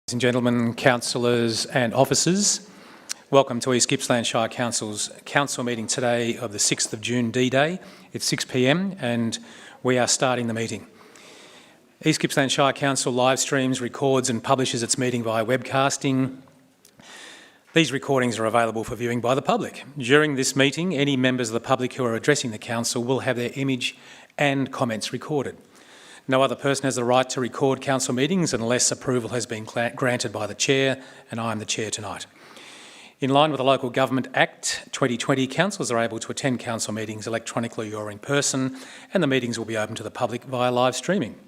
Ladies and gentlemen, councillors and officers, welcome to East Gippsland Shire Council's council meeting today of the 6th of June, D-Day. It's 6 p.m. and we are starting the meeting. East Gippsland Shire Council live streams, records and publishes its meeting via webcasting. These recordings are available for viewing by the public. During this meeting, any members of the public who are addressing the council will have their image and comments recorded. No other person has the right to record council meetings unless approval has been granted by the chair, and I am the chair tonight. In line with the Local Government Act 2020, councillors are able to attend council meetings electronically or in person, and the meetings will be open to the public via live streaming.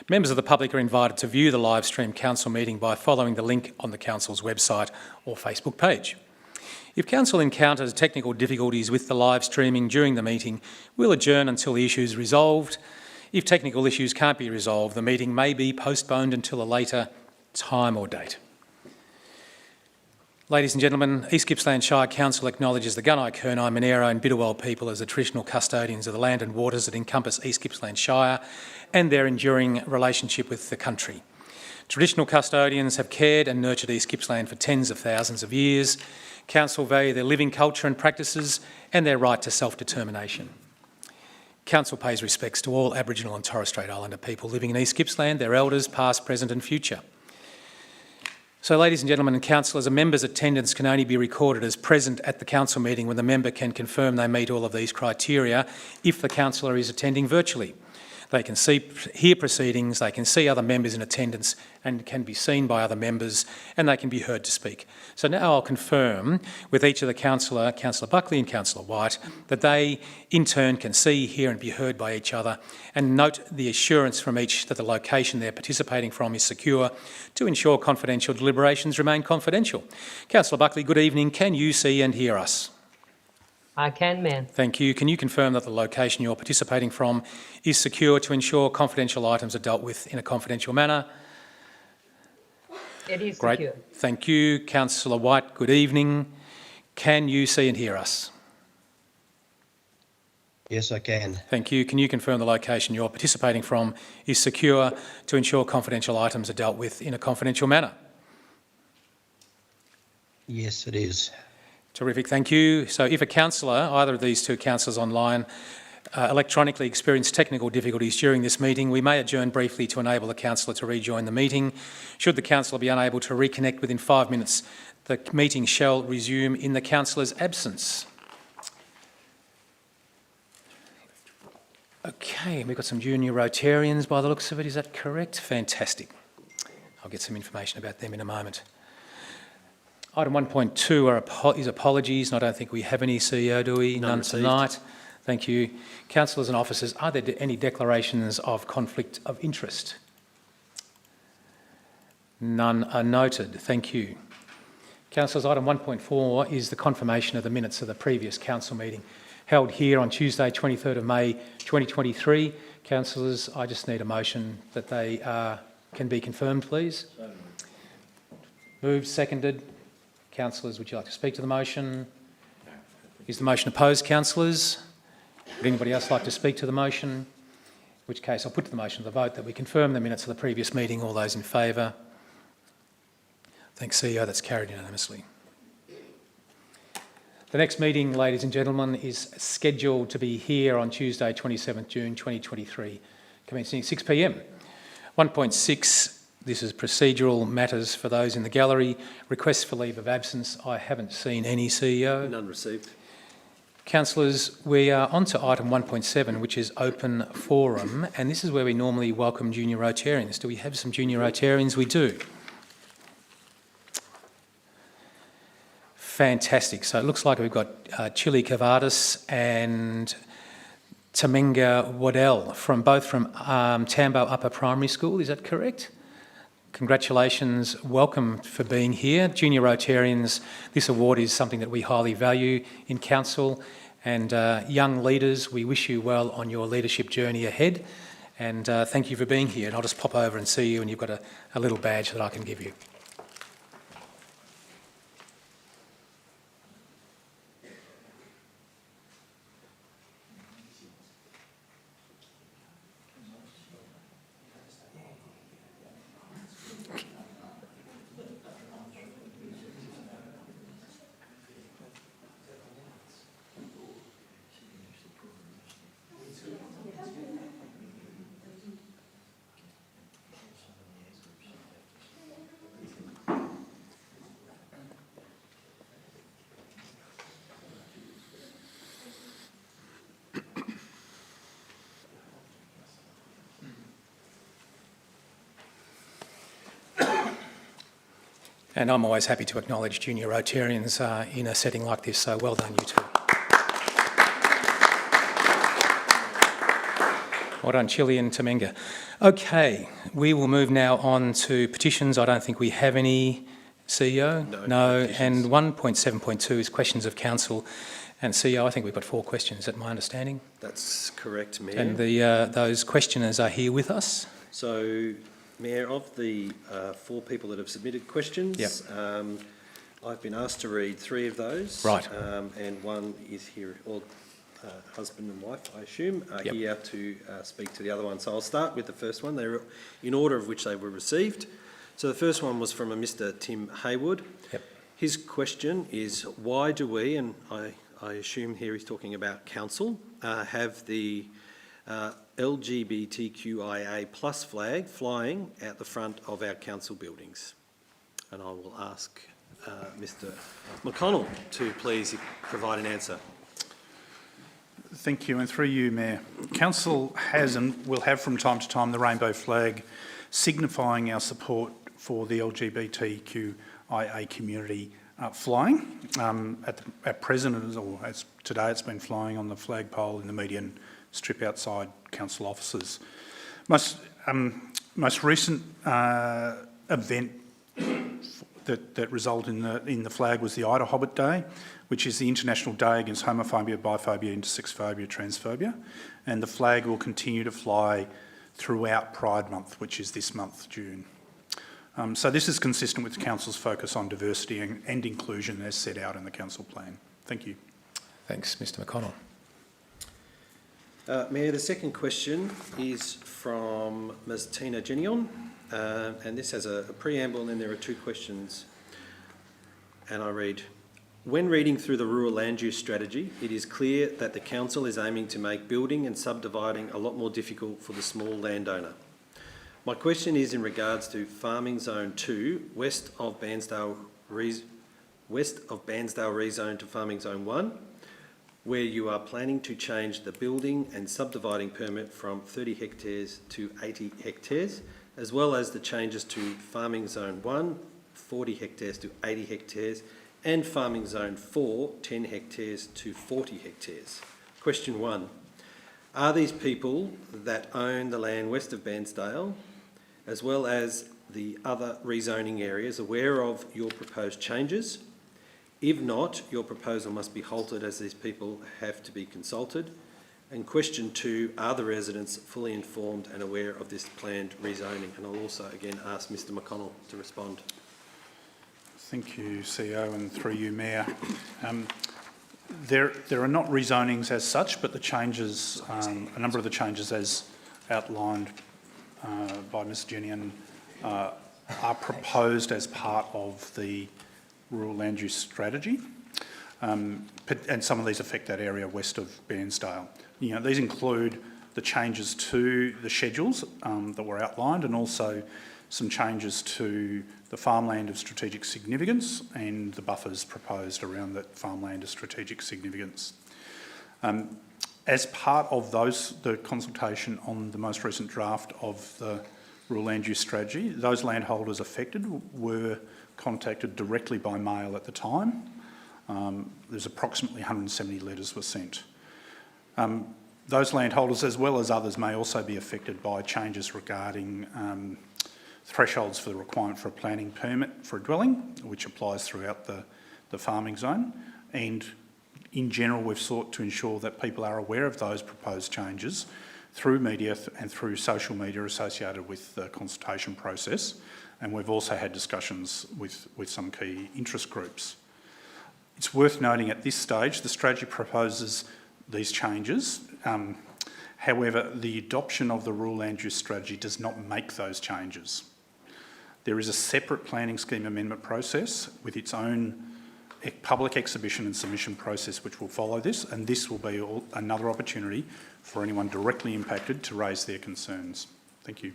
Members of the public are invited to view the live stream council meeting by following the link on the council's website or Facebook page. If council encounters technical difficulties with the live streaming during the meeting, we'll adjourn until the issue is resolved. If technical issues can't be resolved, the meeting may be postponed until a later time or date. Ladies and gentlemen, East Gippsland Shire Council acknowledges the Gunai, Kurnai, Monero and Bidawal people as the traditional custodians of the land and waters that encompass East Gippsland Shire and their enduring relationship with the country. Traditional custodians have cared and nurtured East Gippsland for tens of thousands of years. Council value their living culture and practices and their right to self-determination. Council pays respects to all Aboriginal and Torres Strait Islander people living in East Gippsland, their elders, past, present and future. So, ladies and gentlemen and councillors, a member's attendance can only be recorded as present at the council meeting when the member can confirm they meet all of these criteria if the councillor is attending virtually. They can hear proceedings, they can see other members in attendance and can be seen by other members, and they can be heard to speak. So now I'll confirm with each of the Councillor Buckley and Councillor White, that they in turn can see, hear and be heard by each other, and note the assurance from each that the location they're participating from is secure to ensure confidential deliberations remain confidential. Councillor Buckley, good evening. Can you see and hear us? I can, ma'am. Thank you. Can you confirm that the location you're participating from is secure to ensure confidential items are dealt with in a confidential manner? It is Great. secure. Thank you. Councillor White, good evening. Can you see and hear us? Yes, I can. Thank you. Can you confirm the location you're participating from is secure to ensure confidential items are dealt with in a confidential manner? Yes, it is. Terrific, thank you. So if a councillor, either of these two councillors online, electronically experience technical difficulties during this meeting, we may adjourn briefly to enable the councillor to rejoin the meeting. Should the councillor be unable to reconnect within 5 minutes, the meeting shall resume in the councillor's absence. Okay, we've got some junior Rotarians by the looks of it, is that correct? Fantastic. I'll get some information about them in a moment. Item 1.2 is apologies, and I don't think we have any CEO, do we? None tonight. Thank you. Councillors and officers, are there any declarations of conflict of interest? None are noted. Thank you. Councillors, item 1.4 is the confirmation of the minutes of the previous council meeting held here on Tuesday, 23rd of May 2023. Councillors, I just need a motion that they can be confirmed, please. Moved, seconded. Councillors, would you like to speak to the motion? Is the motion opposed, councillors? Would anybody else like to speak to the motion? In which case I'll put to the motion to the vote that we confirm the minutes of the previous meeting. All those in favour? Thanks, CEO. That's carried unanimously. The next meeting, ladies and gentlemen, is scheduled to be here on Tuesday, 27th June 2023, commencing at 6 p.m. 1.6. This is procedural matters for those in the gallery. Requests for leave of absence. I haven't seen any, CEO. None received. Councillors, we are on to item 1.7, which is open forum, and this is where we normally welcome junior Rotarians. Do we have some junior Rotarians? We do. Fantastic. So it looks like we've got Chili Cavardis and Tamenga Waddell both from Tambo Upper Primary School. Is that correct? Congratulations, welcome for being here. Junior Rotarians, this award is something that we highly value in council, and young leaders, we wish you well on your leadership journey ahead, and thank you for being here. And I'll just pop over and see you, and you've got a little badge that I can give you. And I'm always happy to acknowledge junior Rotarians in a setting like this, so well done you two. Well done, Chile and Tamenga. Okay, we will move now on to petitions. I don't think we have any, CEO? No. And 1.7.2 is questions of council. And CEO, I think we've got 4 questions, is that my understanding? That's correct, Mayor. And those questioners are here with us. So, Mayor, of the 4 people that have submitted questions, Yep. I've been asked to read 3 of those. Right. And one is here, or husband and wife, I assume, are Yep. here to speak to the other one. So I'll start with the first one. They're in order of which they were received. So the first one was from a Mr. Tim Haywood. Yep. His question is, why do we, and I assume here he's talking about council, have the LGBTQIA plus flag flying out the front of our council buildings? And I will ask Mr. McConnell to please provide an answer. Thank you, and through you, Mayor. Council has and will have from time to time the rainbow flag signifying our support for the LGBTQIA community flying. At present, or as today, it's been flying on the flagpole in the median strip outside council offices. Most recent event that resulted in the flag was the Ida Hobbit Day, which is the International Day against homophobia, biphobia, intersex phobia, transphobia, and the flag will continue to fly throughout Pride Month, which is this month, June. So this is consistent with the Council's focus on diversity and inclusion as set out in the Council plan. Thank you. Thanks, Mr. McConnell. Mayor, the second question is from Ms. Tina Genion, and this has a preamble and then there are 2 questions. And I read, when reading through the rural land use strategy, it is clear that the council is aiming to make building and subdividing a lot more difficult for the small landowner. My question is in regards to Farming Zone 2, west of Bairnsdale rezone to Farming Zone 1, where you are planning to change the building and subdividing permit from 30 hectares to 80 hectares, as well as the changes to Farming Zone 1, 40 hectares to 80 hectares, and Farming Zone 4, 10 hectares to 40 hectares. Question 1. Are these people that own the land west of Bairnsdale, as well as the other rezoning areas, aware of your proposed changes? If not, your proposal must be halted as these people have to be consulted. And question 2, are the residents fully informed and aware of this planned rezoning? And I'll also again ask Mr. McConnell to respond. Thank you, CEO, and through you, Mayor. There are not rezonings as such, but the changes, a number of the changes as outlined by Ms. Genion are proposed as part of the rural land use strategy, and some of these affect that area west of Bairnsdale. These include the changes to the schedules that were outlined, and also some changes to the farmland of strategic significance and the buffers proposed around that farmland of strategic significance. As part of the consultation on the most recent draft of the rural land use strategy, those landholders affected were contacted directly by mail at the time. There's approximately 170 letters were sent. Those landholders, as well as others, may also be affected by changes regarding thresholds for the requirement for a planning permit for a dwelling, which applies throughout the farming zone. And in general, we've sought to ensure that people are aware of those proposed changes through media and through social media associated with the consultation process. And we've also had discussions with some key interest groups. It's worth noting at this stage, the strategy proposes these changes. However, the adoption of the rural land use strategy does not make those changes. There is a separate planning scheme amendment process with its own public exhibition and submission process which will follow this, and this will be another opportunity for anyone directly impacted to raise their concerns. Thank you.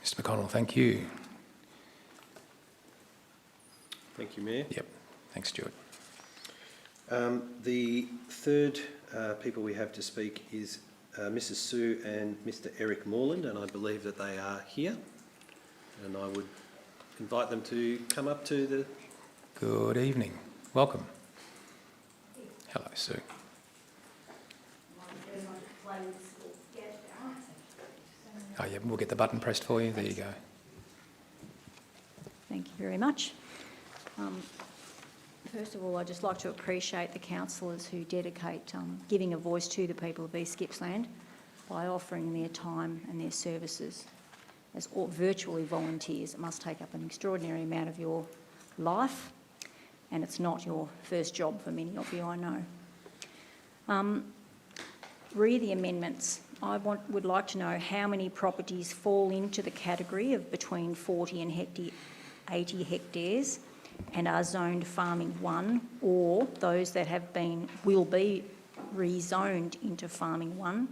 Mr. McConnell, thank you. Thank you, Mayor. Yep. Thanks, Stuart. The third people we have to speak is Mrs. Sue and Mr. Eric Morland, and I believe that they are here. And I would invite them to come up to the... Good evening. Welcome. Hello, Sue. Oh yeah, we'll get the button pressed for you. There you go. Thank you very much. First of all, I'd just like to appreciate the councillors who dedicate giving a voice to the people of East Gippsland by offering their time and their services. As all virtually volunteers, it must take up an extraordinary amount of your life, and it's not your first job for many of you, I know. Re the amendments. I would like to know how many properties fall into the category of between 40 and 80 hectares and are zoned farming 1, or those that will be rezoned into farming 1,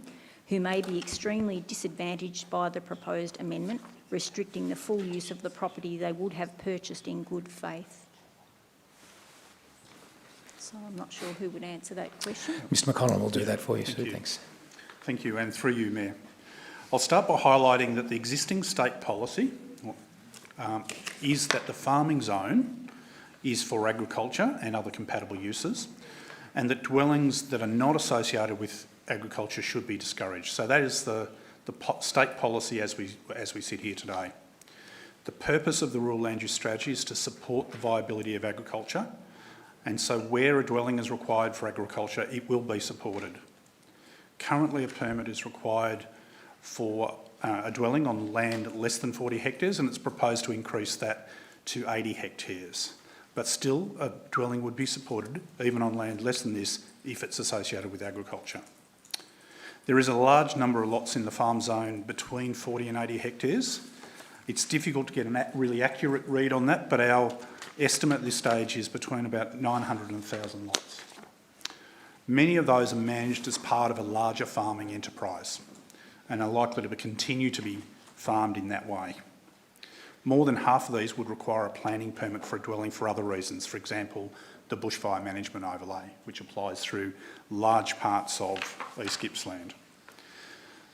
who may be extremely disadvantaged by the proposed amendment, restricting the full use of the property they would have purchased in good faith. So I'm not sure who would answer that question. Mr McConnell will do that for you, Sue. you. Thanks. Thank you, and through you, Mayor. I'll start by highlighting that the existing state policy is that the farming zone is for agriculture and other compatible uses, and that dwellings that are not associated with agriculture should be discouraged. So that is the state policy as we sit here today. The purpose of the rural land use strategy is to support the viability of agriculture, and so where a dwelling is required for agriculture, it will be supported. Currently, a permit is required for a dwelling on land less than 40 hectares, and it's proposed to increase that to 80 hectares. But still, a dwelling would be supported, even on land less than this, if it's associated with agriculture. There is a large number of lots in the farm zone between 40 and 80 hectares. It's difficult to get a really accurate read on that, but our estimate at this stage is between about 900 and 1,000 lots. Many of those are managed as part of a larger farming enterprise and are likely to continue to be farmed in that way. More than half of these would require a planning permit for a dwelling for other reasons, for example, the bushfire management overlay, which applies through large parts of East Gippsland.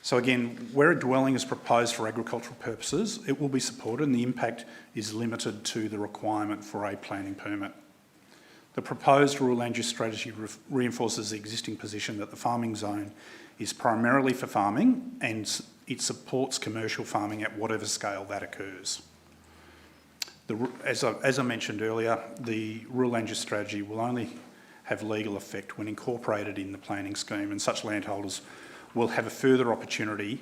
So again, where a dwelling is proposed for agricultural purposes, it will be supported, and the impact is limited to the requirement for a planning permit. The proposed rural land use strategy reinforces the existing position that the farming zone is primarily for farming, and it supports commercial farming at whatever scale that occurs. As I mentioned earlier, the rural land use strategy will only have legal effect when incorporated in the planning scheme, and such landholders will have a further opportunity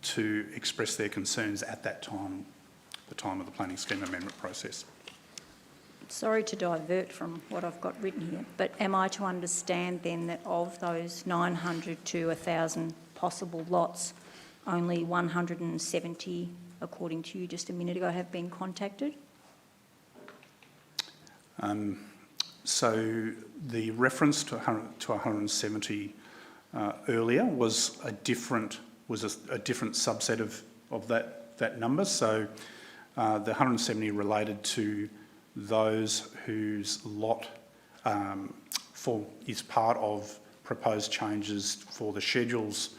to express their concerns at that time, the time of the planning scheme amendment process. Sorry to divert from what I've got written here, but am I to understand then that of those 900 to 1,000 possible lots, only 170, according to you just a minute ago, have been contacted? So the reference to 170 earlier was a different subset of that number. So the 170 related to those whose lot is part of proposed changes for the schedules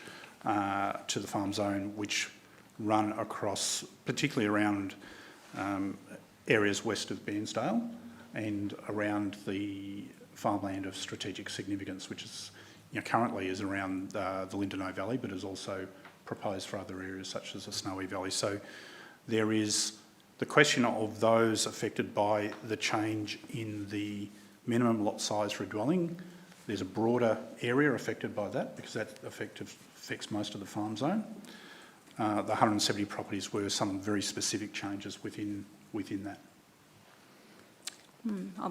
to the farm zone, which run across, particularly around areas west of Bairnsdale and around the farmland of strategic significance, which is currently is around the Lindenow Valley, but is also proposed for other areas such as the Snowy Valley. So there is the question of those affected by the change in the minimum lot size for a dwelling. There's a broader area affected by that because that affects most of the farm zone. The 170 properties were some very specific changes within that.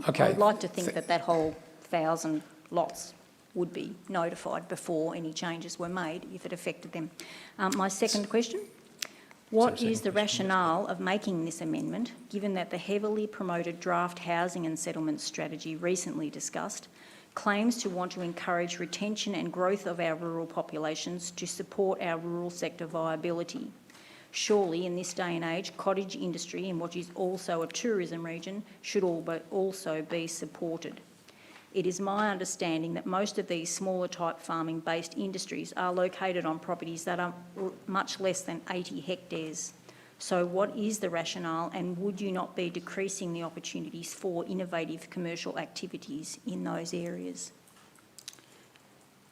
Okay. I'd like to think that whole 1,000 lots would be notified before any changes were made if it affected them. My second question. What is the rationale of making this amendment, given that the heavily promoted draft housing and settlement strategy recently discussed claims to want to encourage retention and growth of our rural populations to support our rural sector viability? Surely, in this day and age, cottage industry, in what is also a tourism region, should also be supported. It is my understanding that most of these smaller type farming based industries are located on properties that are much less than 80 hectares. So what is the rationale, and would you not be decreasing the opportunities for innovative commercial activities in those areas?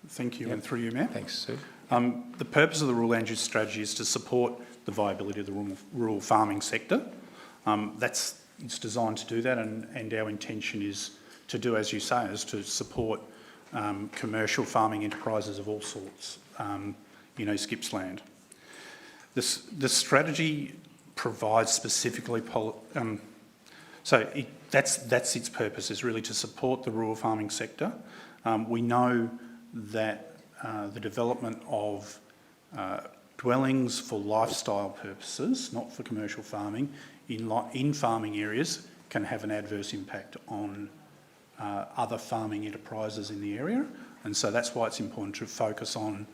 Thank you, and through you, Mayor. Thanks, Sue. The purpose of the rural land use strategy is to support the viability of the rural farming sector. It's designed to do that, and our intention is to do, as you say, is to support commercial farming enterprises of all sorts in East Gippsland. The strategy provides specifically, that's its purpose, is really to support the rural farming sector. We know that the development of dwellings for lifestyle purposes, not for commercial farming, in farming areas can have an adverse impact on other farming enterprises in the area, and so that's why it's important to focus on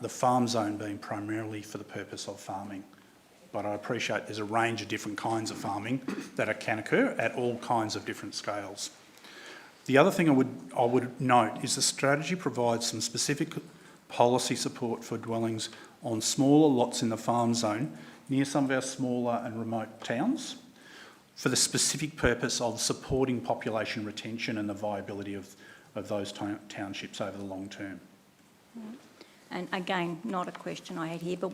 the farm zone being primarily for the purpose of farming. But I appreciate there's a range of different kinds of farming that can occur at all kinds of different scales. The other thing I would note is the strategy provides some specific policy support for dwellings on smaller lots in the farm zone near some of our smaller and remote towns for the specific purpose of supporting population retention and the viability of those townships over the long term. And again, not a question I had here, but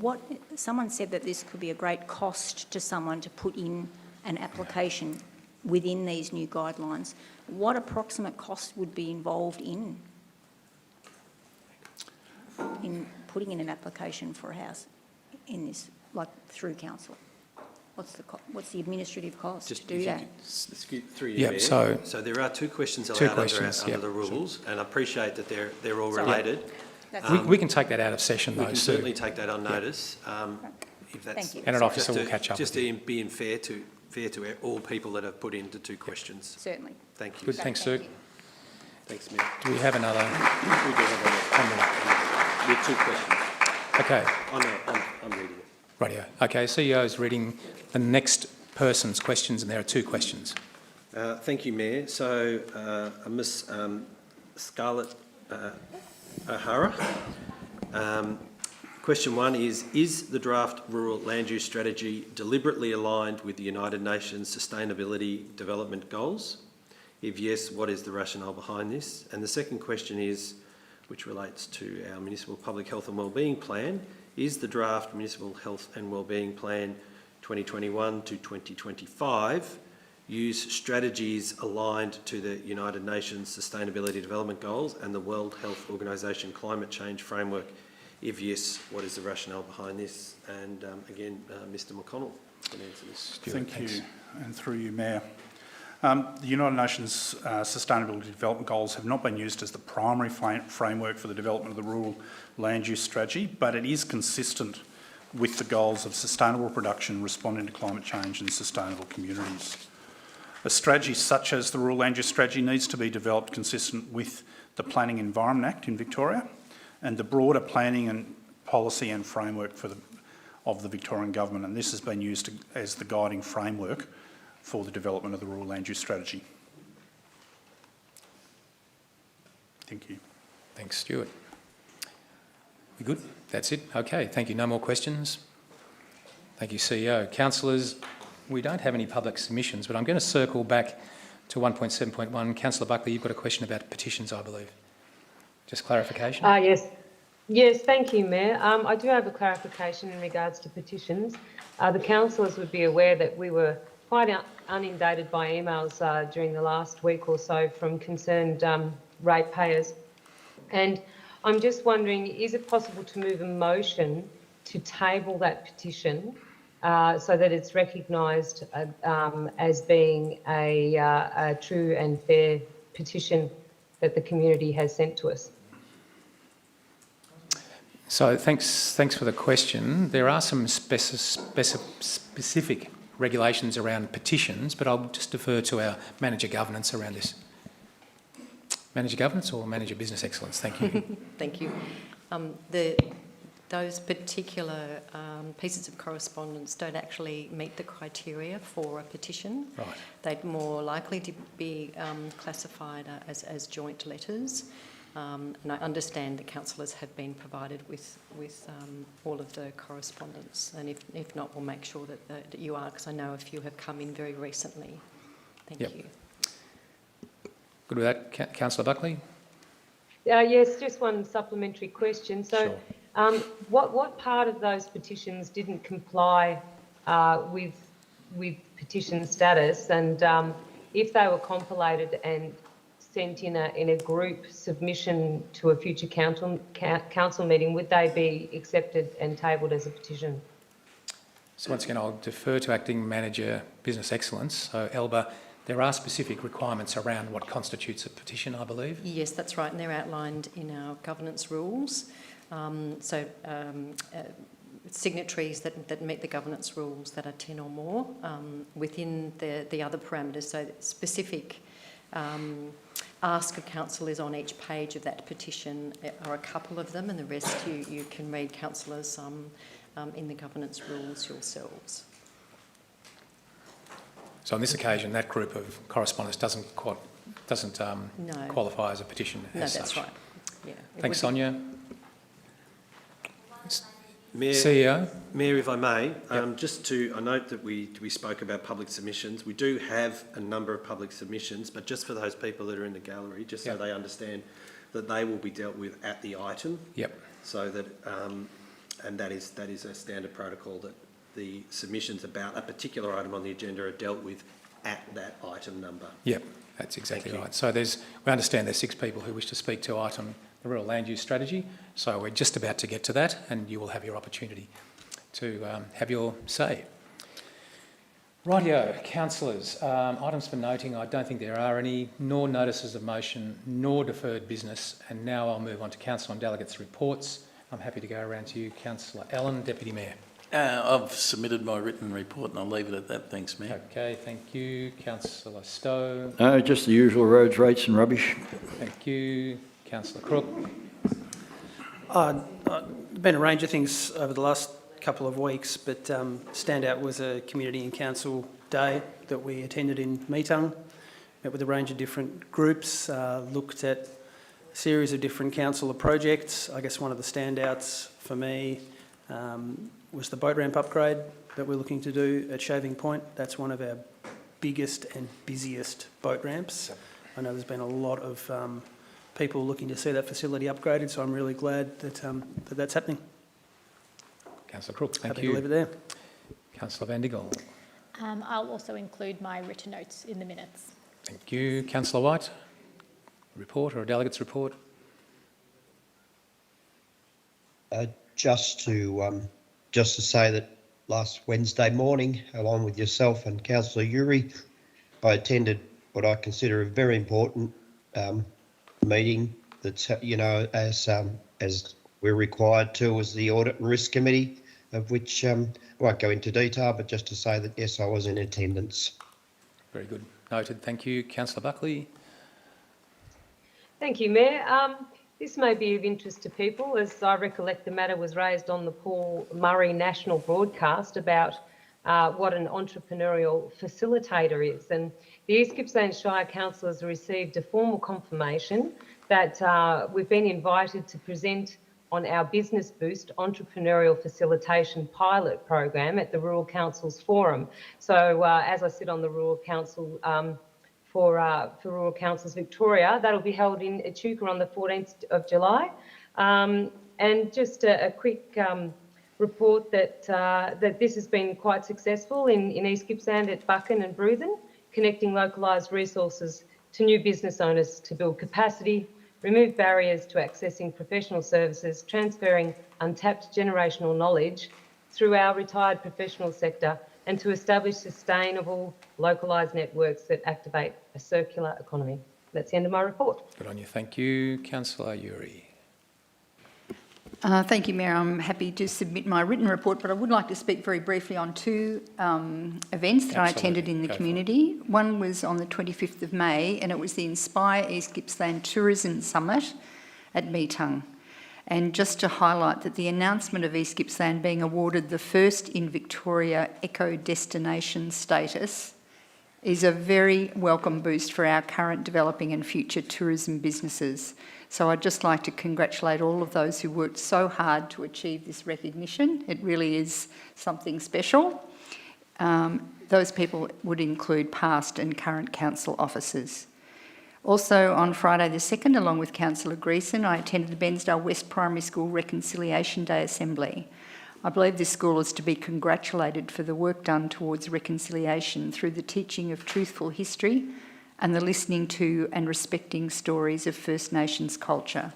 someone said that this could be a great cost to someone to put in an application within these new guidelines. What approximate cost would be involved in putting in an application for a house in this, like through council? What's the administrative cost to do that? Through you, Yeah, Mayor. so there are two questions two allowed questions, under the rules, and I appreciate that they're all related. we can take that out of session We though, can Sue. certainly take that on notice. If that's Thank you. And an officer will catch up Just with you. to be fair to all people that have put in the two questions. Certainly. Thank you. Good, thanks, Sue. Thanks, Mayor. Do we have another? We do have with two questions. Okay, I'm reading it. radio. Okay, CEO is reading the next person's questions, and there are two questions. Thank you, Mayor. So, Miss Scarlett O'Hara. Question one is the draft rural land use strategy deliberately aligned with the United Nations Sustainability Development Goals? If yes, what is the rationale behind this? And the second question is, which relates to our Municipal Public Health and Wellbeing Plan, is the draft Municipal Health and Wellbeing Plan 2021 to 2025 use strategies aligned to the United Nations Sustainability Development Goals and the World Health Organization Climate Change Framework? If yes, what is the rationale behind this? And again, Mr McConnell can answer this. Thank you, and through you, Mayor. The United Nations Sustainability Development Goals have not been used as the primary framework for the development of the rural land use strategy, but it is consistent with the goals of sustainable production, responding to climate change and sustainable communities. A strategy such as the Rural Land Use Strategy needs to be developed consistent with the Planning Environment Act in Victoria and the broader planning and policy and framework of the Victorian Government, and this has been used as the guiding framework for the development of the Rural Land Use Strategy. Thank you. Thanks, Stuart. You good? That's it? Okay, thank you. No more questions? Thank you, CEO. Councillors, we don't have any public submissions, but I'm going to circle back to 1.7.1. Councillor Buckley, you've got a question about petitions, I believe. Just clarification? Yes, thank you, Mayor. I do have a clarification in regards to petitions. The councillors would be aware that we were quite inundated by emails during the last week or so from concerned ratepayers. And I'm just wondering, is it possible to move a motion to table that petition so that it's recognised as being a true and fair petition that the community has sent to us? So thanks for the question. There are some specific regulations around petitions, but I'll just defer to our Manager Governance around this. Manager Governance or Manager Business Excellence? Thank you. Thank you. Those particular pieces of correspondence don't actually meet the criteria for a petition. Right. They'd more likely to be classified as joint letters. And I understand the councillors have been provided with all of the correspondence, and if not, we'll make sure that you are, because I know a few have come in very recently. Thank Yep. you. Good with that, Councillor Buckley? Yes, just one supplementary question. So, Sure. what part of those petitions didn't comply with petition status? And if they were compilated and sent in a group submission to a future council meeting, would they be accepted and tabled as a petition? So once again, I'll defer to Acting Manager Business Excellence. So Elba, there are specific requirements around what constitutes a petition, I believe. Yes, that's right, and they're outlined in our governance rules. Signatories that meet the governance rules that are 10 or more within the other parameters. So specific ask of council is on each page of that petition, are a couple of them, and the rest you can read, councillors, in the governance rules yourselves. So on this occasion, that group of correspondence doesn't No. qualify as a petition No, as that's such. right. Yeah. It Thanks, would be- Sonia. Mayor, CEO? Mayor, if I may, I note that we spoke about public submissions. We do have a number of public submissions, but just for those people that are in the gallery, just so Yep. they understand that they will be dealt with at the item. Yep. So that, and that is a standard protocol, that the submissions about a particular item on the agenda are dealt with at that item number. Yep, that's exactly Thank you. right. So we understand there's 6 people who wish to speak to the rural land use strategy. So we're just about to get to that, and you will have your opportunity to have your say. Rightio, councillors, items for noting, I don't think there are any, nor notices of motion, nor deferred business. And now I'll move on to council and delegates' reports. I'm happy to go around to you, Councillor Allen, Deputy Mayor. I've submitted my written report and I'll leave it at that. Thanks, Mayor. Okay, thank you. Councillor Stowe. No, just the usual roads, rates and rubbish. Thank you. Councillor Crook. Been a range of things over the last couple of weeks, but standout was a community and council day that we attended in Meetung. Met with a range of different groups, looked at a series of different councillor projects. I guess one of the standouts for me was the boat ramp upgrade that we're looking to do at Shaving Point. That's one of our biggest and busiest boat ramps. I know there's been a lot of people looking to see that facility upgraded, so I'm really glad that that's happening. Councillor Crook, thank Happy you. to leave it there. Councillor Van de Gol. I'll also include my written notes in the minutes. Thank you. Councillor White, a report or a delegate's report? Just to say that last Wednesday morning, along with yourself and Councillor Uri, I attended what I consider a very important meeting. That's as we're required to, as the Audit and Risk Committee, of which I won't go into detail, but just to say that yes, I was in attendance. Very good. Noted. Thank you. Councillor Buckley. Thank you, Mayor. This may be of interest to people, as I recollect the matter was raised on the Paul Murray National Broadcast about what an entrepreneurial facilitator is. And the East Gippsland Shire Council has received a formal confirmation that we've been invited to present on our Business Boost Entrepreneurial Facilitation Pilot Program at the Rural Council's Forum. So as I sit on the Rural Council for Rural Councils Victoria, that'll be held in Echuca on the 14th of July. And just a quick report that this has been quite successful in East Gippsland at Buchan and Bruthen, connecting localised resources to new business owners to build capacity, remove barriers to accessing professional services, transferring untapped generational knowledge through our retired professional sector, and to establish sustainable localised networks that activate a circular economy. That's the end of my report. Good on you. Thank you. Councillor Uri. Thank you, Mayor. I'm happy to submit my written report, but I would like to speak very briefly on 2 events that I attended in the community. One was on the 25th of May, and it was the Inspire East Gippsland Tourism Summit at Meetung. And just to highlight that the announcement of East Gippsland being awarded the first in Victoria Eco Destination status is a very welcome boost for our current developing and future tourism businesses. So I'd just like to congratulate all of those who worked so hard to achieve this recognition. It really is something special. Those people would include past and current council officers. Also on Friday the 2nd, along with Councillor Greeson, I attended the Bairnsdale West Primary School Reconciliation Day Assembly. I believe this school is to be congratulated for the work done towards reconciliation through the teaching of truthful history and the listening to and respecting stories of First Nations culture.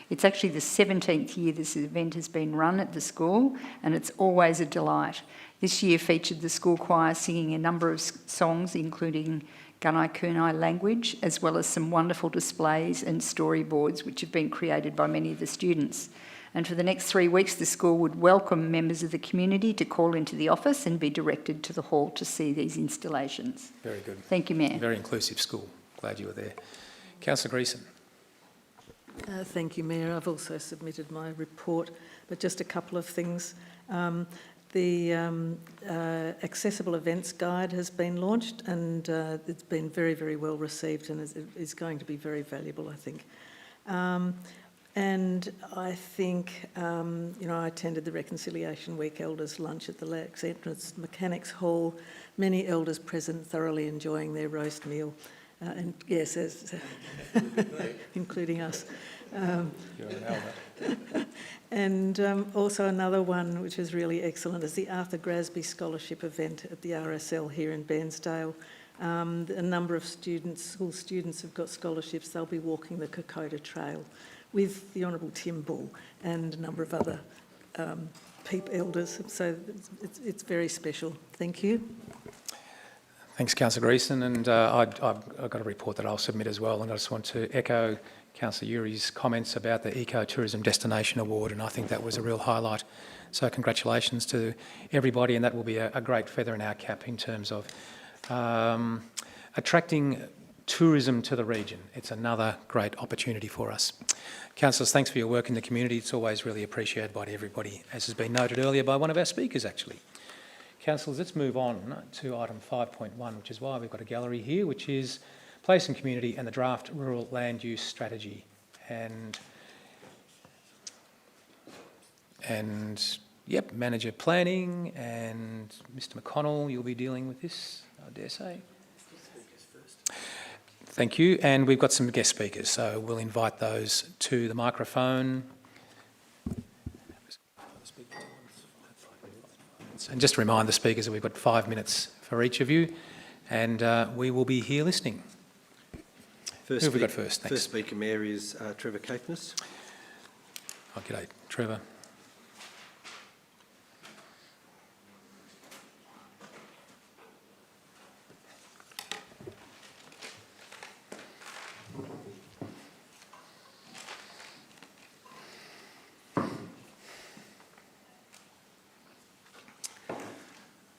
It's actually the 17th year this event has been run at the school, and it's always a delight. This year featured the school choir singing a number of songs, including Gunai Kurnai language, as well as some wonderful displays and storyboards which have been created by many of the students. And for the next 3 weeks, the school would welcome members of the community to call into the office and be directed to the hall to see these installations. Very good. Thank you, Mayor. Very inclusive school. Glad you were there. Councillor Greeson. Thank you, Mayor. I've also submitted my report, but just a couple of things. The Accessible Events Guide has been launched, and it's been very, very well received, and is going to be very valuable, I think. And I think, I attended the Reconciliation Week Elders Lunch at the Lakes Entrance Mechanics Hall. Many elders present thoroughly enjoying their roast meal. And yes, including us. You're an elder. And also another one which is really excellent is the Arthur Grasby Scholarship event at the RSL here in Bairnsdale. A number of school students have got scholarships. They'll be walking the Kokoda Trail with the Honourable Tim Bull and a number of other elders. So it's very special. Thank you. Thanks, Councillor Greeson. And I've got a report that I'll submit as well. And I just want to echo Councillor Uri's comments about the Ecotourism Destination Award, and I think that was a real highlight. So congratulations to everybody, and that will be a great feather in our cap in terms of attracting tourism to the region. It's another great opportunity for us. Councillors, thanks for your work in the community. It's always really appreciated by everybody, as has been noted earlier by one of our speakers, actually. Councillors, let's move on to item 5.1, which is why we've got a gallery here, which is Place and Community and the Draft Rural Land Use Strategy. And yep, Manager Planning and Mr McConnell, you'll be dealing with this, I dare say. Thank you. And we've got some guest speakers, so we'll invite those to the microphone. And just to remind the speakers that we've got 5 minutes for each of you, and we will be here listening. Who have we got first? Thanks. First speaker, Mayor, is Trevor Caithness. Oh, g'day, Trevor.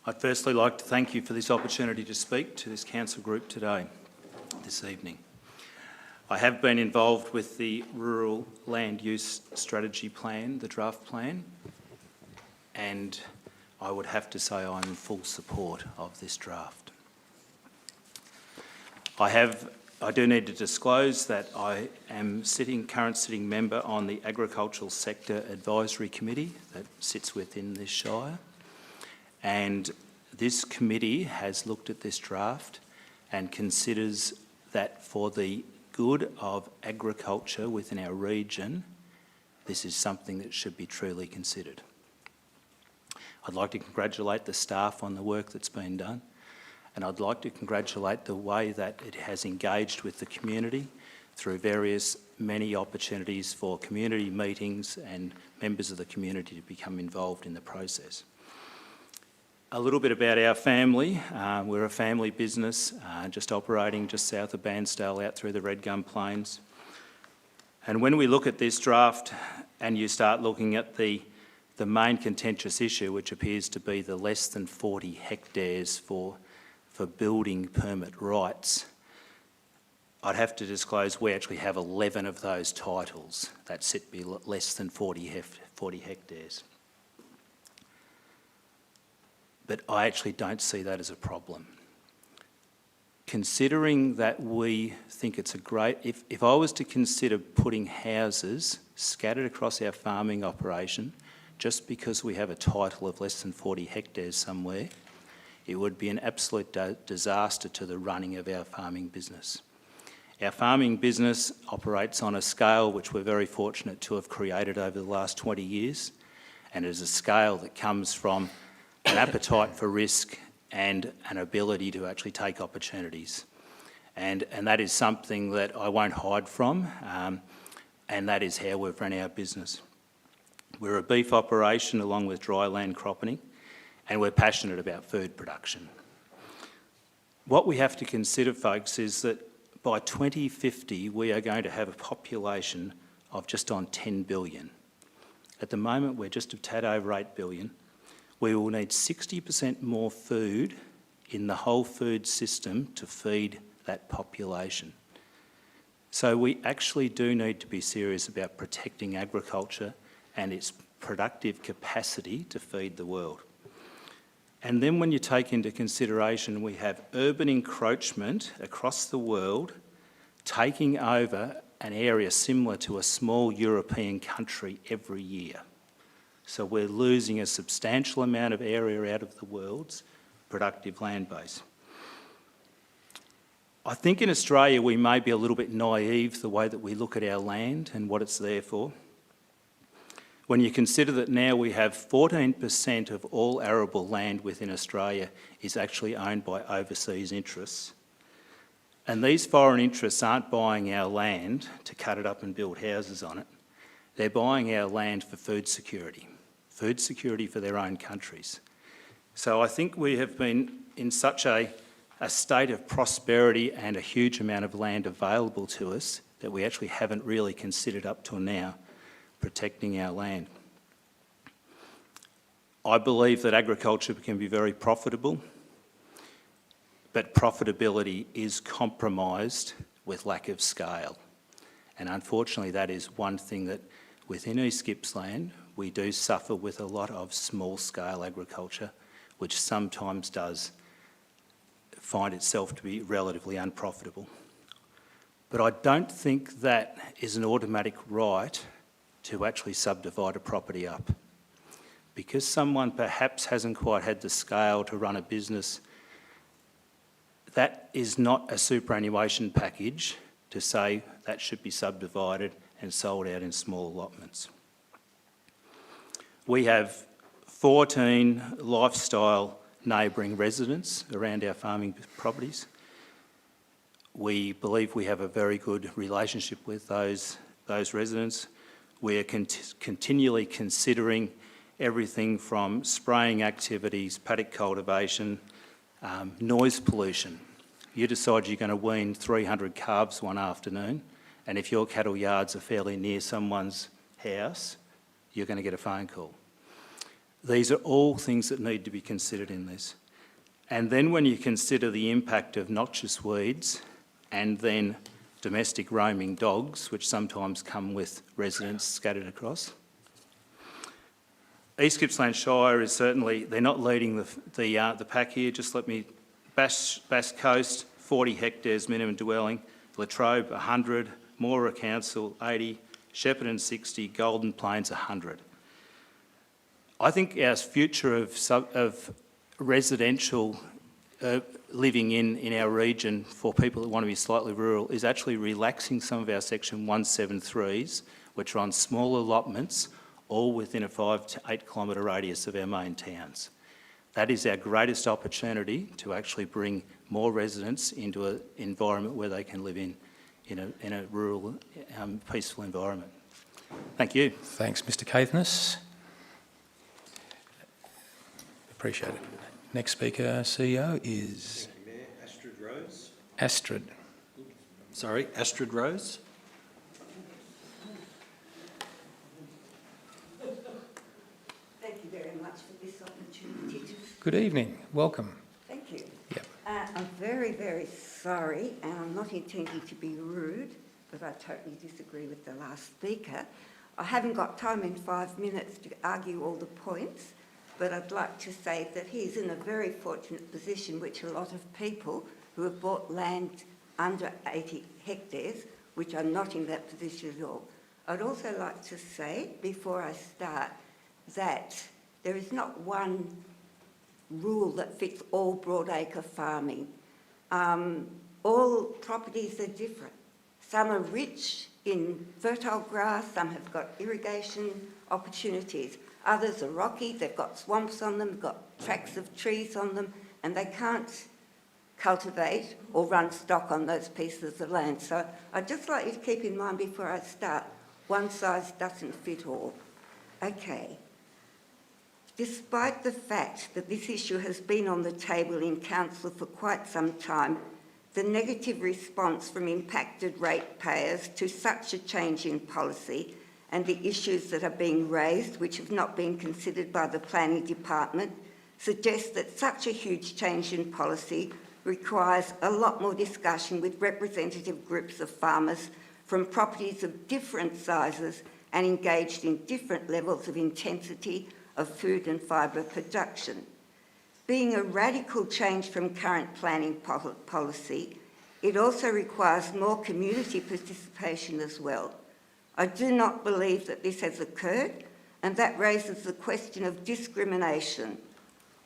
I'd firstly like to thank you for this opportunity to speak to this council group today, this evening. I have been involved with the Rural Land Use Strategy Plan, the draft plan, and I would have to say I'm in full support of this draft. I do need to disclose that I am current sitting member on the Agricultural Sector Advisory Committee that sits within this Shire. And this committee has looked at this draft and considers that for the good of agriculture within our region, this is something that should be truly considered. I'd like to congratulate the staff on the work that's been done, and I'd like to congratulate the way that it has engaged with the community through many opportunities for community meetings and members of the community to become involved in the process. A little bit about our family. We're a family business just operating just south of Bairnsdale out through the Red Gum Plains. And when we look at this draft and you start looking at the main contentious issue, which appears to be the less than 40 hectares for building permit rights, I'd have to disclose we actually have 11 of those titles that sit be less than 40 hectares. But I actually don't see that as a problem. considering that we think it's a great... If I was to consider putting houses scattered across our farming operation just because we have a title of less than 40 hectares somewhere, it would be an absolute disaster to the running of our farming business. Our farming business operates on a scale which we're very fortunate to have created over the last 20 years, and it is a scale that comes from an appetite for risk and an ability to actually take opportunities. And that is something that I won't hide from, and that is how we've run our business. We're a beef operation along with dry land cropping, and we're passionate about food production. What we have to consider, folks, is that by 2050, we are going to have a population of just on 10 billion. At the moment, we're just a tad over 8 billion. We will need 60% more food in the whole food system to feed that population. So we actually do need to be serious about protecting agriculture and its productive capacity to feed the world. And then when you take into consideration we have urban encroachment across the world taking over an area similar to a small European country every year. So we're losing a substantial amount of area out of the world's productive land base. I think in Australia we may be a little bit naive the way that we look at our land and what it's there for. When you consider that now we have 14% of all arable land within Australia is actually owned by overseas interests. And these foreign interests aren't buying our land to cut it up and build houses on it. They're buying our land for food security for their own countries. So I think we have been in such a state of prosperity and a huge amount of land available to us that we actually haven't really considered up till now protecting our land. I believe that agriculture can be very profitable, but profitability is compromised with lack of scale. And unfortunately, that is one thing that within East Gippsland, we do suffer with a lot of small-scale agriculture, which sometimes does find itself to be relatively unprofitable. But I don't think that is an automatic right to actually subdivide a property up. Because someone perhaps hasn't quite had the scale to run a business, that is not a superannuation package to say that should be subdivided and sold out in small allotments. We have 14 lifestyle neighbouring residents around our farming properties. We believe we have a very good relationship with those residents. We're continually considering everything from spraying activities, paddock cultivation, noise pollution. You decide you're going to wean 300 calves one afternoon, and if your cattle yards are fairly near someone's house, you're going to get a phone call. These are all things that need to be considered in this. And then when you consider the impact of noxious weeds and then domestic roaming dogs, which sometimes come with residents scattered across. East Gippsland Shire is certainly, they're not leading the pack here. Just let me, Bass Coast, 40 hectares minimum dwelling, Latrobe 100, Moora Council 80, Shepparton 60, Golden Plains 100. I think our future of residential living in our region for people that want to be slightly rural is actually relaxing some of our Section 173s, which are on small allotments, all within a 5 to 8 kilometre radius of our main towns. That is our greatest opportunity to actually bring more residents into an environment where they can live in a rural, peaceful environment. Thank you. Thanks, Mr Caithness. Appreciate it. Next speaker, CEO, is... Thank you, Mayor. Astrid Rose. Astrid. Sorry, Astrid Rose. Thank you very much for this opportunity. Good evening. Welcome. Thank you. Yep. I'm very, very sorry, and I'm not intending to be rude, but I totally disagree with the last speaker. I haven't got time in 5 minutes to argue all the points, but I'd like to say that he's in a very fortunate position, which a lot of people who have bought land under 80 hectares, which are not in that position at all. I'd also like to say, before I start, that there is not one rule that fits all broadacre farming. All properties are different. Some are rich in fertile grass, some have got irrigation opportunities. Others are rocky, they've got swamps on them, got tracts of trees on them, and they can't cultivate or run stock on those pieces of land. So I'd just like you to keep in mind before I start, one size doesn't fit all. Okay. Despite the fact that this issue has been on the table in Council for quite some time, the negative response from impacted ratepayers to such a change in policy and the issues that are being raised, which have not been considered by the Planning Department, suggests that such a huge change in policy requires a lot more discussion with representative groups of farmers from properties of different sizes and engaged in different levels of intensity of food and fibre production. Being a radical change from current planning policy, it also requires more community participation as well. I do not believe that this has occurred, and that raises the question of discrimination.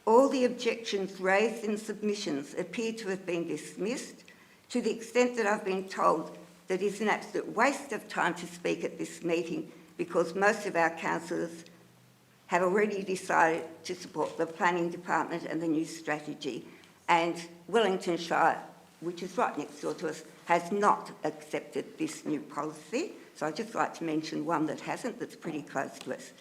All the objections raised in submissions appear to have been dismissed, to the extent that I've been told that it's an absolute waste of time to speak at this meeting because most of our councillors have already decided to support the Planning Department and the new strategy, and Wellington Shire, which is right next door to us, has not accepted this new policy. So I'd just like to mention one that hasn't, that's pretty close to us.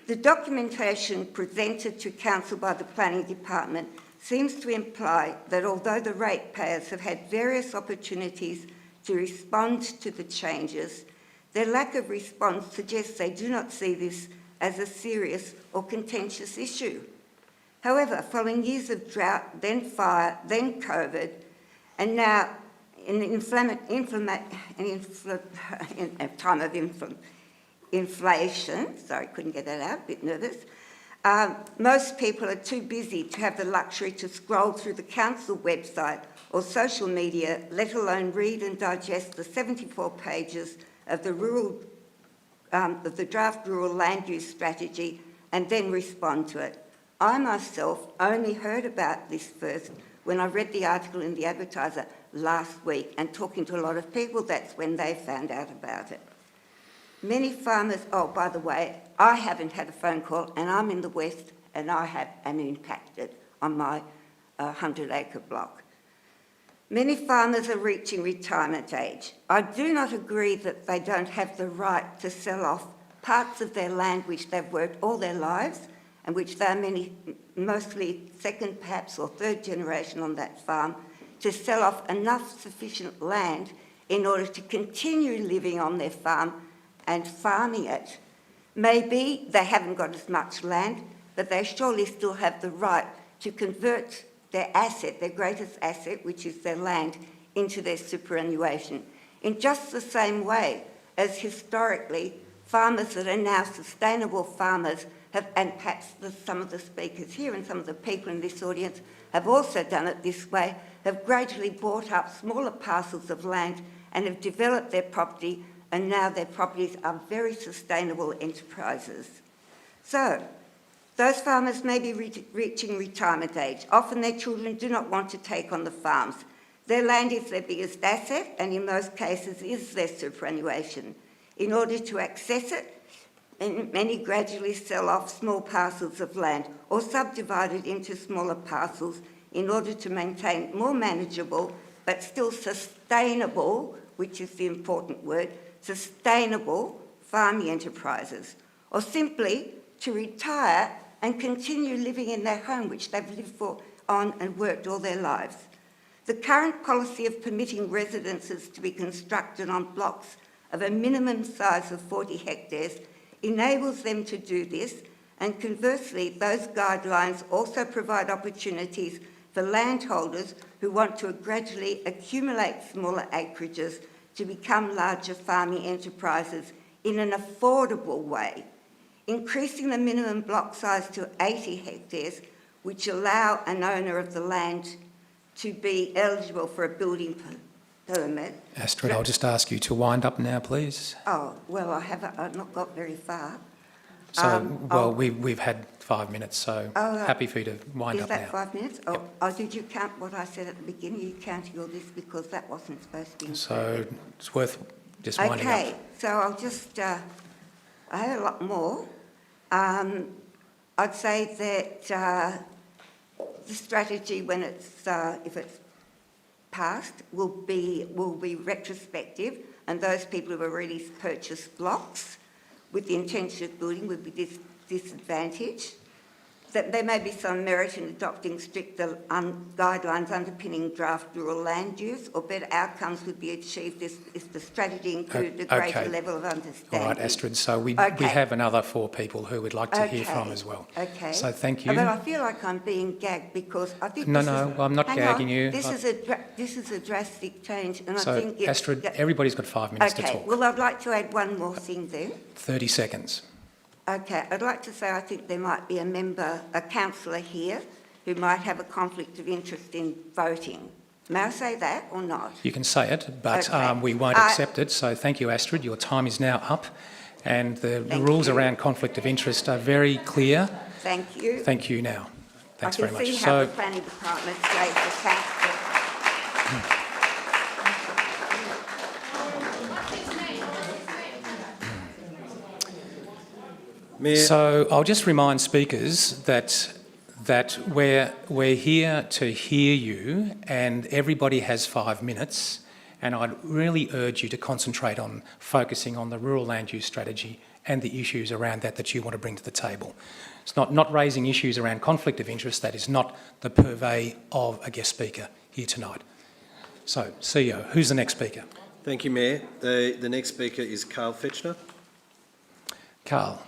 The documentation presented to Council by the Planning Department seems to imply that although the ratepayers have had various opportunities to respond to the changes, their lack of response suggests they do not see this as a serious or contentious issue. However, following years of drought, then fire, then COVID, and now in a time of inflation, sorry, couldn't get that out, a bit nervous, most people are too busy to have the luxury to scroll through the council website or social media, let alone read and digest the 74 pages of the draft rural land use strategy and then respond to it. I myself only heard about this first when I read the article in the Advertiser last week, and talking to a lot of people, that's when they found out about it. Many farmers, oh, by the way, I haven't had a phone call, and I'm in the West, and I am impacted on my 100-acre block. Many farmers are reaching retirement age. I do not agree that they don't have the right to sell off parts of their land which they've worked all their lives and which they're mostly second, perhaps, or third generation on that farm, to sell off enough sufficient land in order to continue living on their farm and farming it. Maybe they haven't got as much land, but they surely still have the right to convert their asset, their greatest asset, which is their land, into their superannuation. In just the same way as historically, farmers that are now sustainable farmers have, and perhaps some of the speakers here and some of the people in this audience have also done it this way, have gradually bought up smaller parcels of land and have developed their property, and now their properties are very sustainable enterprises. So, those farmers may be reaching retirement age. Often their children do not want to take on the farms. Their land is their biggest asset, and in most cases is their superannuation. In order to access it, many gradually sell off small parcels of land or subdivide it into smaller parcels in order to maintain more manageable but still sustainable, which is the important word, sustainable farming enterprises, or simply to retire and continue living in their home, which they've lived on and worked all their lives. The current policy of permitting residences to be constructed on blocks of a minimum size of 40 hectares enables them to do this, and conversely, those guidelines also provide opportunities for landholders who want to gradually accumulate smaller acreages to become larger farming enterprises in an affordable way. increasing the minimum block size to 80 hectares, which allow an owner of the land to be eligible for a building permit. Astrid, I'll just ask you to wind up now, please. Oh, well, I've not got very far. So, we've had 5 minutes, so happy for you to wind up now. Is that 5 minutes? Oh, did you count what I said at the beginning? Are you counting all this? Because that wasn't supposed to be included. So it's worth just winding up. Okay, so I'll just, I had a lot more. I'd say that the strategy, when it's, if it's passed, will be retrospective, and those people who have already purchased blocks with the intention of building would be disadvantaged. That there may be some merit in adopting stricter guidelines underpinning draft rural land use, or better outcomes would be achieved if the strategy included a greater level of understanding. All right, Astrid, so we have another 4 people who we'd like to hear from as well. Okay. So thank you. But I feel like I'm being gagged because I think No, I'm not gagging you. This is a drastic change, and So, I think Astrid, everybody's got 5 minutes to talk. Okay, well, I'd like to add one more thing there. 30 seconds. Okay, I'd like to say I think there might be a councillor here who might have a conflict of interest in voting. May I say that or not? You can say it, but we won't accept it. So thank you, Astrid. Your time is now up. And the rules around conflict of interest are very clear. Thank you. Thank you now. Thanks very much. I can see how the planning department says the councillor. So I'll just remind speakers that we're here to hear you, and everybody has 5 minutes, and I'd really urge you to concentrate on focusing on the rural land use strategy and the issues around that you want to bring to the table. It's not raising issues around conflict of interest. That is not the purvey of a guest speaker here tonight. So, CEO, who's the next speaker? Thank you, Mayor. The next speaker is Carl Fetchner. Carl.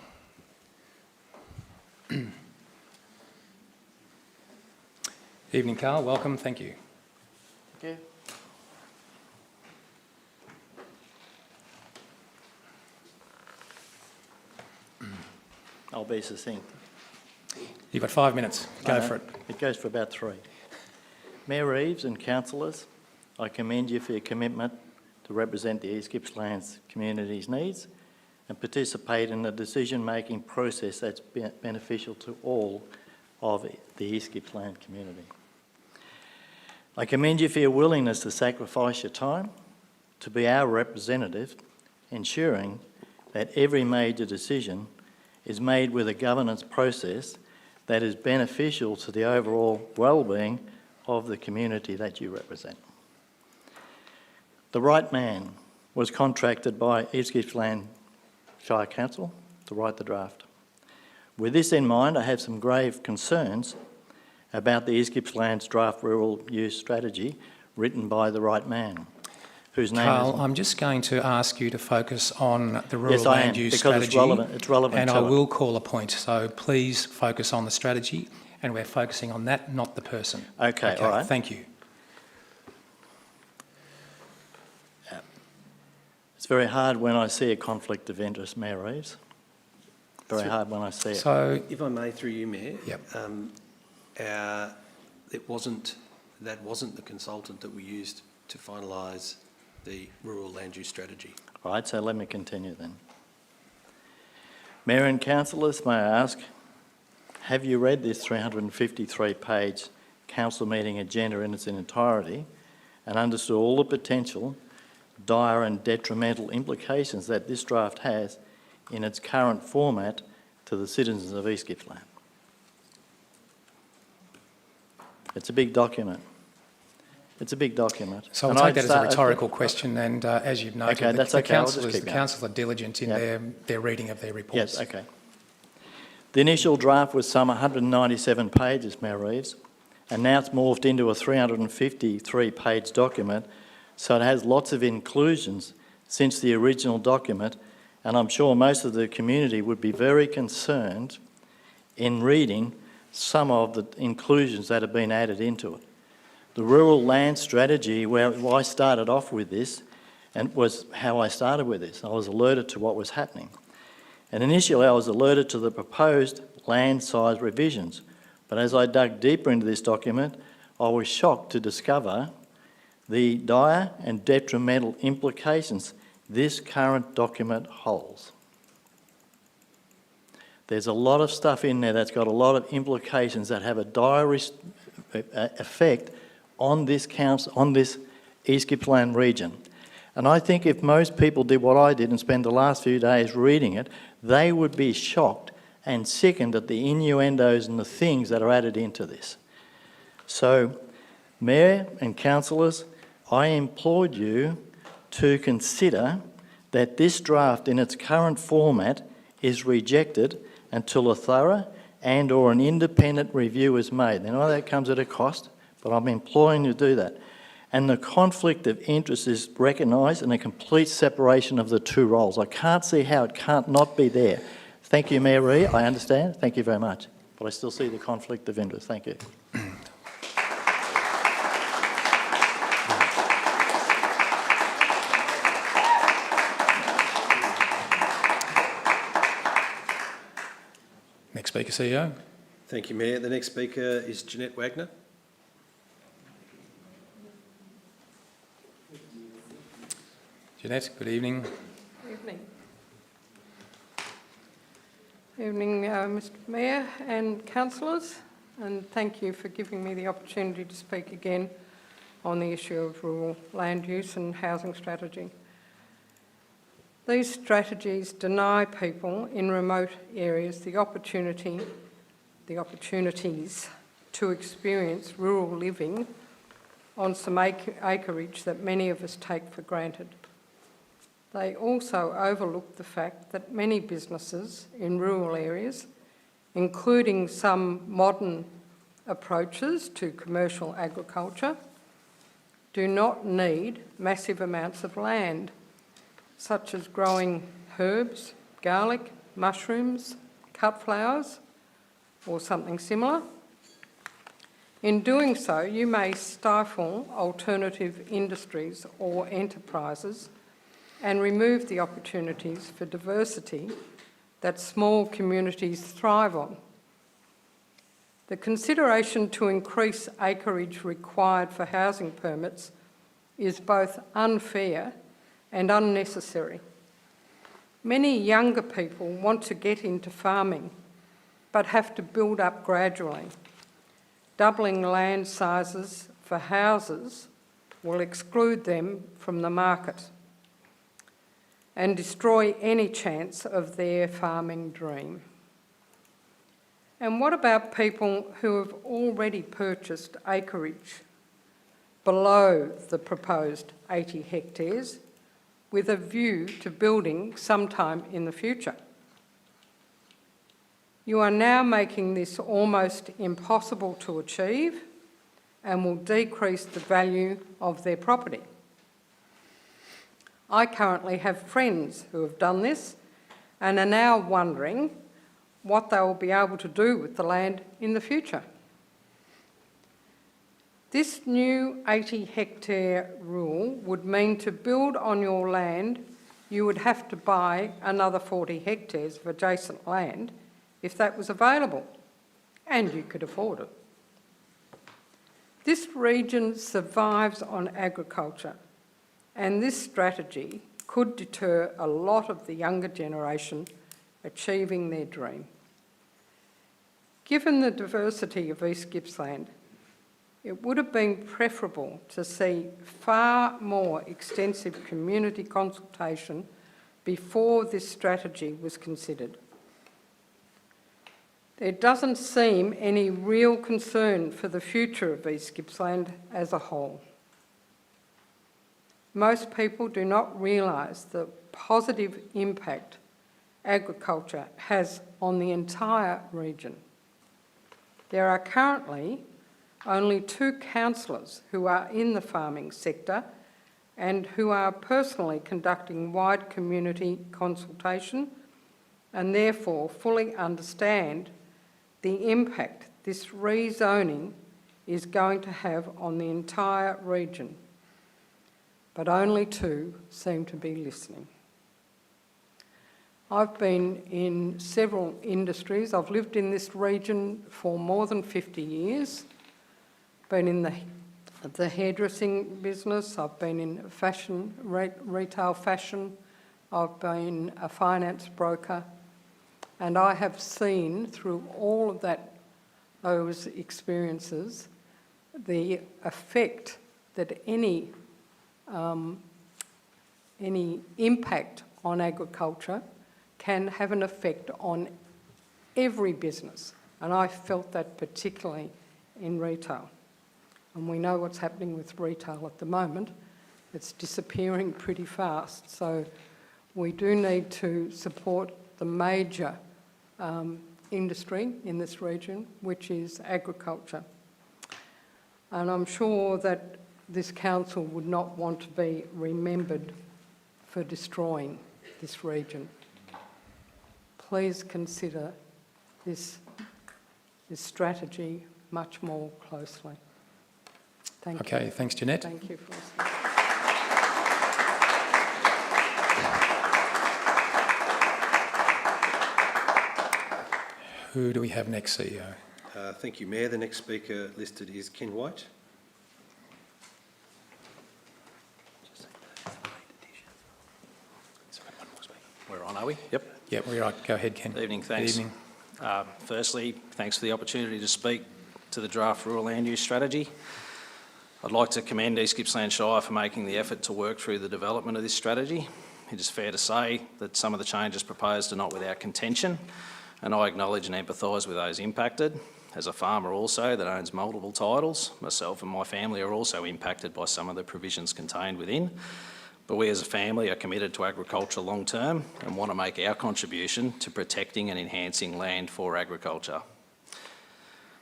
Evening, Carl. Welcome. Thank you. Thank you. I'll be succinct. You've got 5 minutes. Go for it. It goes for about 3. Mayor Reeves and councillors, I commend you for your commitment to represent the East Gippsland community's needs and participate in the decision-making process that's beneficial to all of the East Gippsland community. I commend you for your willingness to sacrifice your time to be our representative, ensuring that every major decision is made with a governance process that is beneficial to the overall well-being of the community that you represent. The right man was contracted by East Gippsland Shire Council to write the draft. With this in mind, I have some grave concerns about the East Gippsland's draft rural use strategy written by the right man, whose name Carl, is... I'm just going to ask you to focus on the rural Yes, I land am, use because strategy. it's relevant and to I it. will call a point. So please focus on the strategy, and we're focusing on that, not the person. Okay, all right. Thank you. It's very hard when I see a conflict of interest, Mayor Reeves. Very hard when I see it. So, if I may, through you, Mayor. Yep. That wasn't the consultant that we used to finalise the rural land use strategy. All right, so let me continue then. Mayor and councillors, may I ask, have you read this 353-page council meeting agenda in its entirety and understood all the potential dire and detrimental implications that this draft has in its current format to the citizens of East Gippsland? It's a big document. It's a big document. So I'll take that as a rhetorical question, and as you've noted, Okay, that's okay. I'll just the keep going. council are diligent in their reading of their reports. Yes, okay. The initial draft was some 197 pages, Mayor Reeves, and now it's morphed into a 353-page document, so it has lots of inclusions since the original document, and I'm sure most of the community would be very concerned in reading some of the inclusions that have been added into it. The rural land strategy, where I started off with this, and was how I started with this. I was alerted to what was happening. And initially I was alerted to the proposed land size revisions, but as I dug deeper into this document, I was shocked to discover the dire and detrimental implications this current document holds. There's a lot of stuff in there that's got a lot of implications that have a dire effect on this council, on this East Gippsland region. And I think if most people did what I did and spent the last few days reading it, they would be shocked and sickened at the innuendos and the things that are added into this. So, Mayor and councillors, I implored you to consider that this draft in its current format is rejected until a thorough and/or an independent review is made. Now, that comes at a cost, but I'm imploring you to do that. And the conflict of interest is recognised and a complete separation of the two roles. I can't see how it can't not be there. Thank you, Mayor Ree, I understand. Thank you very much. But I still see the conflict of interest. Thank you. Next speaker, CEO. Thank you, Mayor. The next speaker is Jeanette Wagner. Jeanette, good evening. Evening. Evening, Mr Mayor and councillors, and thank you for giving me the opportunity to speak again on the issue of rural land use and housing strategy. These strategies deny people in remote areas the opportunities to experience rural living on some acreage that many of us take for granted. They also overlook the fact that many businesses in rural areas, including some modern approaches to commercial agriculture, do not need massive amounts of land, such as growing herbs, garlic, mushrooms, cut flowers, or something similar. In doing so, you may stifle alternative industries or enterprises and remove the opportunities for diversity that small communities thrive on. The consideration to increase acreage required for housing permits is both unfair and unnecessary. Many younger people want to get into farming, but have to build up gradually. Doubling land sizes for houses will exclude them from the market and destroy any chance of their farming dream. And what about people who have already purchased acreage below the proposed 80 hectares with a view to building sometime in the future? You are now making this almost impossible to achieve and will decrease the value of their property. I currently have friends who have done this and are now wondering what they will be able to do with the land in the future. This new 80 hectare rule would mean to build on your land, you would have to buy another 40 hectares of adjacent land if that was available, and you could afford it. This region survives on agriculture, and this strategy could deter a lot of the younger generation achieving their dream. Given the diversity of East Gippsland, it would have been preferable to see far more extensive community consultation before this strategy was considered. There doesn't seem any real concern for the future of East Gippsland as a whole. Most people do not realise the positive impact agriculture has on the entire region. There are currently only 2 councillors who are in the farming sector and who are personally conducting wide community consultation and therefore fully understand the impact this rezoning is going to have on the entire region. But only 2 seem to be listening. I've been in several industries. I've lived in this region for more than 50 years. Been in the hairdressing business. I've been in fashion, retail fashion. I've been a finance broker. And I have seen through all of those experiences the effect that any impact on agriculture can have an effect on every business. And I felt that particularly in retail. And we know what's happening with retail at the moment. It's disappearing pretty fast. So we do need to support the major industry in this region, which is agriculture. And I'm sure that this council would not want to be remembered for destroying this region. Please consider this strategy much more closely. Thank you. Okay, thanks, Jeanette. Thank you for listening. Who do we have next, CEO? Thank you, Mayor. The next speaker listed is Ken White. We're on, are we? Yep. Yeah, we're right. Go ahead, Ken. Evening, thanks. Good evening. Firstly, thanks for the opportunity to speak to the draft rural land use strategy. I'd like to commend East Gippsland Shire for making the effort to work through the development of this strategy. It is fair to say that some of the changes proposed are not without contention, and I acknowledge and empathise with those impacted. As a farmer also that owns multiple titles, myself and my family are also impacted by some of the provisions contained within. But we as a family are committed to agriculture long term and want to make our contribution to protecting and enhancing land for agriculture.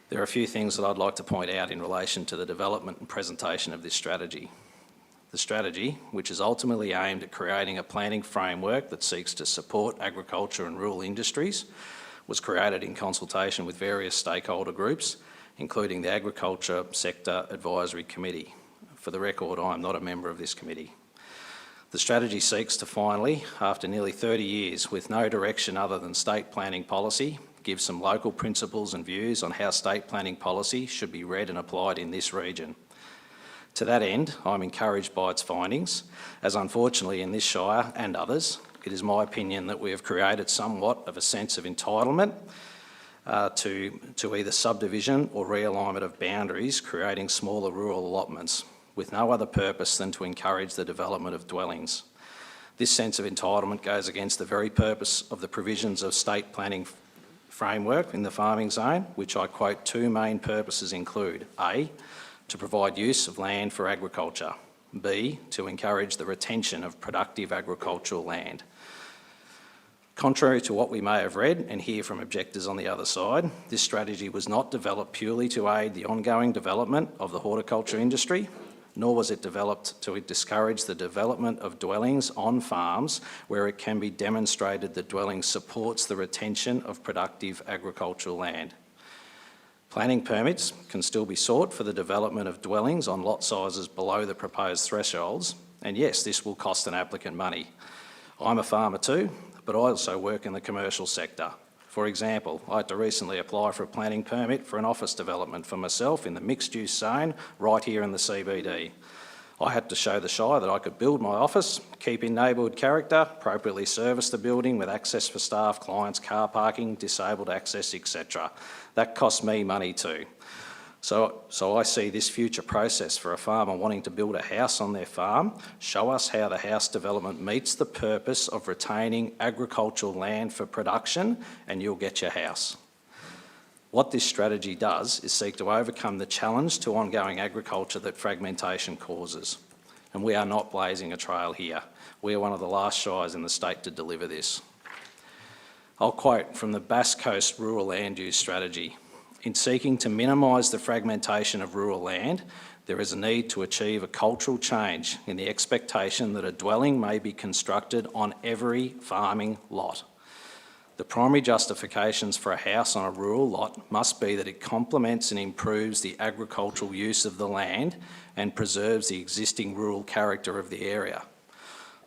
There are a few things that I'd like to point out in relation to the development and presentation of this strategy. The strategy, which is ultimately aimed at creating a planning framework that seeks to support agriculture and rural industries, was created in consultation with various stakeholder groups, including the Agriculture Sector Advisory Committee. For the record, I am not a member of this committee. The strategy seeks to finally, after nearly 30 years with no direction other than state planning policy, give some local principles and views on how state planning policy should be read and applied in this region. To that end, I'm encouraged by its findings, as unfortunately in this Shire and others, it is my opinion that we have created somewhat of a sense of entitlement to either subdivision or realignment of boundaries, creating smaller rural allotments, with no other purpose than to encourage the development of dwellings. This sense of entitlement goes against the very purpose of the provisions of state planning framework in the farming zone, which I quote, two main purposes include: A, to provide use of land for agriculture; B, to encourage the retention of productive agricultural land. Contrary to what we may have read and hear from objectors on the other side, this strategy was not developed purely to aid the ongoing development of the horticulture industry, nor was it developed to discourage the development of dwellings on farms where it can be demonstrated that dwelling supports the retention of productive agricultural land. Planning permits can still be sought for the development of dwellings on lot sizes below the proposed thresholds, and yes, this will cost an applicant money. I'm a farmer too, but I also work in the commercial sector. For example, I had to recently apply for a planning permit for an office development for myself in the mixed-use zone right here in the CBD. I had to show the Shire that I could build my office, keep in neighbourhood character, appropriately service the building with access for staff, clients, car parking, disabled access, etc. That cost me money too. So I see this future process for a farmer wanting to build a house on their farm show us how the house development meets the purpose of retaining agricultural land for production, and you'll get your house. What this strategy does is seek to overcome the challenge to ongoing agriculture that fragmentation causes. And we are not blazing a trail here. We are one of the last shires in the state to deliver this. I'll quote from the Bass Coast Rural Land Use Strategy. In seeking to minimise the fragmentation of rural land, there is a need to achieve a cultural change in the expectation that a dwelling may be constructed on every farming lot. The primary justifications for a house on a rural lot must be that it complements and improves the agricultural use of the land and preserves the existing rural character of the area.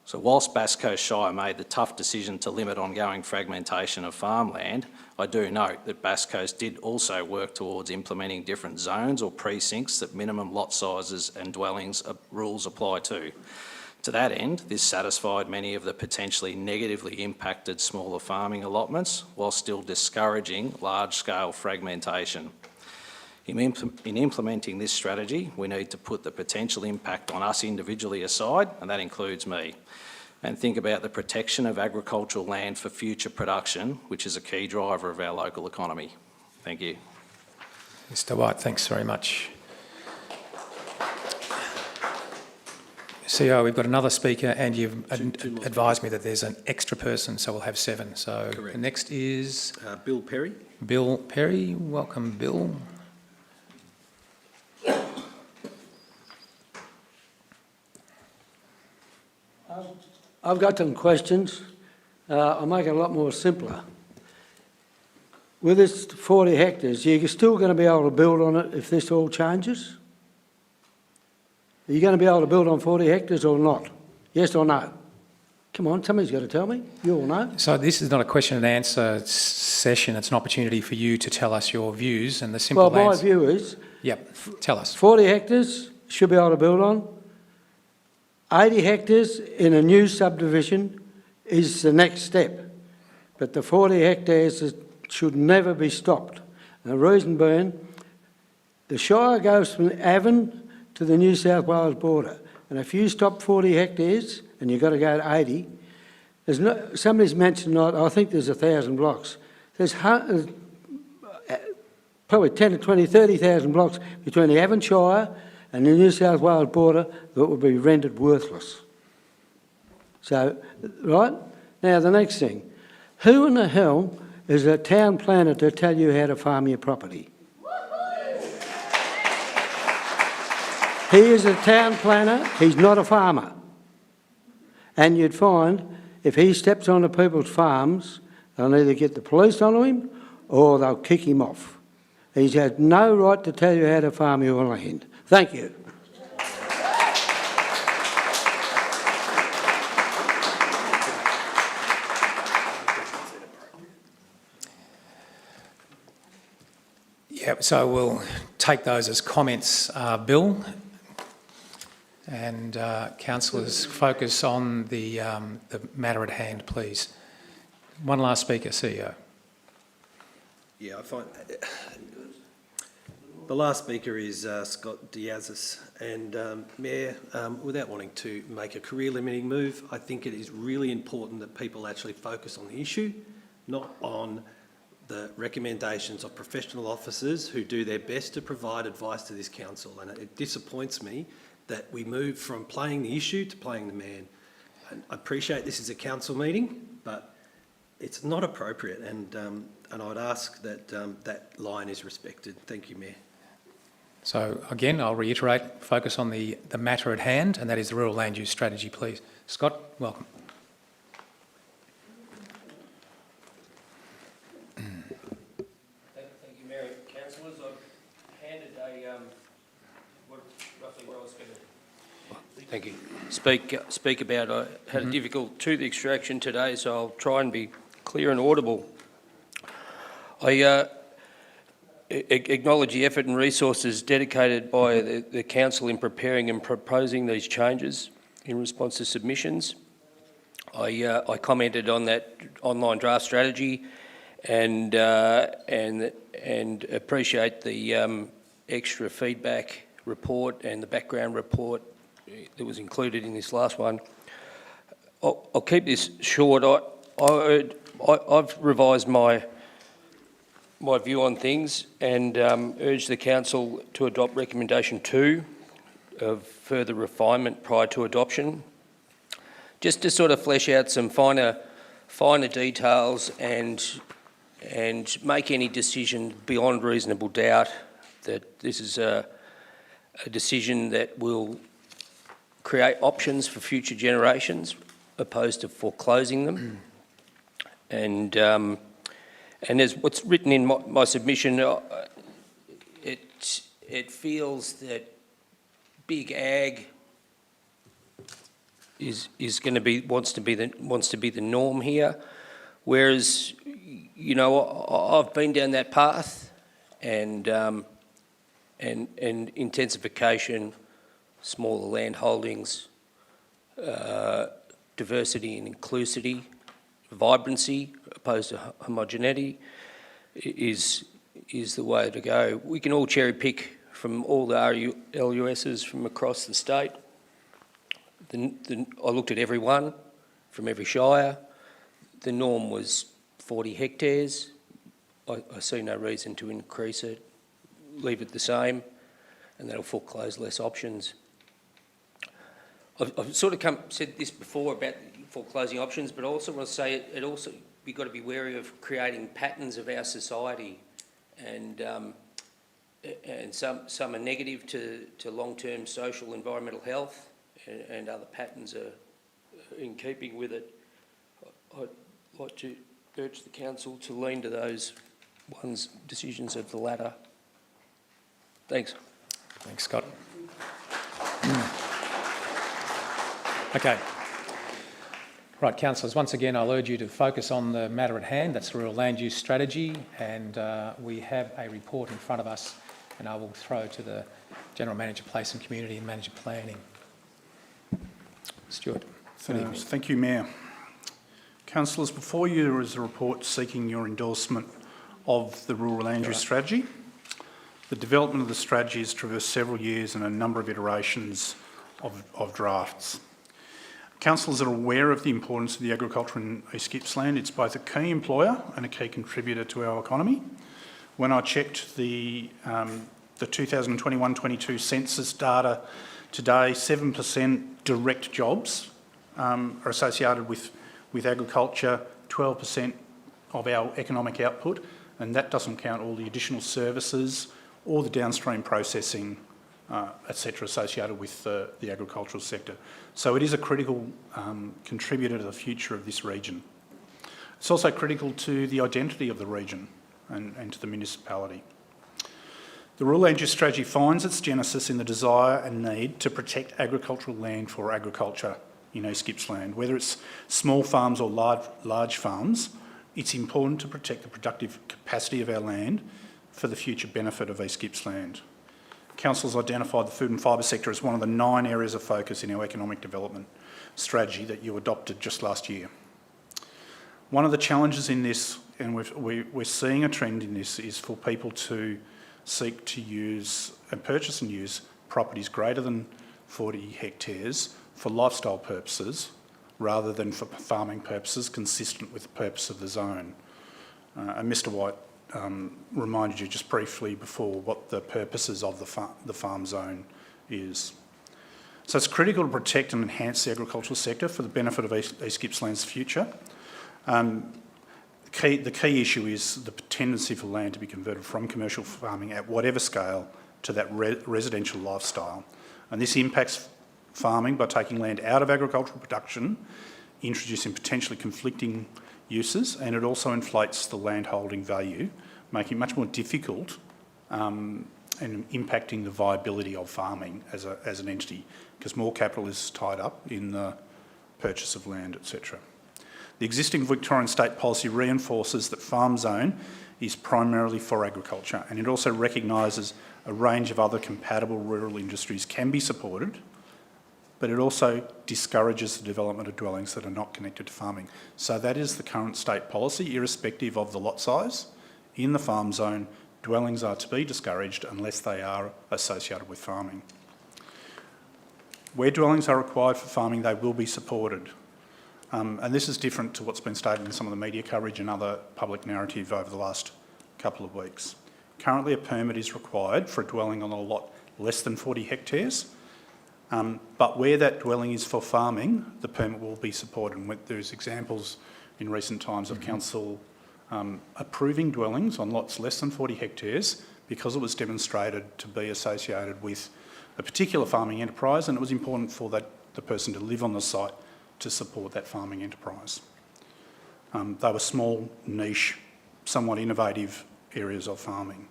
So whilst Bass Coast Shire made the tough decision to limit ongoing fragmentation of farmland, I do note that Bass Coast did also work towards implementing different zones or precincts that minimum lot sizes and dwellings rules apply to. To that end, this satisfied many of the potentially negatively impacted smaller farming allotments while still discouraging large-scale fragmentation. In implementing this strategy, we need to put the potential impact on us individually aside, and that includes me, and think about the protection of agricultural land for future production, which is a key driver of our local economy. Thank you. Mr White, thanks very much. CEO, we've got another speaker and you've advised me that there's an extra person, so we'll have 7. So Correct. The next is... Bill Perry. Bill Perry. Welcome, Bill. I've got some questions. I'll make it a lot more simpler. With this 40 hectares, you're still going to be able to build on it if this all changes? Are you going to be able to build on 40 hectares or not? Yes or no? Come on, somebody's got to tell me. You all know. So this is not a question and answer session. It's an opportunity for you to tell us your views, and the simple Well, my answer... view is... Yep, tell us. 40 hectares should be able to build on. 80 hectares in a new subdivision is the next step. But the 40 hectares should never be stopped. And the reason being, the Shire goes from Avon to the New South Wales border. And if you stop 40 hectares and you've got to go to 80, there's no, somebody's mentioned, I think there's 1,000 blocks. There's probably 10 to 20, 30,000 blocks between the Avon Shire and the New South Wales border that will be rendered worthless. So, right? Now, the next thing. Who in the hell is a town planner to tell you how to farm your property? He is a town planner, he's not a farmer. And you'd find if he steps onto people's farms, they'll either get the police onto him or they'll kick him off. He's had no right to tell you how to farm your land. Thank you. Yeah, so we'll take those as comments, Bill. And councillors, focus on the matter at hand, please. One last speaker, CEO. Yeah, I find the last speaker is Scott Diazis, and Mayor, without wanting to make a career-limiting move, I think it is really important that people actually focus on the issue, not on the recommendations of professional officers who do their best to provide advice to this council. And it disappoints me that we move from playing the issue to playing the man. And I appreciate this is a council meeting, but it's not appropriate, and I'd ask that that line is respected. Thank you, Mayor. So again, I'll reiterate, focus on the matter at hand, and that is the rural land use strategy, please. Scott, welcome. Thank you, Mayor. Councillors, I've handed what roughly what I was going to... Thank you. Speak about. I had a difficult tooth extraction today, so I'll try and be clear and audible. I acknowledge the effort and resources dedicated by the council in preparing and proposing these changes in response to submissions. I commented on that online draft strategy and appreciate the extra feedback report and the background report that was included in this last one. I'll keep this short. I've revised my view on things and urge the council to adopt recommendation 2 of further refinement prior to adoption, just to sort of flesh out some finer details and make any decision beyond reasonable doubt that this is a decision that will create options for future generations opposed to foreclosing them. And as what's written in my submission, it feels that big ag going to be wants to be the norm here, whereas I've been down that path, and intensification, smaller land holdings, diversity and inclusivity, vibrancy opposed to homogeneity is the way to go. We can all cherry pick from all the LUSs from across the state. I looked at every one from every shire. The norm was 40 hectares. I see no reason to increase it. Leave it the same, and that'll foreclose less options. I've sort of said this before about foreclosing options, but I also want to say we've got to be wary of creating patterns of our society, and some are negative to long-term social environmental health, and other patterns are in keeping with it. I'd like to urge the council to lean to those decisions of the latter. Thanks. Thanks, Scott. Okay. Right, councillors, once again I'll urge you to focus on the matter at hand. That's the rural land use strategy, and we have a report in front of us, and I will throw to the General Manager, Place and Community and Manager Planning. Stuart. Good evening. Thank you, Mayor. Councillors, before you is a report seeking your endorsement of the rural land use strategy. The development of the strategy has traversed several years and a number of iterations of drafts. Councillors are aware of the importance of the agriculture in East Gippsland. It's both a key employer and a key contributor to our economy. When I checked the 2021-22 census data today, 7% direct jobs are associated with agriculture, 12% of our economic output, and that doesn't count all the additional services or the downstream processing, etc., associated with the agricultural sector. So it is a critical contributor to the future of this region. It's also critical to the identity of the region and to the municipality. The rural land use strategy finds its genesis in the desire and need to protect agricultural land for agriculture in East Gippsland. Whether it's small farms or large farms, it's important to protect the productive capacity of our land for the future benefit of East Gippsland. Council's identified the food and fibre sector as one of the 9 areas of focus in our economic development strategy that you adopted just last year. One of the challenges in this, and we're seeing a trend in this, is for people to seek to use and purchase and use properties greater than 40 hectares for lifestyle purposes rather than for farming purposes consistent with the purpose of the zone. And Mr White reminded you just briefly before what the purposes of the farm zone is. So it's critical to protect and enhance the agricultural sector for the benefit of East Gippsland's future. The key issue is the tendency for land to be converted from commercial farming at whatever scale to that residential lifestyle. And this impacts farming by taking land out of agricultural production, introducing potentially conflicting uses, and it also inflates the land holding value, making it much more difficult and impacting the viability of farming as an entity, because more capital is tied up in the purchase of land, etc. The existing Victorian state policy reinforces that farm zone is primarily for agriculture, and it also recognises a range of other compatible rural industries can be supported, but it also discourages the development of dwellings that are not connected to farming. So that is the current state policy, irrespective of the lot size. In the farm zone, dwellings are to be discouraged unless they are associated with farming. Where dwellings are required for farming, they will be supported. And this is different to what's been stated in some of the media coverage and other public narrative over the last couple of weeks. Currently, a permit is required for a dwelling on a lot less than 40 hectares, but where that dwelling is for farming, the permit will be supported. And there's examples in recent times of council approving dwellings on lots less than 40 hectares because it was demonstrated to be associated with a particular farming enterprise, and it was important for the person to live on the site to support that farming enterprise. They were small, niche, somewhat innovative areas of farming.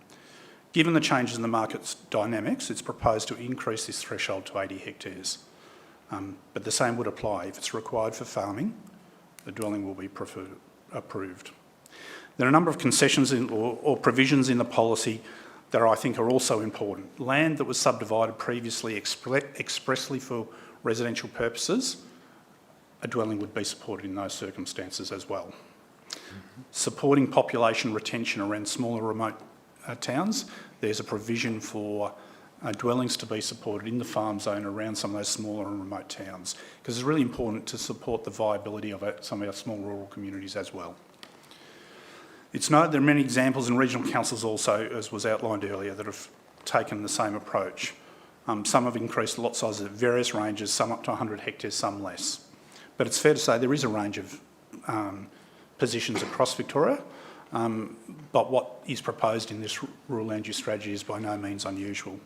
Given the changes in the market's dynamics, it's proposed to increase this threshold to 80 hectares. But the same would apply. If it's required for farming, the dwelling will be approved. There are a number of concessions or provisions in the policy that I think are also important. Land that was subdivided previously expressly for residential purposes, a dwelling would be supported in those circumstances as well. Supporting population retention around smaller remote towns, there's a provision for dwellings to be supported in the farm zone around some of those smaller and remote towns, because it's really important to support the viability of some of our small rural communities as well. It's noted there are many examples in regional councils also, as was outlined earlier, that have taken the same approach. Some have increased lot sizes at various ranges, some up to 100 hectares, some less. But it's fair to say there is a range of positions across Victoria, but what is proposed in this rural land use strategy is by no means unusual.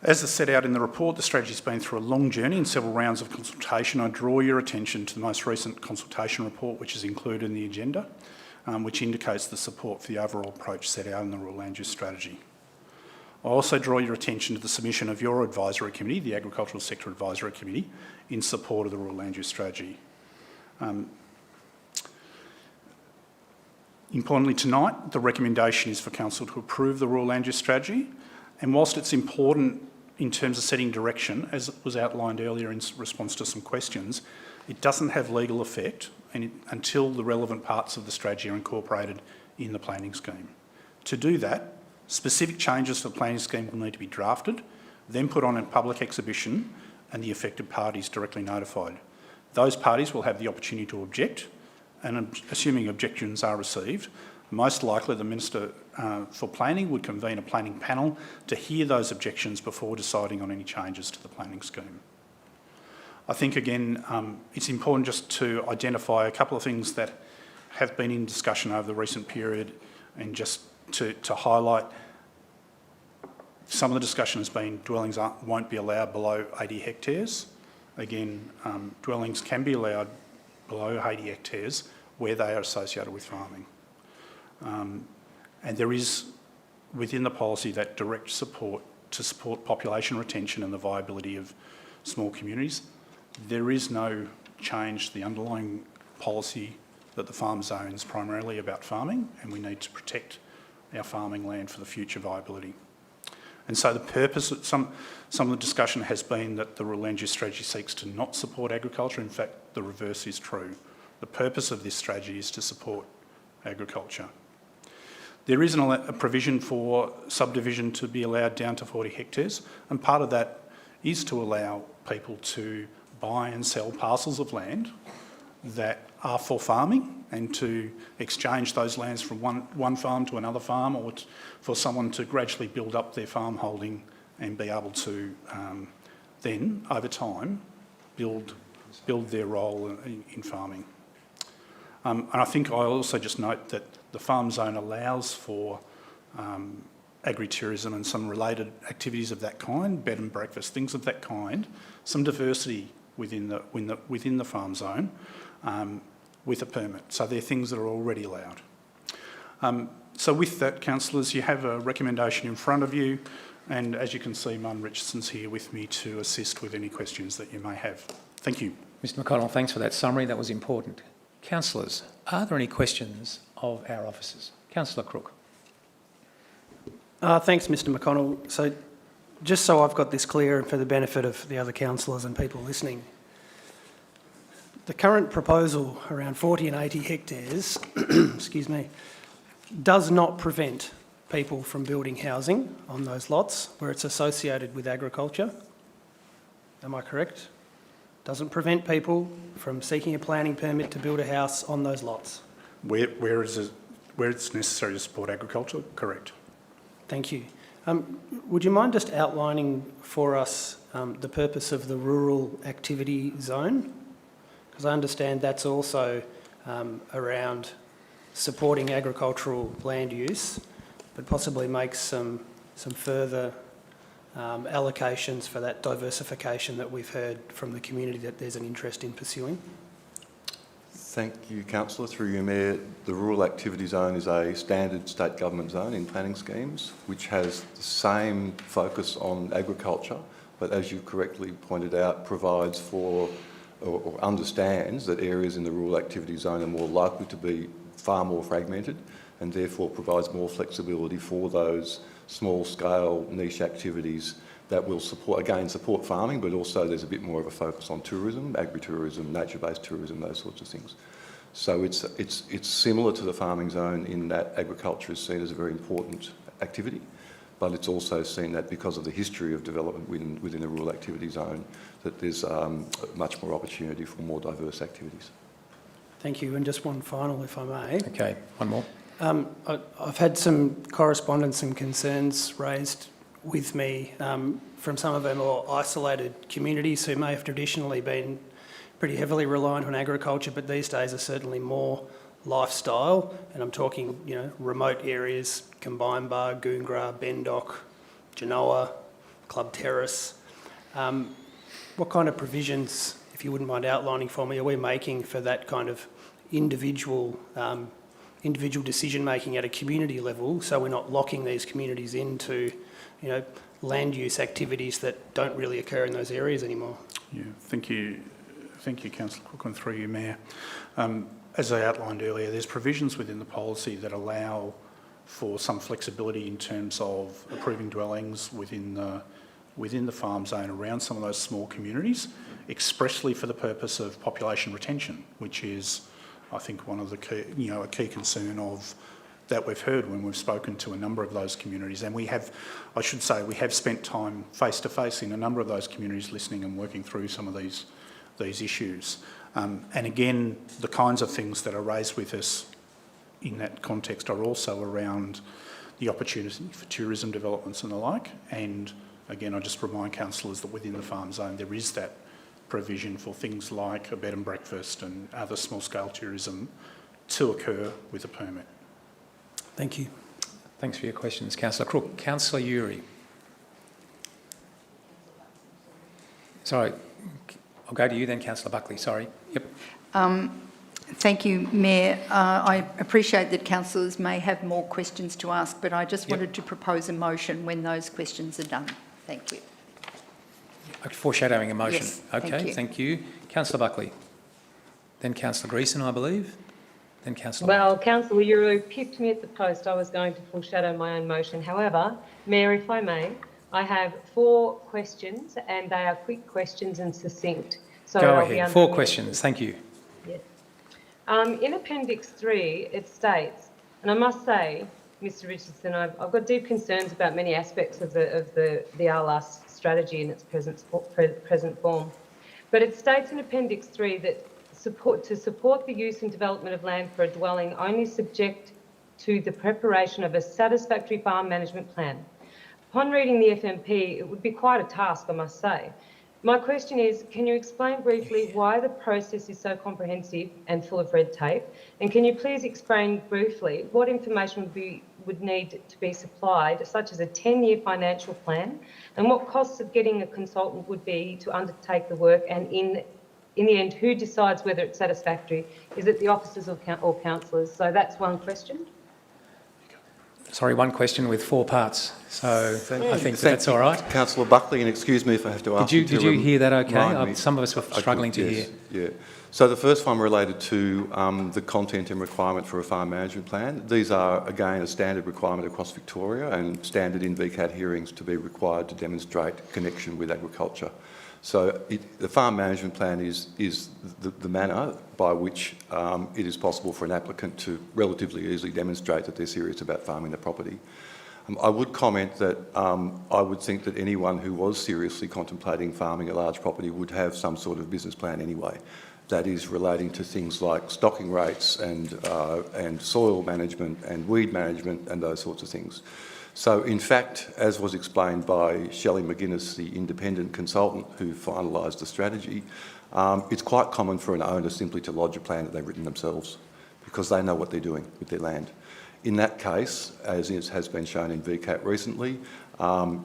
As is set out in the report, the strategy has been through a long journey and several rounds of consultation. I draw your attention to the most recent consultation report, which is included in the agenda, which indicates the support for the overall approach set out in the rural land use strategy. I also draw your attention to the submission of your advisory committee, the Agricultural Sector Advisory Committee, in support of the rural land use strategy. Importantly tonight, the recommendation is for Council to approve the rural land use strategy, and whilst it's important in terms of setting direction, as was outlined earlier in response to some questions, it doesn't have legal effect until the relevant parts of the strategy are incorporated in the planning scheme. To do that, specific changes to the planning scheme will need to be drafted, then put on a public exhibition and the affected parties directly notified. Those parties will have the opportunity to object, and assuming objections are received, most likely the Minister for Planning would convene a planning panel to hear those objections before deciding on any changes to the planning scheme. I think, again, it's important just to identify a couple of things that have been in discussion over the recent period, and just to highlight some of the discussion has been dwellings won't be allowed below 80 hectares. Again, dwellings can be allowed below 80 hectares where they are associated with farming. And there is within the policy that direct support to support population retention and the viability of small communities. There is no change to the underlying policy that the farm zone is primarily about farming, and we need to protect our farming land for the future viability. And so the purpose, some of the discussion has been that the rural land use strategy seeks to not support agriculture. In fact, the reverse is true. The purpose of this strategy is to support agriculture. There is a provision for subdivision to be allowed down to 40 hectares, and part of that is to allow people to buy and sell parcels of land that are for farming, and to exchange those lands from one farm to another farm, or for someone to gradually build up their farm holding and be able to then, over time, build their role in farming. And I think I also just note that the farm zone allows for agritourism and some related activities of that kind, bed and breakfast, things of that kind, some diversity within the farm zone with a permit. So they're things that are already allowed. So with that, councillors, you have a recommendation in front of you, and as you can see, Mun Richardson's here with me to assist with any questions that you may have. Thank you. Mr McConnell, thanks for that summary. That was important. Councillors, are there any questions of our officers? Councillor Crook. Thanks, Mr McConnell. So just so I've got this clear and for the benefit of the other councillors and people listening, the current proposal around 40 and 80 hectares excuse me, does not prevent people from building housing on those lots where it's associated with agriculture. Am I correct? Doesn't prevent people from seeking a planning permit to build a house on those lots. Where it's necessary to support agriculture, correct. Thank you. Would you mind just outlining for us the purpose of the rural activity zone? Because I understand that's also around supporting agricultural land use, but possibly makes some further allocations for that diversification that we've heard from the community that there's an interest in pursuing. Thank you, Councillor. Through you, Mayor, the Rural Activity Zone is a standard state government zone in planning schemes which has the same focus on agriculture but as you correctly pointed out, provides for or understands that areas in the rural activity zone are more likely to be far more fragmented, and therefore provides more flexibility for those small-scale niche activities that will support farming, but also there's a bit more of a focus on tourism, agritourism, nature-based tourism, those sorts of things. So it's similar to the farming zone in that agriculture is seen as a very important activity, but it's also seen that because of the history of development within the rural activity zone, that there's much more opportunity for more diverse activities. Thank you. And just one final, if I may. Okay, one more. I've had some correspondence and concerns raised with me from some of our more isolated communities who may have traditionally been pretty heavily reliant on agriculture, but these days are certainly more lifestyle. And I'm talking, you know, remote areas, Combine Bar, Goongra, Bendock, Genoa, Club Terrace. What kind of provisions, if you wouldn't mind outlining for me, are we making for that kind of individual decision-making at a community level, so we're not locking these communities into, you know, land use activities that don't really occur in those areas anymore? Yeah, thank you, Councillor Cook, and through you, Mayor. As I outlined earlier, there's provisions within the policy that allow for some flexibility in terms of approving dwellings within the farm zone around some of those small communities, expressly for the purpose of population retention, which is, I think, one of the key, a key concern of that we've heard when we've spoken to a number of those communities. And we have spent time face to face in a number of those communities listening and working through some of these issues. And again, the kinds of things that are raised with us in that context are also around the opportunity for tourism developments and the like. And again, I just remind councillors that within the farm zone there is that provision for things like a bed and breakfast and other small-scale tourism to occur with a permit. Thank you. Thanks for your questions, Councillor Crook. Councillor Uri. Sorry, I'll go to you then, Councillor Buckley. Sorry. Yep. Thank you, Mayor. I appreciate that councillors may have more questions to ask, but I just wanted to propose a motion when those questions are done. Thank you. Foreshadowing a motion. Yes, okay, thank you. Councillor Buckley. Then Councillor Greason, I believe. Then Councillor... Well, Councillor Uru pipped me at the post. I was going to foreshadow my own motion. However, Mayor, if I may, I have 4 questions and they are quick questions and succinct. So go ahead. 4 questions. Thank you. Yes. In Appendix 3, it states, and I must say, Mr Richardson, I've got deep concerns about many aspects of the RLAS strategy in its present form. But it states in Appendix 3 that to support the use and development of land for a dwelling only subject to the preparation of a satisfactory farm management plan. Upon reading the FMP, it would be quite a task, I must say. My question is, can you explain briefly why the process is so comprehensive and full of red tape? And can you please explain briefly what information would need to be supplied, such as a 10-year financial plan, and what costs of getting a consultant would be to undertake the work, and in the end, who decides whether it's satisfactory? Is it the officers or councillors? So that's one question. Sorry, one question with 4 parts. So I think that's all right. Councillor Buckley, and excuse me if I have to ask you to... Did you hear that okay? Some of us were struggling to hear. Yeah. So the first one related to the content and requirement for a farm management plan. These are, again, a standard requirement across Victoria and standard in VCAT hearings to be required to demonstrate connection with agriculture. So the farm management plan is the manner by which it is possible for an applicant to relatively easily demonstrate that they're serious about farming the property. I would comment that I would think that anyone who was seriously contemplating farming a large property would have some sort of business plan anyway. That is relating to things like stocking rates and soil management and weed management and those sorts of things. So, in fact, as was explained by Shelley McGuinness, the independent consultant who finalised the strategy, it's quite common for an owner simply to lodge a plan that they've written themselves because they know what they're doing with their land. In that case, as has been shown in VCAT recently,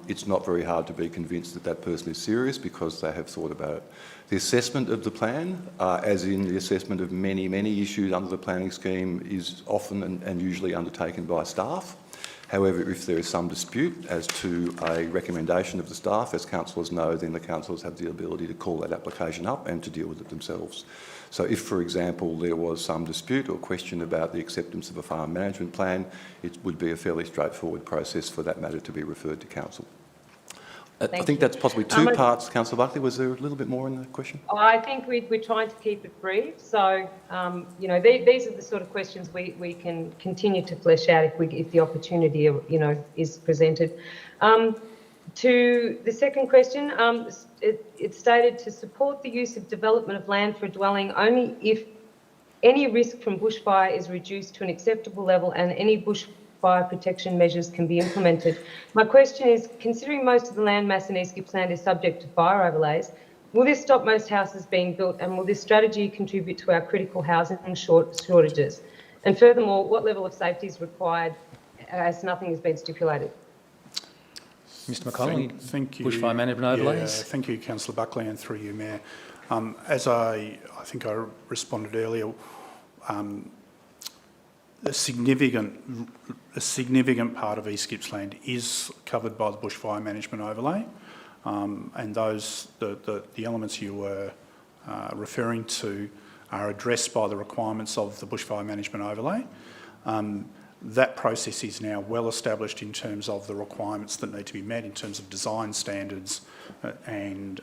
it's not very hard to be convinced that that person is serious because they have thought about it. The assessment of the plan, as in the assessment of many, many issues under the planning scheme, is often and usually undertaken by staff. However, if there is some dispute as to a recommendation of the staff, as councillors know, then the councillors have the ability to call that application up and to deal with it themselves. So if, for example, there was some dispute or question about the acceptance of a farm management plan, it would be a fairly straightforward process for that matter to be referred to council. I think that's possibly two parts, Councillor Buckley. Was there a little bit more in the question? I think we're trying to keep it brief. So, you know, these are the sort of questions we can continue to flesh out if the opportunity, you know, is presented. To the second question, it's stated to support the use of development of land for a dwelling only if any risk from bushfire is reduced to an acceptable level and any bushfire protection measures can be implemented. My question is, considering most of the land mass in East Gippsland is subject to fire overlays, will this stop most houses being built, and will this strategy contribute to our critical housing shortages? And furthermore, what level of safety is required as nothing has been stipulated? Mr McConnell, thank you. Bushfire management overlays. Yeah, thank you, Councillor Buckley, and through you, Mayor. As I think I responded earlier, a significant part of East Gippsland is covered by the bushfire management overlay, and the elements you were referring to are addressed by the requirements of the bushfire management overlay. That process is now well established in terms of the requirements that need to be met in terms of design standards and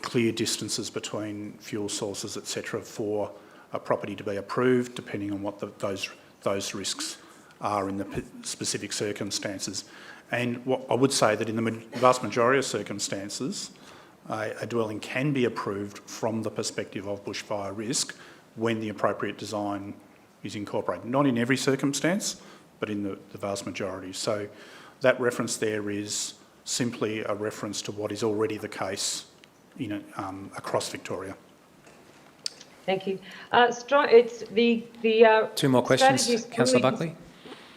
clear distances between fuel sources, etc., for a property to be approved, depending on what those risks are in the specific circumstances. And what I would say that in the vast majority of circumstances, a dwelling can be approved from the perspective of bushfire risk when the appropriate design is incorporated. Not in every circumstance, but in the vast majority. So that reference there is simply a reference to what is already the case across Victoria. Thank you. It's the two more questions, Councillor Buckley.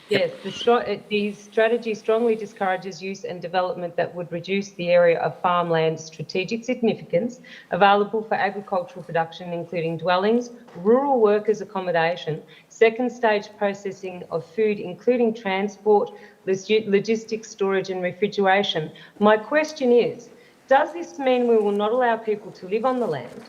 Yes, the strategy strongly discourages use and development that would reduce the area of farmland strategic significance available for agricultural production, including dwellings, rural workers' accommodation, second stage processing of food, including transport, logistics, storage and refrigeration. My question is, does this mean we will not allow people to live on the land,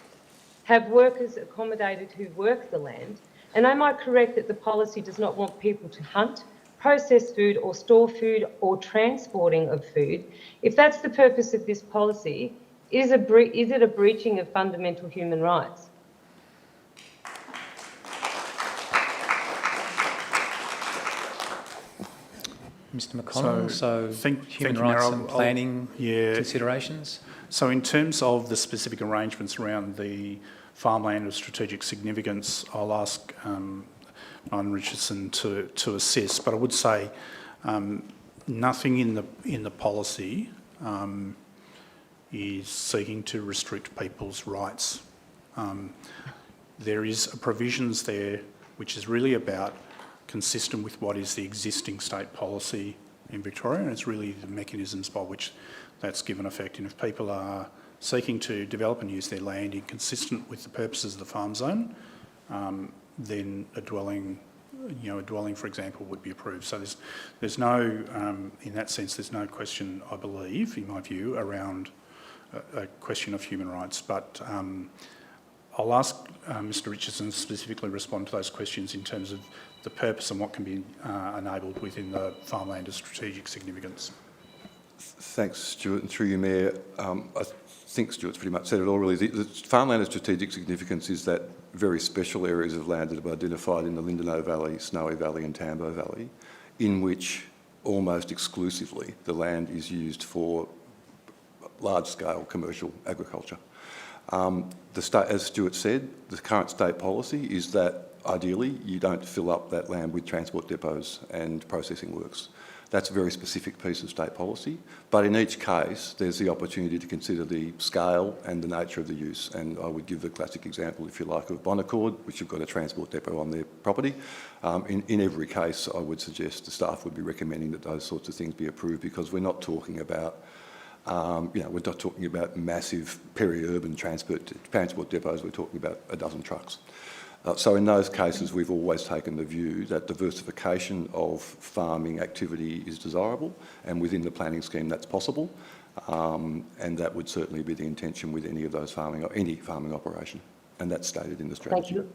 have workers accommodated who work the land? And am I correct that the policy does not want people to hunt, process food or store food or transporting of food? If that's the purpose of this policy, is it a breaching of fundamental human rights? Mr McConnell, human rights and planning considerations? So in terms of the specific arrangements around the farmland of strategic significance, I'll ask Ryan Richardson to assess. But I would say nothing in the policy is seeking to restrict people's rights. There is provisions there which is really about consistent with what is the existing state policy in Victoria, and it's really the mechanisms by which that's given effect. And if people are seeking to develop and use their land inconsistent with the purposes of the farm zone, then a dwelling, for example, would be approved. So there's no, in that sense, there's no question, I believe, in my view, around a question of human rights. But I'll ask Mr Richardson to specifically respond to those questions in terms of the purpose and what can be enabled within the farmland of strategic significance. Thanks, Stuart, and through you, Mayor. I think Stuart's pretty much said it all, really. The farmland of strategic significance is that very special areas of land that have been identified in the Lindenow Valley, Snowy Valley and Tambo Valley, in which almost exclusively the land is used for large-scale commercial agriculture. As Stuart said, the current state policy is that ideally you don't fill up that land with transport depots and processing works. That's a very specific piece of state policy, but in each case there's the opportunity to consider the scale and the nature of the use, and I would give the classic example, if you like, of Bonaccord, which have got a transport depot on their property. In every case, I would suggest the staff would be recommending that those sorts of things be approved, because we're not talking about we're not talking about massive peri-urban transport depots, we're talking about a dozen trucks. So in those cases, we've always taken the view that diversification of farming activity is desirable, and within the planning scheme that's possible, and that would certainly be the intention with any of those any farming operation, and that's stated in the strategy. Thank you.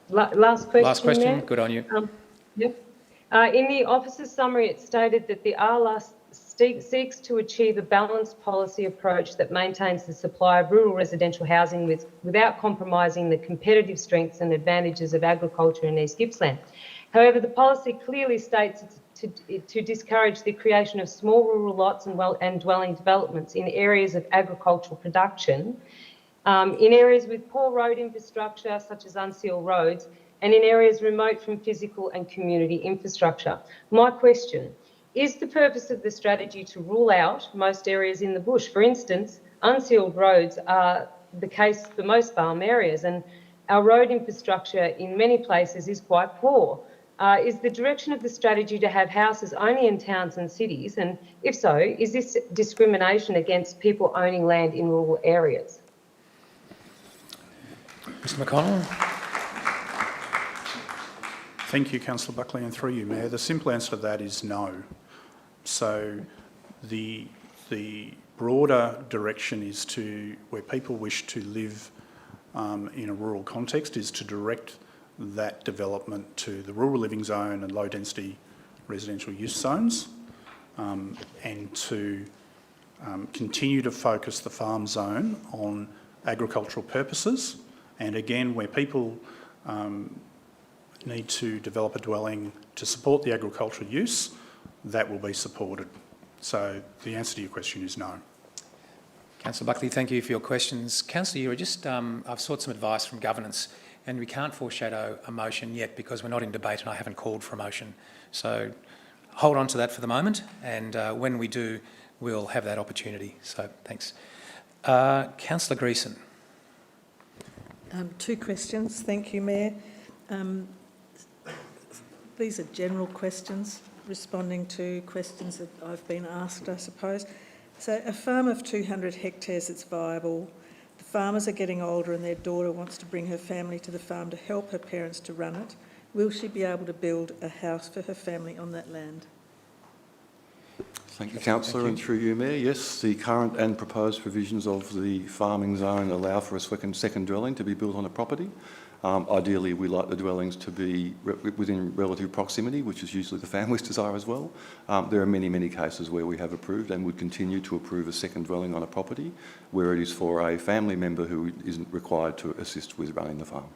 Last question. Last question. Mayor. Good on you. Yep. In the officer's summary, it stated that the RLUS seeks to achieve a balanced policy approach that maintains the supply of rural residential housing without compromising the competitive strengths and advantages of agriculture in East Gippsland. However, the policy clearly states to discourage the creation of small rural lots and dwelling developments in areas of agricultural production, in areas with poor road infrastructure such as unsealed roads, and in areas remote from physical and community infrastructure. My question: is the purpose of the strategy to rule out most areas in the bush? For instance, unsealed roads are the case for most farm areas, and our road infrastructure in many places is quite poor. Is the direction of the strategy to have houses only in towns and cities? And if so, is this discrimination against people owning land in rural areas? Mr McConnell. Thank you, Councillor Buckley, and through you, Mayor. The simple answer to that is no. So the broader direction is to, where people wish to live in a rural context, is to direct that development to the rural living zone and low density residential use zones, and to continue to focus the farm zone on agricultural purposes. And again, where people need to develop a dwelling to support the agricultural use, that will be supported. So the answer to your question is no. Councillor Buckley, thank you for your questions. Councillor Uri, I've sought some advice from governance, and we can't foreshadow a motion yet because we're not in debate and I haven't called for a motion. So hold on to that for the moment, and when we do, we'll have that opportunity. So thanks. Councillor Greeson. 2 questions. Thank you, Mayor. These are general questions, responding to questions that I've been asked, I suppose. So a farm of 200 hectares that's viable, the farmers are getting older and their daughter wants to bring her family to the farm to help her parents to run it. Will she be able to build a house for her family on that land? Thank you, Councillor, and through you, Mayor. Yes, the current and proposed provisions of the farming zone allow for a second dwelling to be built on a property. Ideally, we like the dwellings to be within relative proximity, which is usually the family's desire as well. There are many, many cases where we have approved and would continue to approve a second dwelling on a property where it is for a family member who isn't required to assist with running the farm.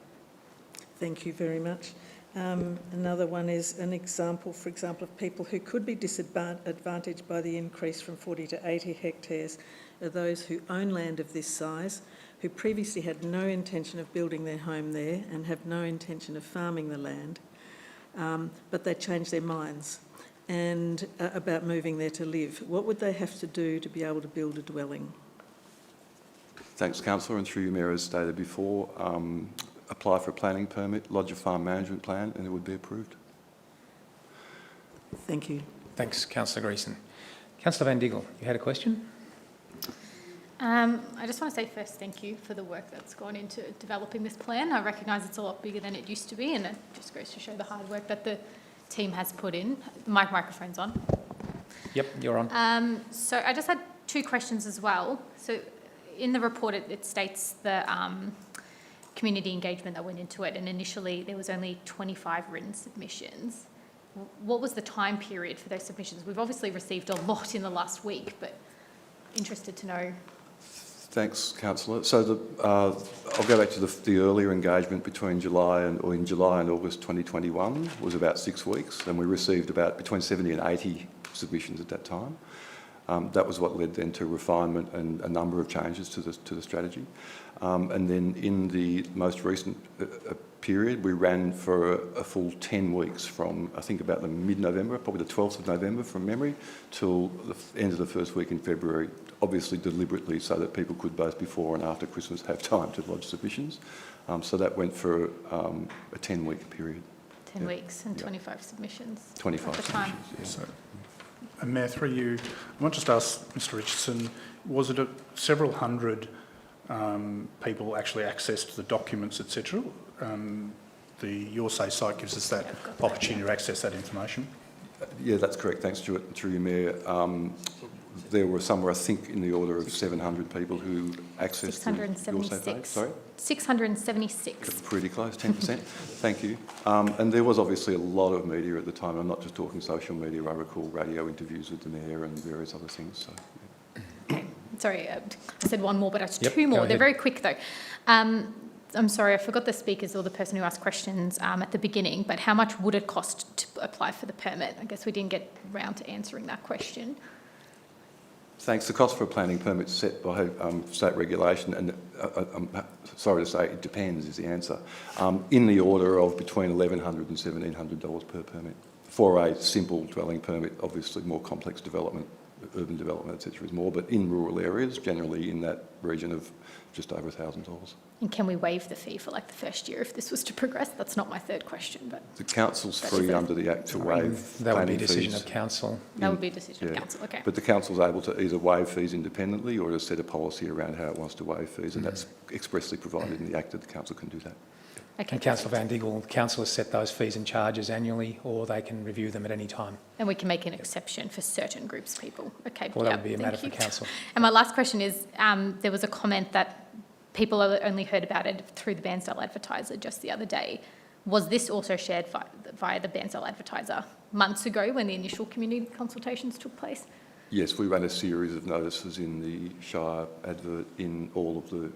Thank you very much. Another one is an example, for example, of people who could be disadvantaged by the increase from 40 to 80 hectares are those who own land of this size, who previously had no intention of building their home there and have no intention of farming the land, but they changed their minds and about moving there to live. What would they have to do to be able to build a dwelling? Thanks, Councillor, and through you, Mayor, as stated before, apply for a planning permit, lodge a farm management plan, and it would be approved. Thank you. Thanks, Councillor Greeson. Councillor Van Diggel, you had a question? I just want to say first thank you for the work that's gone into developing this plan. I recognise it's a lot bigger than it used to be, and it just goes to show the hard work that the team has put in. My microphone's on. Yep, you're on. So I just had 2 questions as well. So in the report it states the community engagement that went into it, and initially there was only 25 written submissions. What was the time period for those submissions? We've obviously received a lot in the last week, but interested to know. Thanks, Councillor. So I'll go back to the earlier engagement between in July and August 2021 was about 6 weeks, and we received about between 70 and 80 submissions at that time. That was what led then to refinement and a number of changes to the strategy. And then in the most recent period, we ran for a full 10 weeks from, I think, about the mid-November, probably the 12th of November from memory, till the end of the first week in February, obviously deliberately so that people could both before and after Christmas have time to lodge submissions. So that went for a 10-week period. 10 weeks and 25 submissions. 25 at the time. submissions, yes. And Mayor, through you, I might just ask Mr Richardson, was it several hundred people actually accessed the documents, etc., the Your Say site gives us that opportunity to access that information. Yeah, that's correct. Thanks, Stuart. Through you, Mayor. There were somewhere, I think, in the order of 700 people who accessed the Your Say page. 676. Sorry? 676. Pretty close, 10%. Thank you. And there was obviously a lot of media at the time. I'm not just talking social media. I recall radio interviews with the Mayor and various other things. So, yeah. Sorry, I said one more, but it's Yep, two go more. ahead. They're very quick though. I'm sorry, I forgot the speakers or the person who asked questions at the beginning, but how much would it cost to apply for the permit? I guess we didn't get round to answering that question. Thanks. The cost for a planning permit is set by state regulation, and I'm sorry to say it depends is the answer. In the order of between $1,100 and $1,700 per permit. For a simple dwelling permit, obviously more complex development, urban development, etc., is more, but in rural areas, generally in that region of just over $1,000. And can we waive the fee for like the first year if this was to progress? That's not my third question, but The council's free under the Act to waive That would be planning a decision fees. of council. that would be a decision of Yeah. council. Okay. But the council's able to either waive fees independently or to set a policy around how it wants to waive fees, and that's expressly provided in the Act that the council can do that. Okay. And Councillor Van Dingel, council has set those fees and charges annually, or they can review them at any time. And we can make an exception for certain groups of people. Okay. Well, that yep, would be a thank matter for you. council. And my last question is, there was a comment that people only heard about it through the Bairnsdale Advertiser just the other day. Was this also shared via the Bairnsdale Advertiser months ago when the initial community consultations took place? Yes, we ran a series of notices in the Shire advert in all of the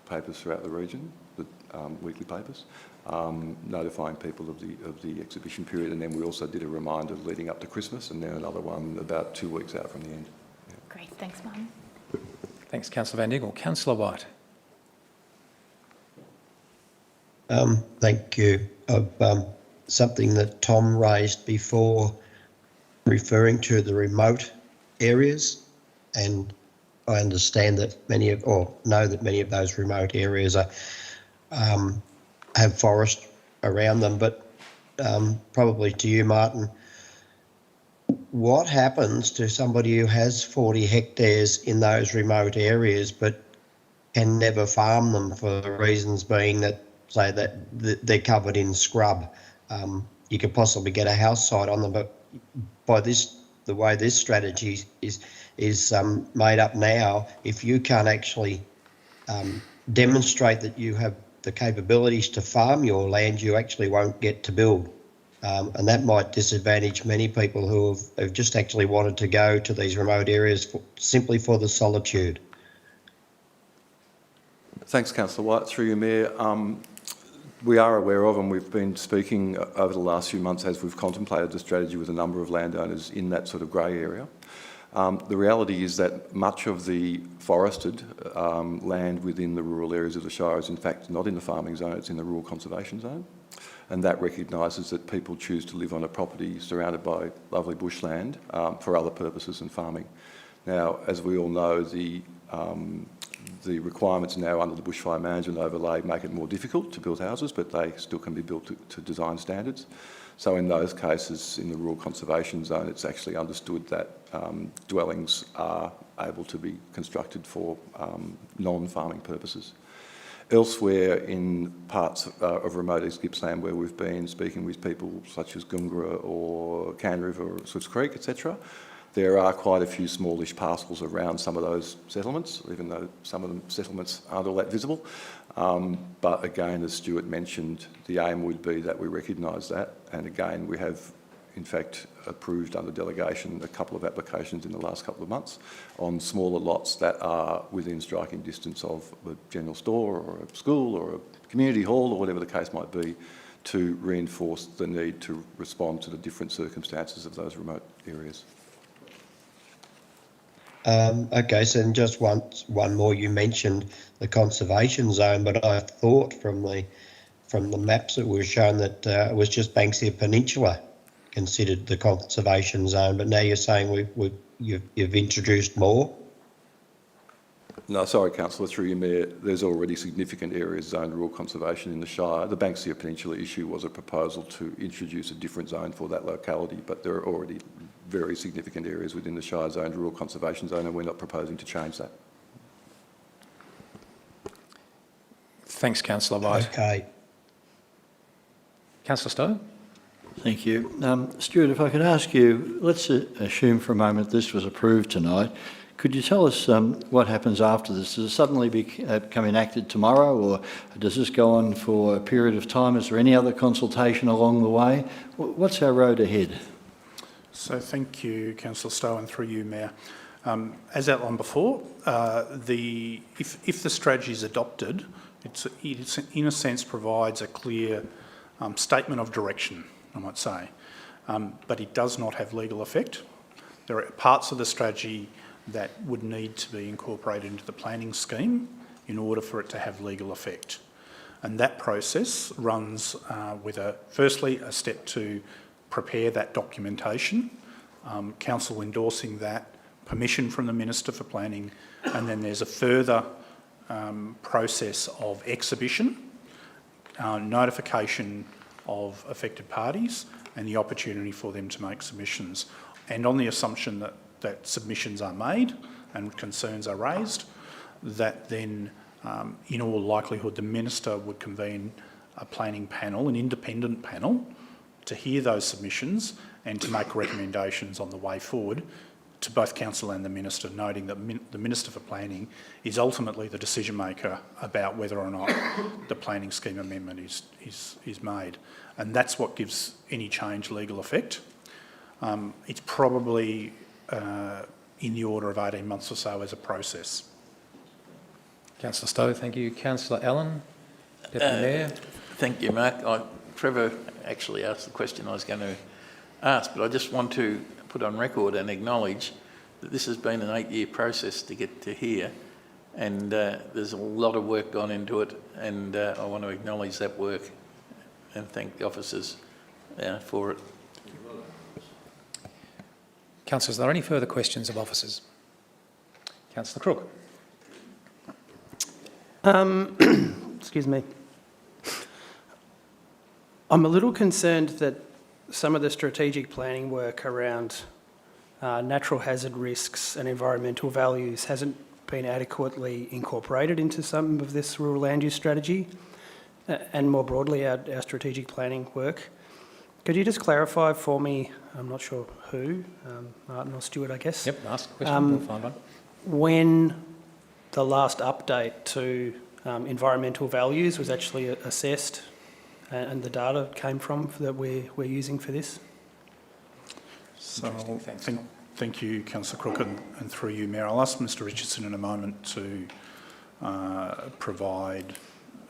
papers throughout the region, the weekly papers, notifying people of the exhibition period, and then we also did a reminder leading up to Christmas, and then another one about 2 weeks out from the end. Yeah. Great, thanks, Martin. Thanks, Councillor Van Dingel. Councillor White. Thank you. Of something that Tom raised before, referring to the remote areas, and I understand that know that many of those remote areas are have forest around them. But probably to you, Martin, what happens to somebody who has 40 hectares in those remote areas but can never farm them for the reasons being that, say, that they're covered in scrub? You could possibly get a house site on them, but by the way this strategy is made up now, if you can't actually demonstrate that you have the capabilities to farm your land, you actually won't get to build. And that might disadvantage many people who have just actually wanted to go to these remote areas simply for the solitude. Thanks, Councillor White. Through you, Mayor. We are aware of, and we've been speaking over the last few months as we've contemplated the strategy with a number of landowners in that sort of grey area. The reality is that much of the forested land within the rural areas of the Shire is in fact not in the farming zone, it's in the rural conservation zone. And that recognises that people choose to live on a property surrounded by lovely bushland for other purposes than farming. Now, as we all know, the requirements now under the bushfire management overlay make it more difficult to build houses, but they still can be built to design standards. So in those cases, in the rural conservation zone, it's actually understood that dwellings are able to be constructed for non-farming purposes. Elsewhere in parts of remote East Gippsland where we've been speaking with people such as Goongerah or Can River or Swifts Creek, etc., there are quite a few smallish parcels around some of those settlements, even though some of the settlements aren't all that visible. But again, as Stuart mentioned, the aim would be that we recognise that. And again, we have in fact approved under delegation a couple of applications in the last couple of months on smaller lots that are within striking distance of a general store or a school or a community hall or whatever the case might be, to reinforce the need to respond to the different circumstances of those remote areas. Okay, so then just one more. You mentioned the conservation zone, but I thought from the maps that were shown that it was just Banksia Peninsula considered the conservation zone. But now you're saying you've introduced more. No, sorry, Councillor, through you, Mayor. There's already significant areas zoned rural conservation in the Shire. The Banksia Peninsula issue was a proposal to introduce a different zone for that locality, but there are already very significant areas within the Shire zoned rural conservation zone, and we're not proposing to change that. Thanks, Councillor White. Okay. Councillor Stowe. Thank you. Stuart, if I could ask you, let's assume for a moment this was approved tonight. Could you tell us what happens after this? Does it suddenly become enacted tomorrow, or does this go on for a period of time? Is there any other consultation along the way? What's our road ahead? So thank you, Councillor Stowe, and through you, Mayor. As outlined before, if the strategy is adopted, it in a sense provides a clear statement of direction, I might say, but it does not have legal effect. There are parts of the strategy that would need to be incorporated into the planning scheme in order for it to have legal effect. And that process runs with firstly a step to prepare that documentation, council endorsing that, permission from the Minister for Planning, and then there's a further process of exhibition, notification of affected parties, and the opportunity for them to make submissions. And on the assumption that submissions are made and concerns are raised, that then, in all likelihood, the Minister would convene a planning panel, an independent panel, to hear those submissions and to make recommendations on the way forward to both Council and the Minister, noting that the Minister for Planning is ultimately the decision maker about whether or not the planning scheme amendment is made. And that's what gives any change legal effect. It's probably in the order of 18 months or so as a process. Councillor Stowe, thank you. Councillor Allen, Deputy Mayor. Thank you, Mark. Trevor actually asked the question I was going to ask, but I just want to put on record and acknowledge that this has been an 8-year process to get to here, and there's a lot of work gone into it, and I want to acknowledge that work and thank the officers for it. Councillors, are there any further questions of officers? Councillor Crook. Excuse me. I'm a little concerned that some of the strategic planning work around natural hazard risks and environmental values hasn't been adequately incorporated into some of this rural land use strategy and more broadly our strategic planning work. Could you just clarify for me, I'm not sure who, Martin or Stuart, I guess. Yep, ask a question, we'll find one. When the last update to environmental values was actually assessed and the data came from that we're using for this? So thank you, Councillor Crook, and through you, Mayor. I'll ask Mr Richardson in a moment to provide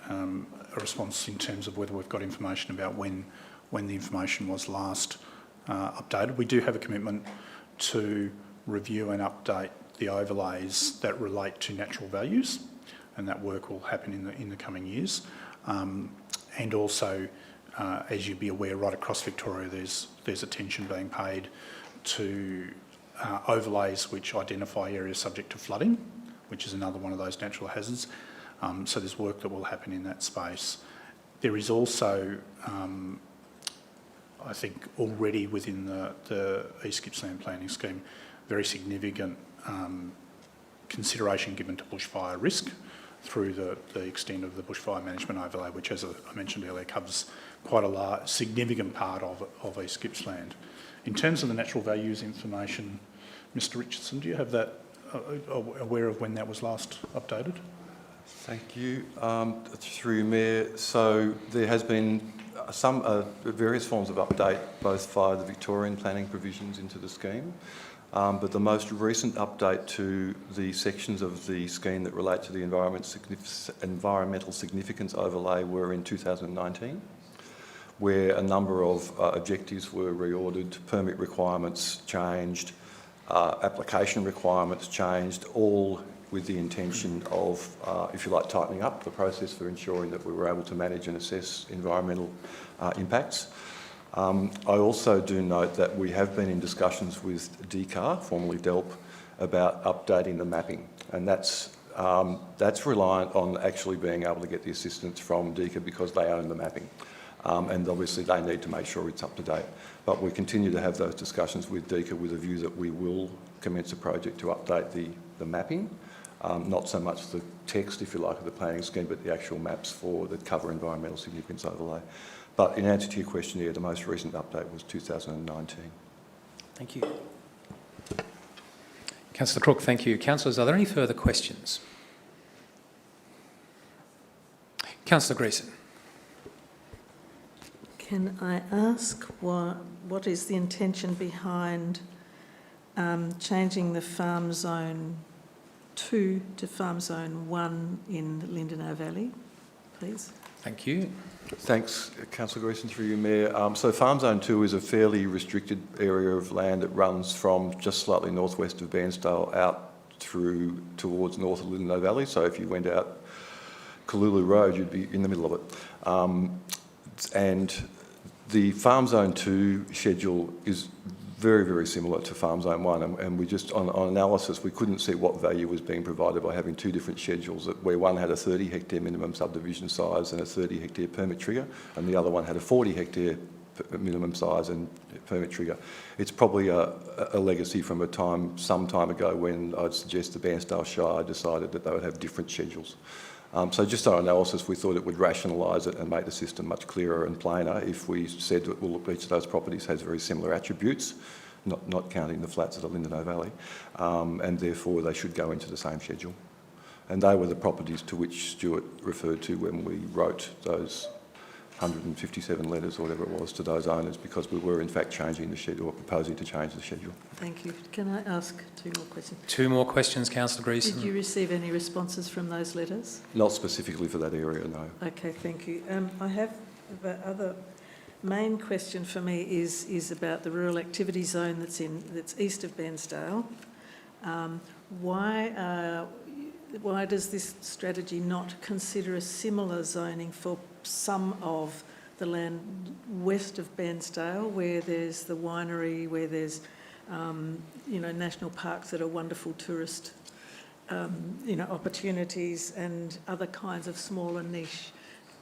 a response in terms of whether we've got information about when the information was last updated. We do have a commitment to review and update the overlays that relate to natural values, and that work will happen in the coming years. And also, as you'd be aware, right across Victoria, there's attention being paid to overlays which identify areas subject to flooding, which is another one of those natural hazards. So there's work that will happen in that space. There is also, I think, already within the East Gippsland planning scheme, very significant consideration given to bushfire risk through the extent of the bushfire management overlay, which, as I mentioned earlier, covers quite a significant part of East Gippsland. In terms of the natural values information, Mr Richardson, do you have that aware of when that was last updated? Thank you. Through Mayor, so there has been some various forms of update, both via the Victorian planning provisions into the scheme, but the most recent update to the sections of the scheme that relate to the environmental significance overlay were in 2019, where a number of objectives were reordered, permit requirements changed, application requirements changed, all with the intention of, if you like, tightening up the process for ensuring that we were able to manage and assess environmental impacts. I also do note that we have been in discussions with DECAR, formerly DELP, about updating the mapping, and that's reliant on actually being able to get the assistance from DECAR because they own the mapping, and obviously they need to make sure it's up to date. But we continue to have those discussions with DECAR with a view that we will commence a project to update the mapping. not so much the text, if you like, of the planning scheme, but the actual maps for that cover environmental significance overlay. But in answer to your question, yeah, the most recent update was 2019. Thank you. Councillor Crook, thank you. Councillors, are there any further questions? Councillor Greason. Can I ask what is the intention behind changing the Farm Zone 2 to Farm Zone 1 in Lindenow Valley, please? Thank you. Thanks, Councillor Greason, through you, Mayor. So Farm Zone 2 is a fairly restricted area of land that runs from just slightly northwest of Bairnsdale out through towards north of Lindenow Valley. So if you went out Kalulu Road, you'd be in the middle of it. And the Farm Zone 2 schedule is very, very similar to Farm Zone 1, and we just, on analysis, we couldn't see what value was being provided by having two different schedules, where one had a 30 hectare minimum subdivision size and a 30 hectare permit trigger, and the other one had a 40 hectare minimum size and permit trigger. It's probably a legacy from some time ago when I'd suggest the Bairnsdale Shire decided that they would have different schedules. So just on analysis, we thought it would rationalise it and make the system much clearer and plainer if we said that, well, each of those properties has very similar attributes, not counting the flats at the Lindenow Valley, and therefore they should go into the same schedule. And they were the properties to which Stuart referred to when we wrote those 157 letters or whatever it was to those owners, because we were in fact changing the schedule, or proposing to change the schedule. Thank you. Can I ask two more questions? Two more questions, Councillor Greason. Did you receive any responses from those letters? Not specifically for that area, no. Okay, thank you. I have the other main question for me is about the rural activity zone that's east of Bairnsdale. Why does this strategy not consider a similar zoning for some of the land west of Bairnsdale, where there's the winery, where there's national parks that are wonderful tourist opportunities, and other kinds of smaller niche?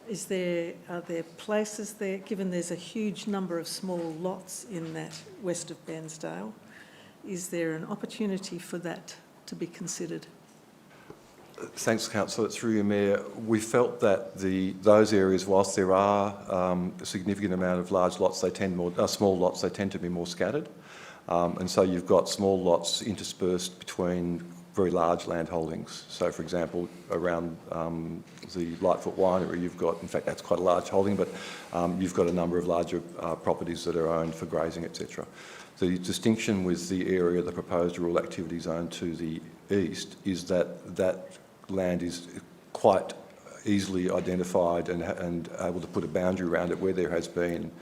Are there places there, given there's a huge number of small lots in that west of Bairnsdale, is there an opportunity for that to be considered? Thanks, Councillor. Through you, Mayor. We felt that those areas, whilst there are a significant amount of large lots, small lots, they tend to be more scattered. And so you've got small lots interspersed between very large land holdings. So, for example, around the Lightfoot Winery, you've got, in fact, that's quite a large holding, but you've got a number of larger properties that are owned for grazing, etc. The distinction with the area, the proposed rural activity zone to the east, is that land is quite easily identified and able to put a boundary around it, where there has been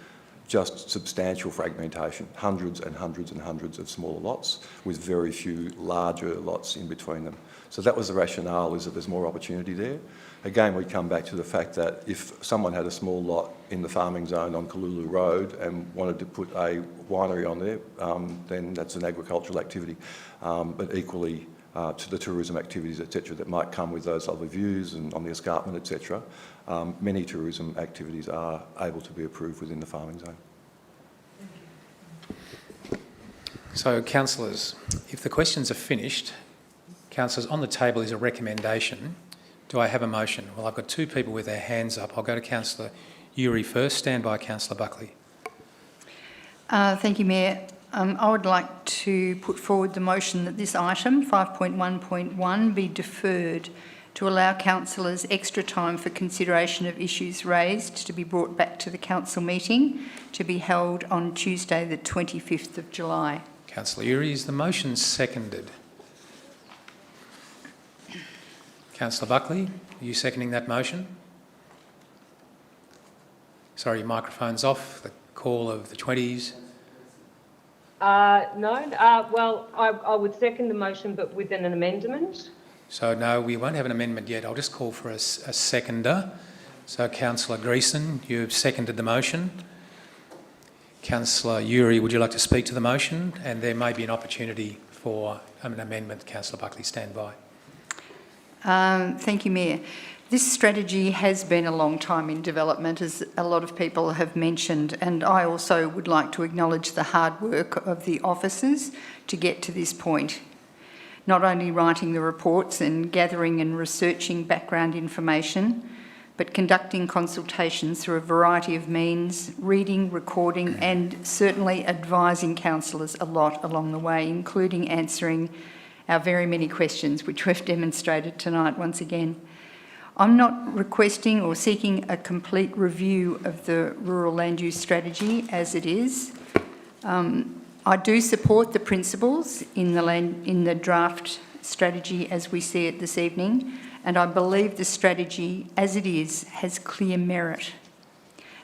just substantial fragmentation, hundreds and hundreds and hundreds of smaller lots with very few larger lots in between them. So that was the rationale, is that there's more opportunity there. Again, we come back to the fact that if someone had a small lot in the farming zone on Kalulu Road and wanted to put a winery on there, then that's an agricultural activity. But equally, to the tourism activities, etc., that might come with those other views and on the escarpment, etc. Many tourism activities are able to be approved within the farming zone. So, councillors, if the questions are finished, councillors, on the table is a recommendation. Do I have a motion? Well, I've got two people with their hands up. I'll go to Councillor Uri first. Stand by, Councillor Buckley. Thank you, Mayor. I would like to put forward the motion that this item, 5.1.1, be deferred to allow councillors extra time for consideration of issues raised to be brought back to the council meeting to be held on Tuesday the 25th of July. Councillor Uri, is the motion seconded? Councillor Buckley, are you seconding that motion? Sorry, your microphone's off. The call of the 20s. No. Well, I would second the motion, but with an amendment. So, no, we won't have an amendment yet. I'll just call for a seconder. So, Councillor Greason, you've seconded the motion. Councillor Uri, would you like to speak to the motion? And there may be an opportunity for an amendment. Councillor Buckley, stand by. Thank you, Mayor. This strategy has been a long time in development, as a lot of people have mentioned, and I also would like to acknowledge the hard work of the officers to get to this point. not only writing the reports and gathering and researching background information, but conducting consultations through a variety of means, reading, recording, and certainly advising councillors a lot along the way, including answering our very many questions, which we've demonstrated tonight once again. I'm not requesting or seeking a complete review of the rural land use strategy as it is. I do support the principles in the draft strategy as we see it this evening, and I believe the strategy as it is has clear merit.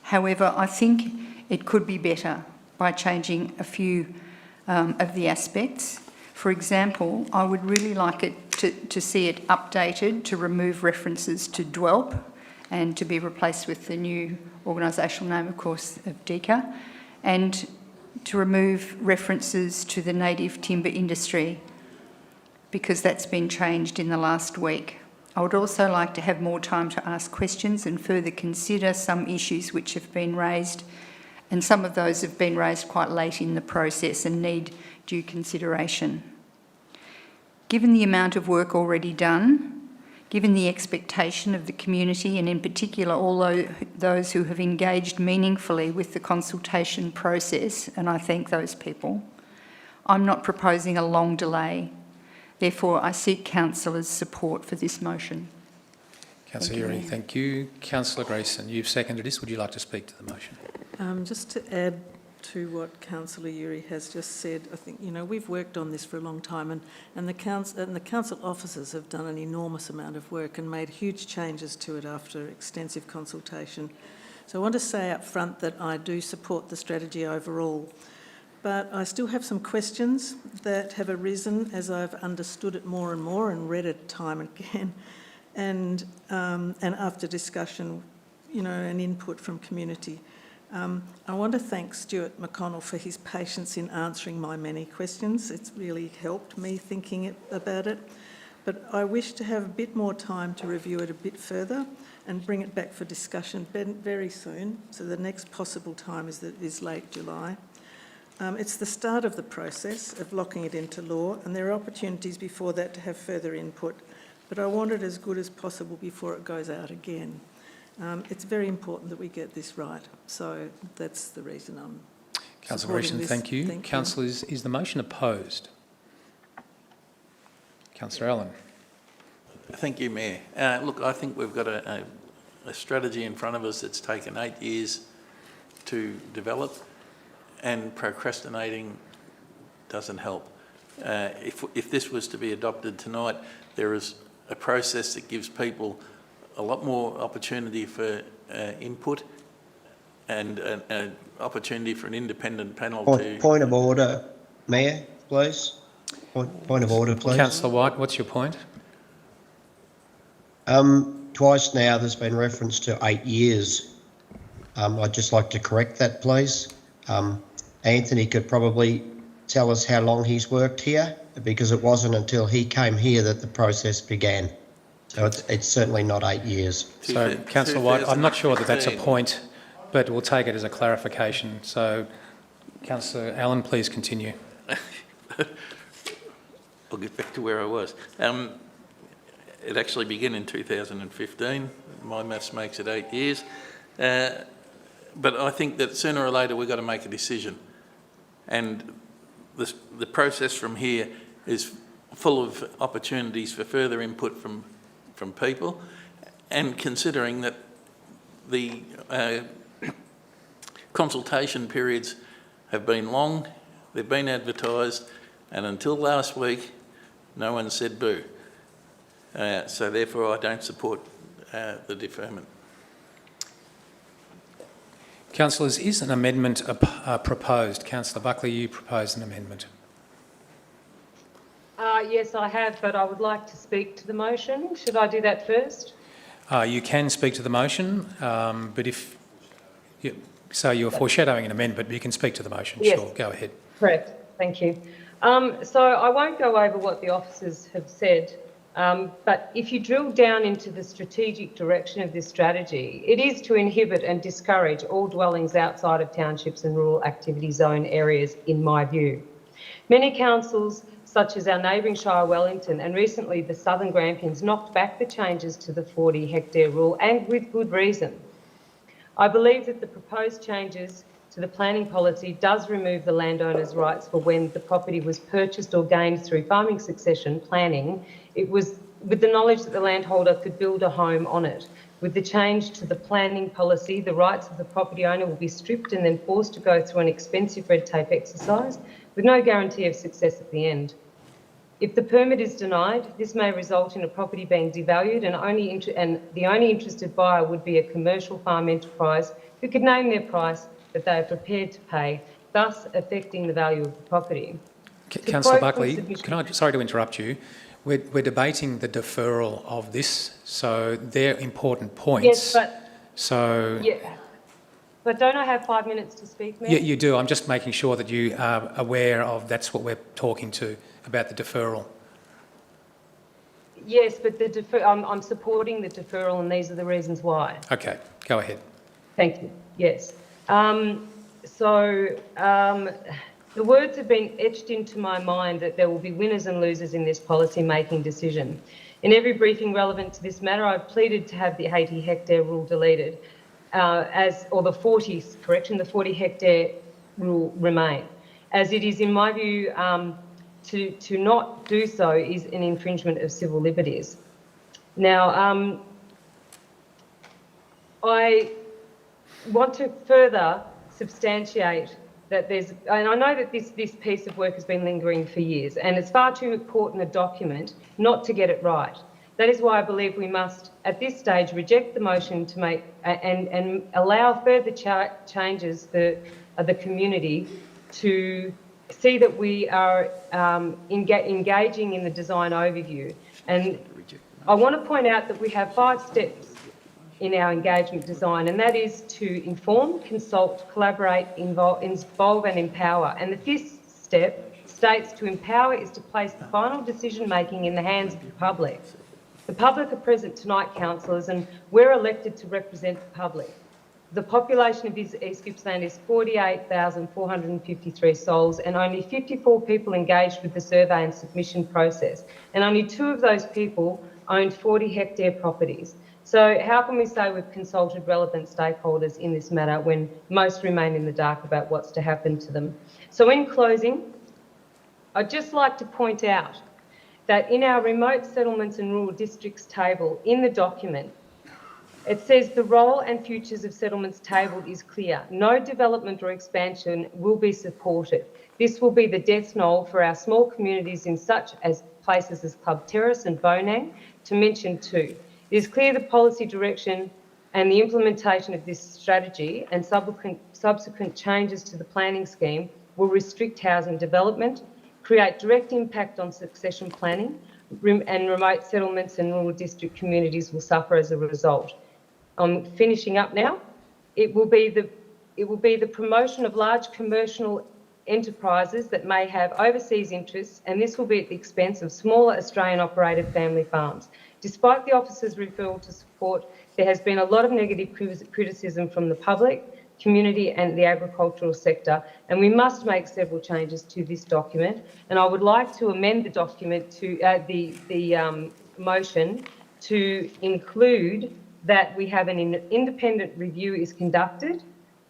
However, I think it could be better by changing a few of the aspects. For example, I would really like it to see it updated to remove references to DWELP and to be replaced with the new organisational name, of course, of DECA, and to remove references to the native timber industry because that's been changed in the last week. I would also like to have more time to ask questions and further consider some issues which have been raised, and some of those have been raised quite late in the process and need due consideration. Given the amount of work already done, given the expectation of the community and in particular all those who have engaged meaningfully with the consultation process, and I thank those people, I'm not proposing a long delay. Therefore, I seek councillors' support for this motion. Councillor Uri, thank you. Councillor Grayson, you've seconded this. Would you like to speak to the motion? Just to add to what Councillor Uri has just said, I think, we've worked on this for a long time and the council officers have done an enormous amount of work and made huge changes to it after extensive consultation. So I want to say up front that I do support the strategy overall, but I still have some questions that have arisen as I've understood it more and more and read it time and again, and after discussion, and input from community. I want to thank Stuart McConnell for his patience in answering my many questions. It's really helped me thinking about it. But I wish to have a bit more time to review it a bit further and bring it back for discussion very soon. So the next possible time is late July. It's the start of the process of locking it into law, and there are opportunities before that to have further input. But I want it as good as possible before it goes out again. It's very important that we get this right. So that's the reason I'm Councillor Grayson, thank you. Councillor, is the motion opposed? Councillor Allen. Thank you, Mayor. Look, I think we've got a strategy in front of us that's taken 8 years to develop, and procrastinating doesn't help. If this was to be adopted tonight, there is a process that gives people a lot more opportunity for input and an opportunity for an independent panel to... Point of order, Mayor, please. Point of order, please. Councillor White, what's your point? Twice now there's been reference to 8 years. I'd just like to correct that, please. Anthony could probably tell us how long he's worked here, because it wasn't until he came here that the process began. So it's certainly not 8 years. So, Councillor White, I'm not sure that that's a point, but we'll take it as a clarification. So, Councillor Allen, please continue. I'll get back to where I was. It actually began in 2015. My maths makes it 8 years. But I think that sooner or later we've got to make a decision. And the process from here is full of opportunities for further input from people, and considering that the consultation periods have been long, they've been advertised, and until last week, no one said boo. So therefore, I don't support the deferment. Councillors, is an amendment proposed? Councillor Buckley, you proposed an amendment. Yes, I have, but I would like to speak to the motion. Should I do that first? You can speak to the motion, but if... So you're foreshadowing an amendment, but you can speak to the motion. Yes. Sure, go ahead. Correct, thank you. So I won't go over what the officers have said, but if you drill down into the strategic direction of this strategy, it is to inhibit and discourage all dwellings outside of townships and rural activity zone areas, in my view. Many councils such as our neighbouring Shire, Wellington, and recently the Southern Grampians knocked back the changes to the 40 hectare rule, and with good reason. I believe that the proposed changes to the planning policy does remove the landowner's rights for when the property was purchased or gained through farming succession planning. It was with the knowledge that the landholder could build a home on it. With the change to the planning policy, the rights of the property owner will be stripped and then forced to go through an expensive red tape exercise with no guarantee of success at the end. If the permit is denied, this may result in a property being devalued and the only interested buyer would be a commercial farm enterprise who could name their price that they are prepared to pay, thus affecting the value of the property. Councillor Buckley, sorry to interrupt you. We're debating the deferral of this, so they're important points. Yes, but... So... Yeah. But don't I have 5 minutes to speak, Mayor? Yeah, you do. I'm just making sure that you are aware of that's what we're talking to, about the deferral. Yes, but I'm supporting the deferral, and these are the reasons why. Okay, go ahead. Thank you. Yes. The words have been etched into my mind that there will be winners and losers in this policy-making decision. In every briefing relevant to this matter, I've pleaded to have the 80 hectare rule deleted, the 40 hectare rule remain, as it is, in my view, to not do so is an infringement of civil liberties. Now, I want to further substantiate that and I know that this piece of work has been lingering for years, and it's far too important a document not to get it right. That is why I believe we must, at this stage, reject the motion to make and allow further changes for the community to see that we are engaging in the design overview. And I want to point out that we have 5 steps in our engagement design, and that is to inform, consult, collaborate, involve and empower. And the 5th step states to empower is to place the final decision-making in the hands of the public. The public are present tonight, councillors, and we're elected to represent the public. The population of East Gippsland is 48,453 souls, and only 54 people engaged with the survey and submission process, and only 2 of those people owned 40 hectare properties. So how can we say we've consulted relevant stakeholders in this matter when most remain in the dark about what's to happen to them? So in closing, I'd just like to point out that in our remote settlements and rural districts table in the document, it says the role and futures of settlements table is clear. No development or expansion will be supported. This will be the death knell for our small communities in such as places as Club Terrace and Bonang, to mention 2. It is clear the policy direction and the implementation of this strategy and subsequent changes to the planning scheme will restrict housing development, create direct impact on succession planning, and remote settlements and rural district communities will suffer as a result. I'm finishing up now. It will be the promotion of large commercial enterprises that may have overseas interests, and this will be at the expense of smaller Australian-operated family farms. Despite the officer's referral to support, there has been a lot of negative criticism from the public, community and the agricultural sector, and we must make several changes to this document. And I would like to amend the document to the motion to include that we have an independent review is conducted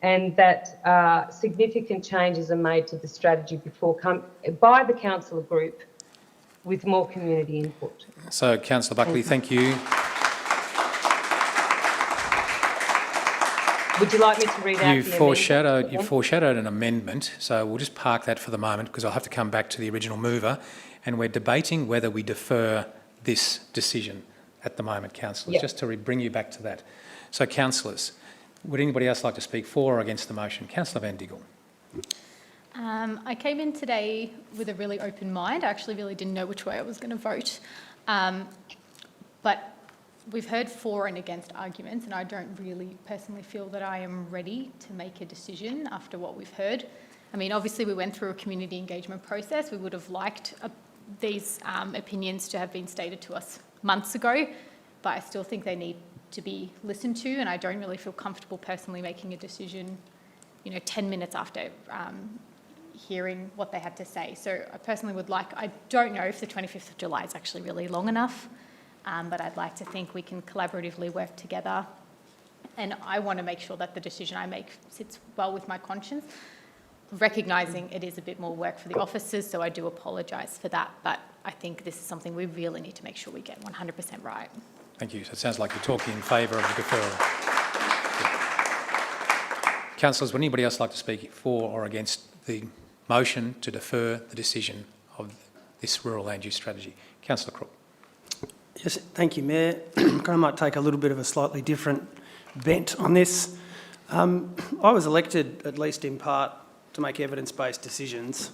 and that significant changes are made to the strategy by the councillor group with more community input. So, Councillor Buckley, thank you. Would you like me to read out You foreshadowed an amendment, so we'll just park that for the moment because I'll have to come back to the original mover, and we're debating whether we defer this decision at the moment, councillors, just to bring you back to that. So, councillors, would anybody else like to speak for or against the motion? Councillor Van Diggle. I came in today with a really open mind. I actually really didn't know which way I was going to vote. But we've heard for and against arguments, and I don't really personally feel that I am ready to make a decision after what we've heard. I mean, obviously we went through a community engagement process. We would have liked these opinions to have been stated to us months ago, but I still think they need to be listened to, and I don't really feel comfortable personally making a decision, 10 minutes after hearing what they had to say. So I personally would like, I don't know if the 25th of July is actually really long enough, but I'd like to think we can collaboratively work together. And I want to make sure that the decision I make sits well with my conscience, recognising it is a bit more work for the officers, so I do apologise for that. But I think this is something we really need to make sure we get 100% right. Thank you. So it sounds like you're talking in favour of the deferral. Councillors, would anybody else like to speak for or against the motion to defer the decision of this rural land use strategy? Councillor Crook. Yes, thank you, Mayor. I might take a little bit of a slightly different bent on this. I was elected, at least in part, to make evidence-based decisions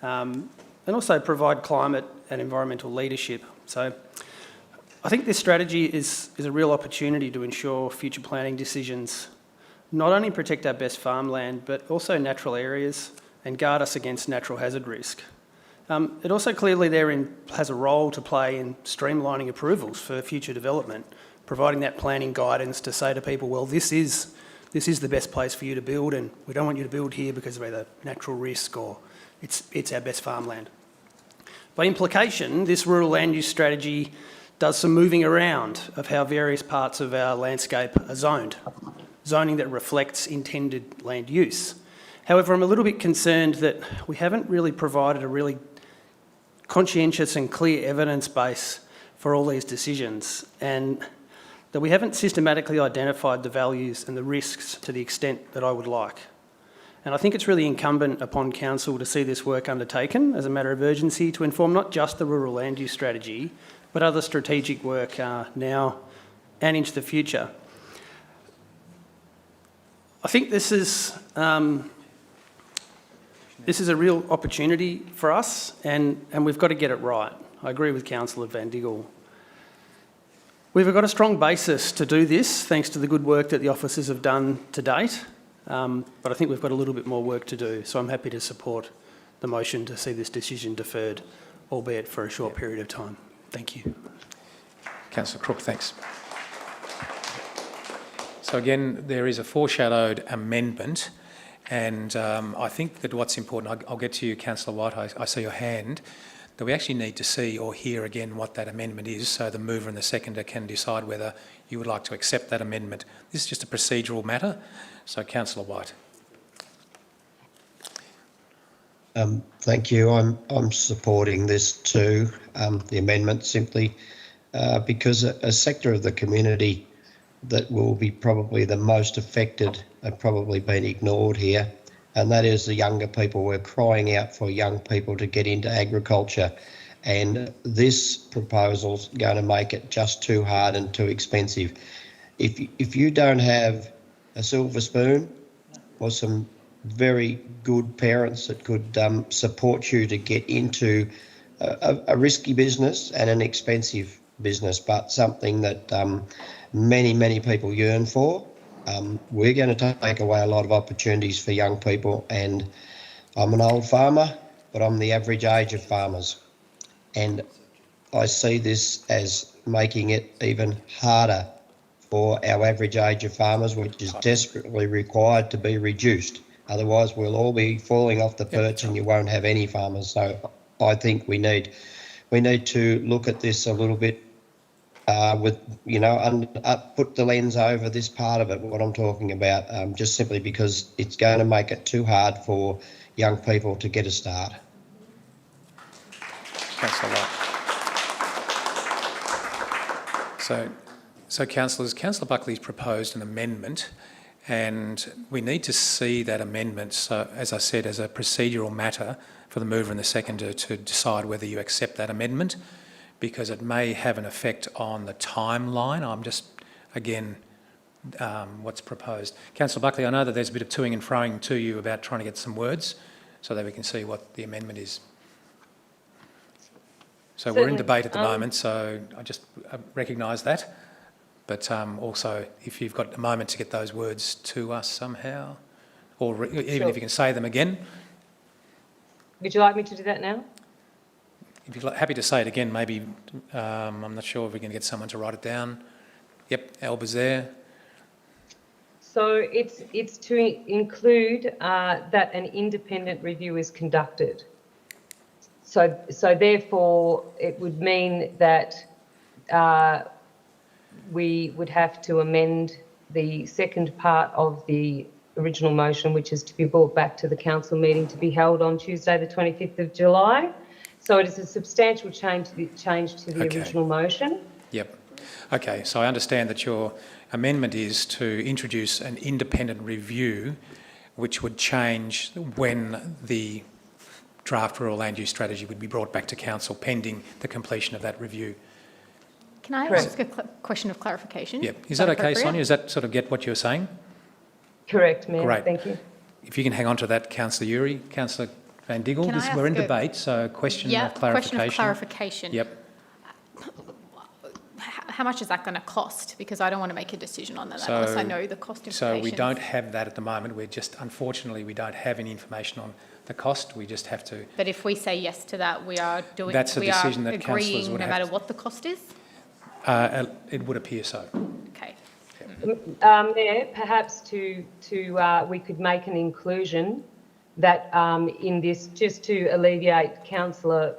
and also provide climate and environmental leadership. So I think this strategy is a real opportunity to ensure future planning decisions not only protect our best farmland, but also natural areas and guard us against natural hazard risk. It also clearly has a role to play in streamlining approvals for future development, providing that planning guidance to say to people, well, this is the best place for you to build, and we don't want you to build here because of either natural risk or it's our best farmland. By implication, this rural land use strategy does some moving around of how various parts of our landscape are zoned, zoning that reflects intended land use. However, I'm a little bit concerned that we haven't really provided a really conscientious and clear evidence base for all these decisions, and that we haven't systematically identified the values and the risks to the extent that I would like. And I think it's really incumbent upon Council to see this work undertaken as a matter of urgency to inform not just the rural land use strategy, but other strategic work now and into the future. I think this is a real opportunity for us, and we've got to get it right. I agree with Councillor Van Diggle. We've got a strong basis to do this, thanks to the good work that the officers have done to date, but I think we've got a little bit more work to do, so I'm happy to support the motion to see this decision deferred, albeit for a short period of time. Thank you. Councillor Crook, thanks. So again, there is a foreshadowed amendment, and I think that what's important, I'll get to you, Councillor White, I see your hand, that we actually need to see or hear again what that amendment is so the mover and the seconder can decide whether you would like to accept that amendment. This is just a procedural matter. So, Councillor White. Thank you. I'm supporting this too, the amendment, simply because a sector of the community that will be probably the most affected have probably been ignored here, and that is the younger people. We're crying out for young people to get into agriculture, and this proposal's going to make it just too hard and too expensive. If you don't have a silver spoon or some very good parents that could support you to get into a risky business and an expensive business, but something that many people yearn for, we're going to take away a lot of opportunities for young people. And I'm an old farmer, but I'm the average age of farmers, and I see this as making it even harder for our average age of farmers, which is desperately required to be reduced. Otherwise, we'll all be falling off the perch and you won't have any farmers. So I think we need to look at this a little bit with, put the lens over this part of it, what I'm talking about, just simply because it's going to make it too hard for young people to get a start. Councillor White. So councillors, Councillor Buckley's proposed an amendment, and we need to see that amendment, so as I said, as a procedural matter for the mover and the seconder to decide whether you accept that amendment, because it may have an effect on the timeline. I'm just, again, what's proposed. Councillor Buckley, I know that there's a bit of toing and froing to you about trying to get some words so that we can see what the amendment is. So we're in debate at the moment, so I just recognise that. But also, if you've got a moment to get those words to us somehow, or even if you can say them again. Would you like me to do that now? If you're happy to say it again, maybe, I'm not sure if we can get someone to write it down. Yep, Alba's there. So it's to include that an independent review is conducted. So therefore, it would mean that we would have to amend the second part of the original motion, which is to be brought back to the council meeting to be held on Tuesday, the 25th of July. So it is a substantial change to the original motion. Yep. Okay, so I understand that your amendment is to introduce an independent review which would change when the draft rural land use strategy would be brought back to council pending the completion of that review. Can I ask a question of clarification? Yep. Is that okay, Sonia? Does that sort of get what you're saying? Correct, Mayor. Great. Thank you. If you can hang on to that, Councillor Uri. Councillor Van Diggle, we're in debate, so question of clarification. Question of clarification. Yep. How much is that going to cost? Because I don't want to make a decision on that unless I know the cost implications. So we don't have that at the moment. Unfortunately, we don't have any information on the cost. We just have to... But if we say yes to that, we are doing... That's a decision that councillors agreeing would no have matter to... what the cost is? It would appear so. Okay. Mayor, perhaps we could make an inclusion that in this, just to alleviate Councillor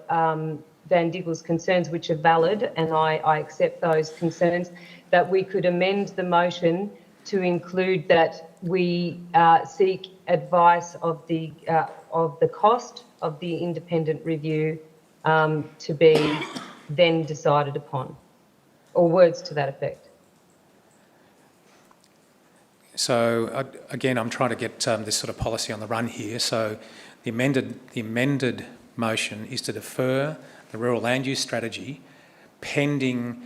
Van Diggle's concerns, which are valid, and I accept those concerns, that we could amend the motion to include that we seek advice of the cost of the independent review to be then decided upon, or words to that effect. So again, I'm trying to get this sort of policy on the run here. So the amended motion is to defer the rural land use strategy pending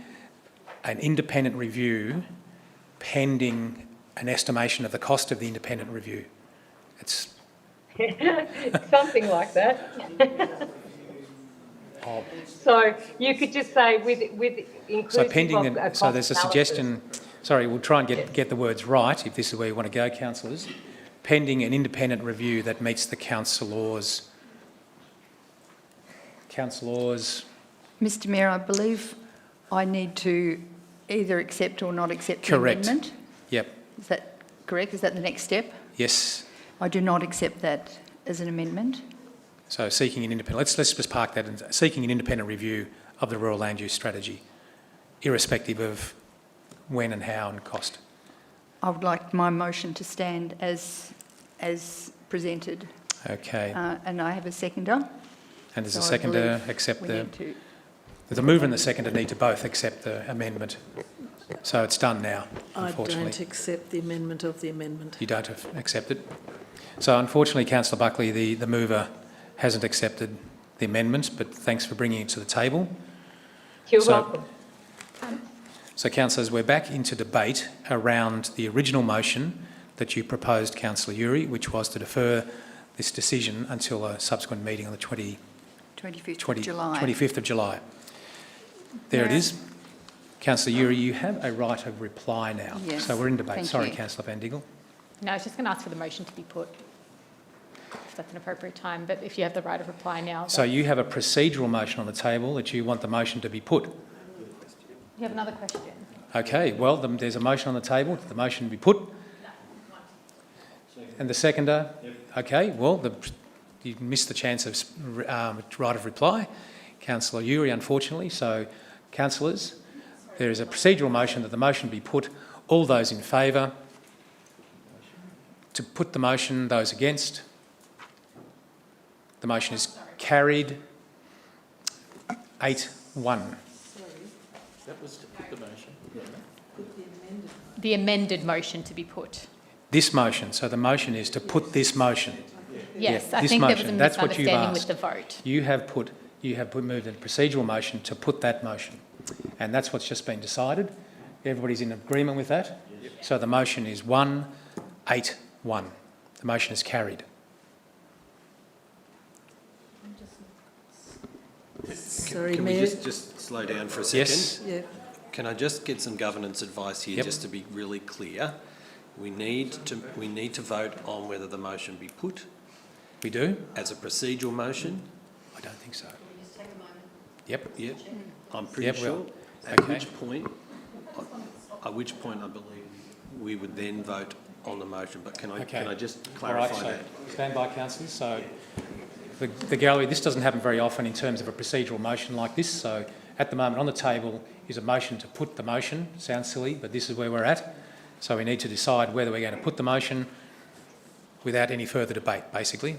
an independent review, pending an estimation of the cost of the independent review. It's something like that. So you could just say with inclusive so pending of a cost so there's a analysis. suggestion. Sorry, we'll try and get the words right if this is where you want to go, councillors. Pending an independent review that meets the council laws. Mr Mayor, I believe I need to either accept or not accept the amendment. Yep. Is that correct? Is that the next step? Yes. I do not accept that as an amendment. So seeking an independent, let's just park that and seeking an independent review of the rural land use strategy, irrespective of when and how and cost. I would like my motion to stand as presented. Okay. And I have a seconder. And does the So I seconder believe accept we the... need to- The mover and the seconder need to both accept the amendment. So it's done now, I unfortunately. don't accept the amendment of the amendment. You don't accept it? So unfortunately, Councillor Buckley, the mover hasn't accepted the amendment, but thanks for bringing it to the table. You're welcome. So, councillors, we're back into debate around the original motion that you proposed, Councillor Uri, which was to defer this decision until a subsequent meeting on the 25th of July. 25th of July. There it is. Councillor Uri, you have a right of reply now. Yes, So we're in debate. thank Sorry, you. Councillor Van Diggle. No, I was just going to ask for the motion to be put, if that's an appropriate time, but if you have the right of reply now... So you have a procedural motion on the table that you want the motion to be put. You have another question? Okay, well, there's a motion on the table. The motion be put. And the seconder? Okay, well, you missed the chance of right of reply, Councillor Uri, unfortunately. So, councillors, there is a procedural motion that the motion be put. All those in favour? To put the motion, those against? The motion is carried. 8-1. That was to put the motion. The amended motion to be put. This motion. So the motion is to put this motion. Yes, Yeah, I this think there was a motion. That's what you've misunderstanding with asked. the vote. You have moved a procedural motion to put that motion, and that's what's just been decided. Everybody's in agreement with that. So the motion is 1-8-1. The motion is carried. Sorry, Can we Mayor. just slow down for a second? Yes. Yeah. Can I just get some governance advice here, Yep. just to be really clear? We need to vote on whether the motion be put. We do? As a procedural motion. I don't think so. Yep. Yep. I'm pretty Yep, sure. well, At okay. which point I believe we would then vote on the motion, but can I just All right, clarify so that? stand by, councillors. So the gallery, this doesn't happen very often in terms of a procedural motion like this. So at the moment on the table is a motion to put the motion. Sounds silly, but this is where we're at. So we need to decide whether we're going to put the motion without any further debate, basically.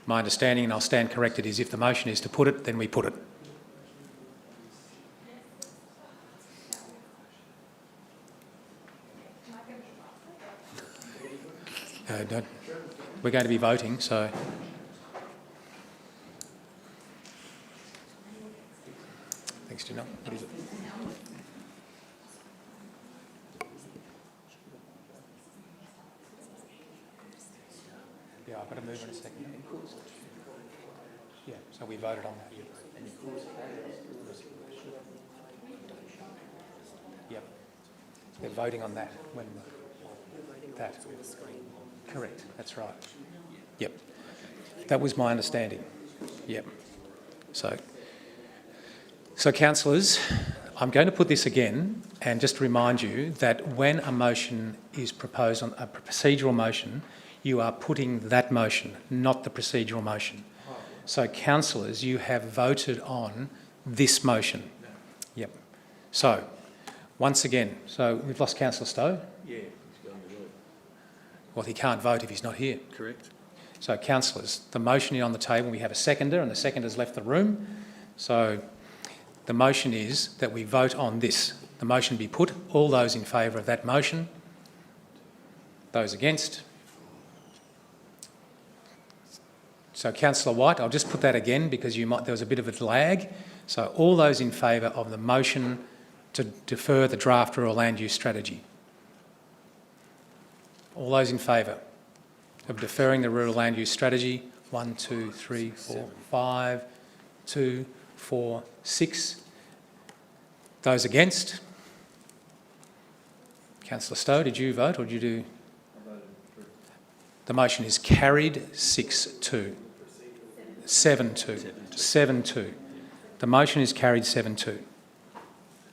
My understanding, and I'll stand corrected, is if the motion is to put it, then we put it. We're going to be voting, so... Thanks, Janelle. What is it? Yeah, I've got to move in a second. Yeah, so we voted on that. Yep. They're voting on that. When that. Correct, that's right. Yep. That was my understanding. Yep. So councillors, I'm going to put this again and just remind you that when a motion is proposed, on a procedural motion, you are putting that motion, not the procedural motion. So councillors, you have voted on this motion. Yep. So, once again, so we've lost Councillor Stowe? Yeah. Well, he can't vote if he's not here. Correct. So, councillors, the motion is on the table. We have a seconder, and the seconder's left the room. So, the motion is that we vote on this. The motion be put. All those in favour of that motion? Those against? So, Councillor White, I'll just put that again because there was a bit of a lag. So, all those in favour of the motion to defer the draft rural land use strategy? All those in favour of deferring the rural land use strategy? 1, 2, 3, 4, 5, 2, 4, 6. Those against? Councillor Stowe, did you vote or did you do? I voted for. The motion is carried 6-2. 7-2. 7-2. The motion is carried 7-2.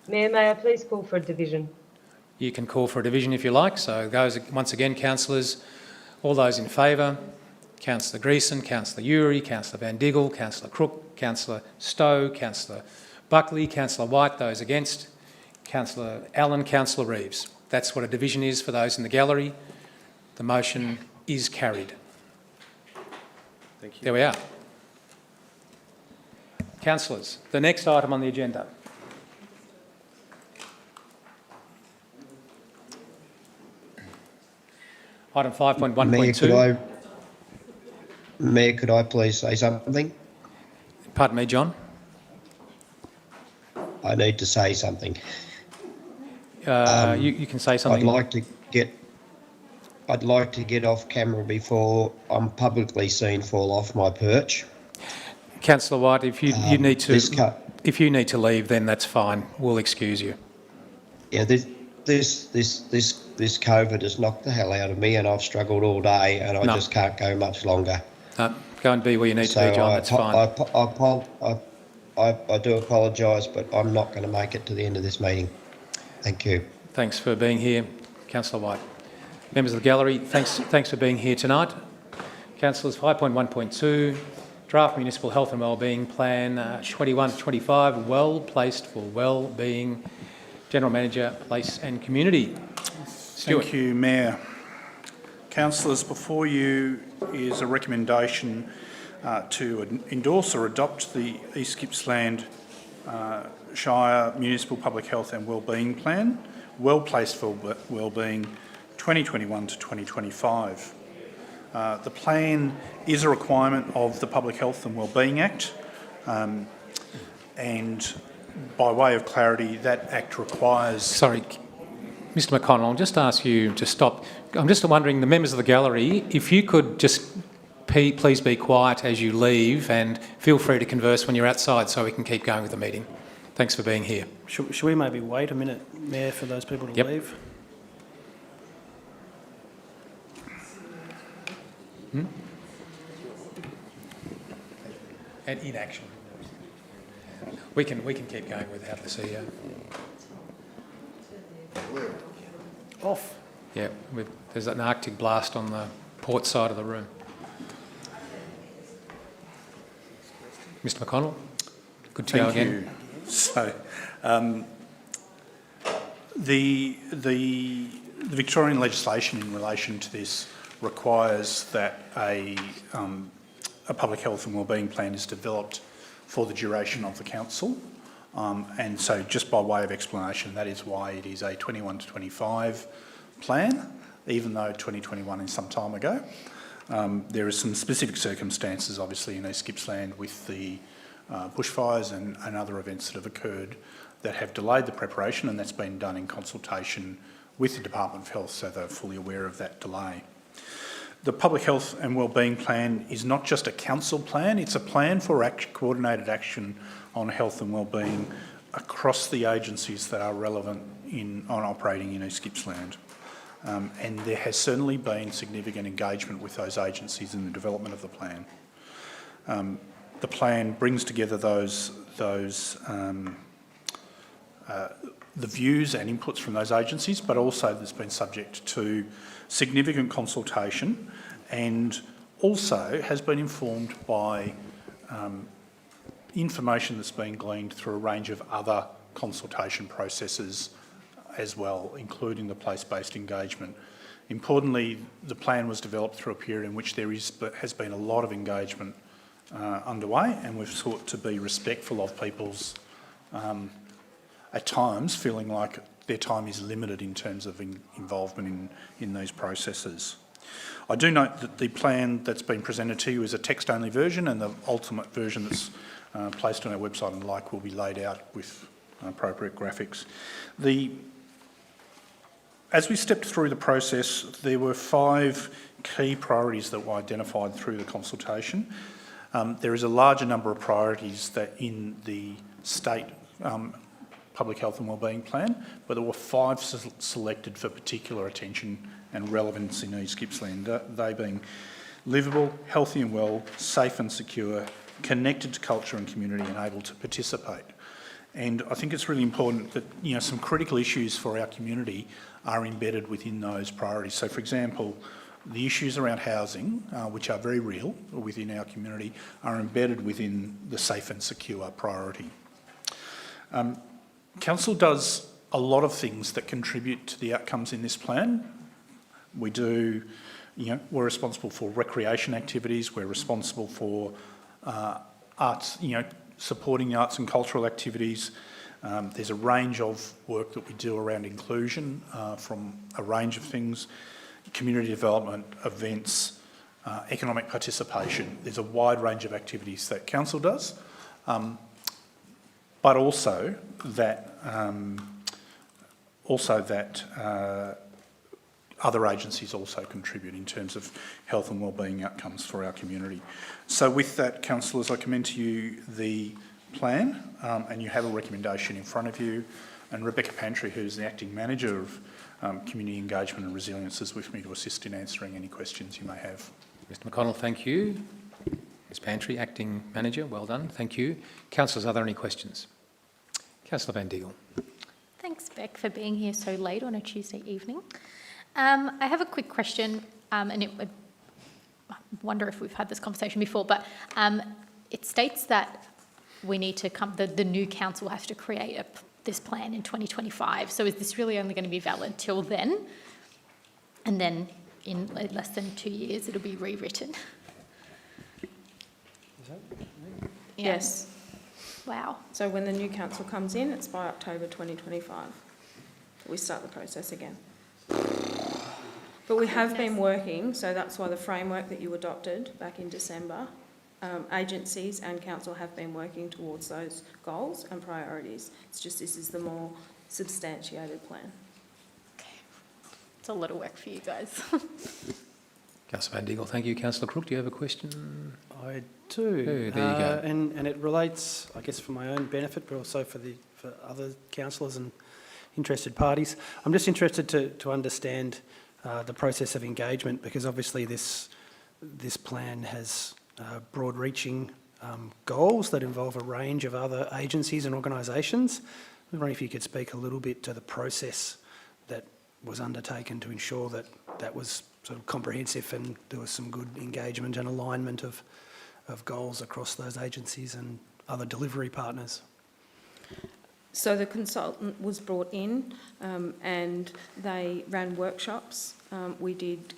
Mayor, may I please call for a division? You can call for a division if you like. So it goes once again, councillors. All those in favour? Councillor Greason, Councillor Uri, Councillor Van Diggle, Councillor Crook, Councillor Stowe, Councillor Buckley, Councillor White. Those against? Councillor Allen, Councillor Reeves. That's what a division is for those in the gallery. The motion is carried. Thank you. There we are. Councillors, the next item on the agenda. Item 5.1.2. Mayor, could I please say something? Pardon me, John? I need to say something. You can say something. I'd like to get off camera before I'm publicly seen fall off my perch. Councillor White, if you need to leave, then that's fine. We'll excuse you. Yeah, this COVID has knocked the hell out of me, and I've struggled all day, and I just can't go much longer. Go and be where you need to be, John. That's fine. I do apologise, but I'm not going to make it to the end of this meeting. Thank you. Thanks for being here, Councillor White. Members of the gallery, thanks for being here tonight. Councillors, 5.1.2, Draft Municipal Health and Wellbeing Plan 21-25, Well Placed for Wellbeing, General Manager, Place and Community. Stuart. Thank you, Mayor. Councillors, before you is a recommendation to endorse or adopt the East Gippsland Shire Municipal Public Health and Wellbeing Plan, Well Placed for Wellbeing 2021 to 2025. The plan is a requirement of the Public Health and Wellbeing Act, and by way of clarity, that Act requires... Sorry, Mr McConnell, I'll just ask you to stop. I'm just wondering, the members of the gallery, if you could just please be quiet as you leave and feel free to converse when you're outside so we can keep going with the meeting. Thanks for being here. Should we maybe wait a minute, Mayor, for those people to leave? And inaction. We can keep going without the CEO. Off. Yeah, there's an Arctic blast on the port side of the room. Mr McConnell, good to go again. So, the Victorian legislation in relation to this requires that a public health and wellbeing plan is developed for the duration of the council. And so just by way of explanation, that is why it is a 21 to 25 plan, even though 2021 is some time ago. There are some specific circumstances, obviously, in East Gippsland with the bushfires and other events that have occurred that have delayed the preparation, and that's been done in consultation with the Department of Health, so they're fully aware of that delay. The Public Health and Wellbeing Plan is not just a council plan, it's a plan for coordinated action on health and wellbeing across the agencies that are relevant on operating in East Gippsland. And there has certainly been significant engagement with those agencies in the development of the plan. The plan brings together the views and inputs from those agencies, but also that's been subject to significant consultation and also has been informed by information that's been gleaned through a range of other consultation processes as well, including the place-based engagement. Importantly, the plan was developed through a period in which has been a lot of engagement underway, and we've sought to be respectful of people's, at times, feeling like their time is limited in terms of involvement in these processes. I do note that the plan that's been presented to you is a text-only version, and the ultimate version that's placed on our website and the like will be laid out with appropriate graphics. As we stepped through the process, there were 5 key priorities that were identified through the consultation. There is a larger number of priorities that in the state Public Health and Wellbeing Plan, but there were 5 selected for particular attention and relevance in East Gippsland, they being livable, healthy and well, safe and secure, connected to culture and community and able to participate. And I think it's really important that some critical issues for our community are embedded within those priorities. So, for example, the issues around housing, which are very real within our community, are embedded within the safe and secure priority. Council does a lot of things that contribute to the outcomes in this plan. We're responsible for recreation activities, we're responsible for arts, supporting the arts and cultural activities. There's a range of work that we do around inclusion from a range of things, community development, events, economic participation. There's a wide range of activities that Council does, but also that other agencies also contribute in terms of health and wellbeing outcomes for our community. So with that, councillors, I commend to you the plan, and you have a recommendation in front of you, and Rebecca Pantry, who's the Acting Manager of Community Engagement and Resilience, is with me to assist in answering any questions you may have. Mr McConnell, thank you. Ms Pantry, Acting Manager, well done, thank you. Councillors, are there any questions? Councillor Van Diegel. Thanks, Beck, for being here so late on a Tuesday evening. I have a quick question, and I wonder if we've had this conversation before, but it states that we need to the new council has to create this plan in 2025. So is this really only going to be valid till then? And then in less than 2 years, it'll be rewritten? Yes. Wow. So when the new council comes in, it's by October 2025. We start the process again. But we have been working, so that's why the framework that you adopted back in December, agencies and council have been working towards those goals and priorities. It's just this is the more substantiated plan. Okay. It's a lot of work for you guys. Councillor Van Diegel, thank you. Councillor Crook, do you have a question? I do. There you go. And it relates, I guess, for my own benefit, but also for other councillors and interested parties. I'm just interested to understand the process of engagement, because obviously this plan has broad-reaching goals that involve a range of other agencies and organisations. I was wondering if you could speak a little bit to the process that was undertaken to ensure that that was sort of comprehensive and there was some good engagement and alignment of goals across those agencies and other delivery partners. So the consultant was brought in and they ran workshops. We did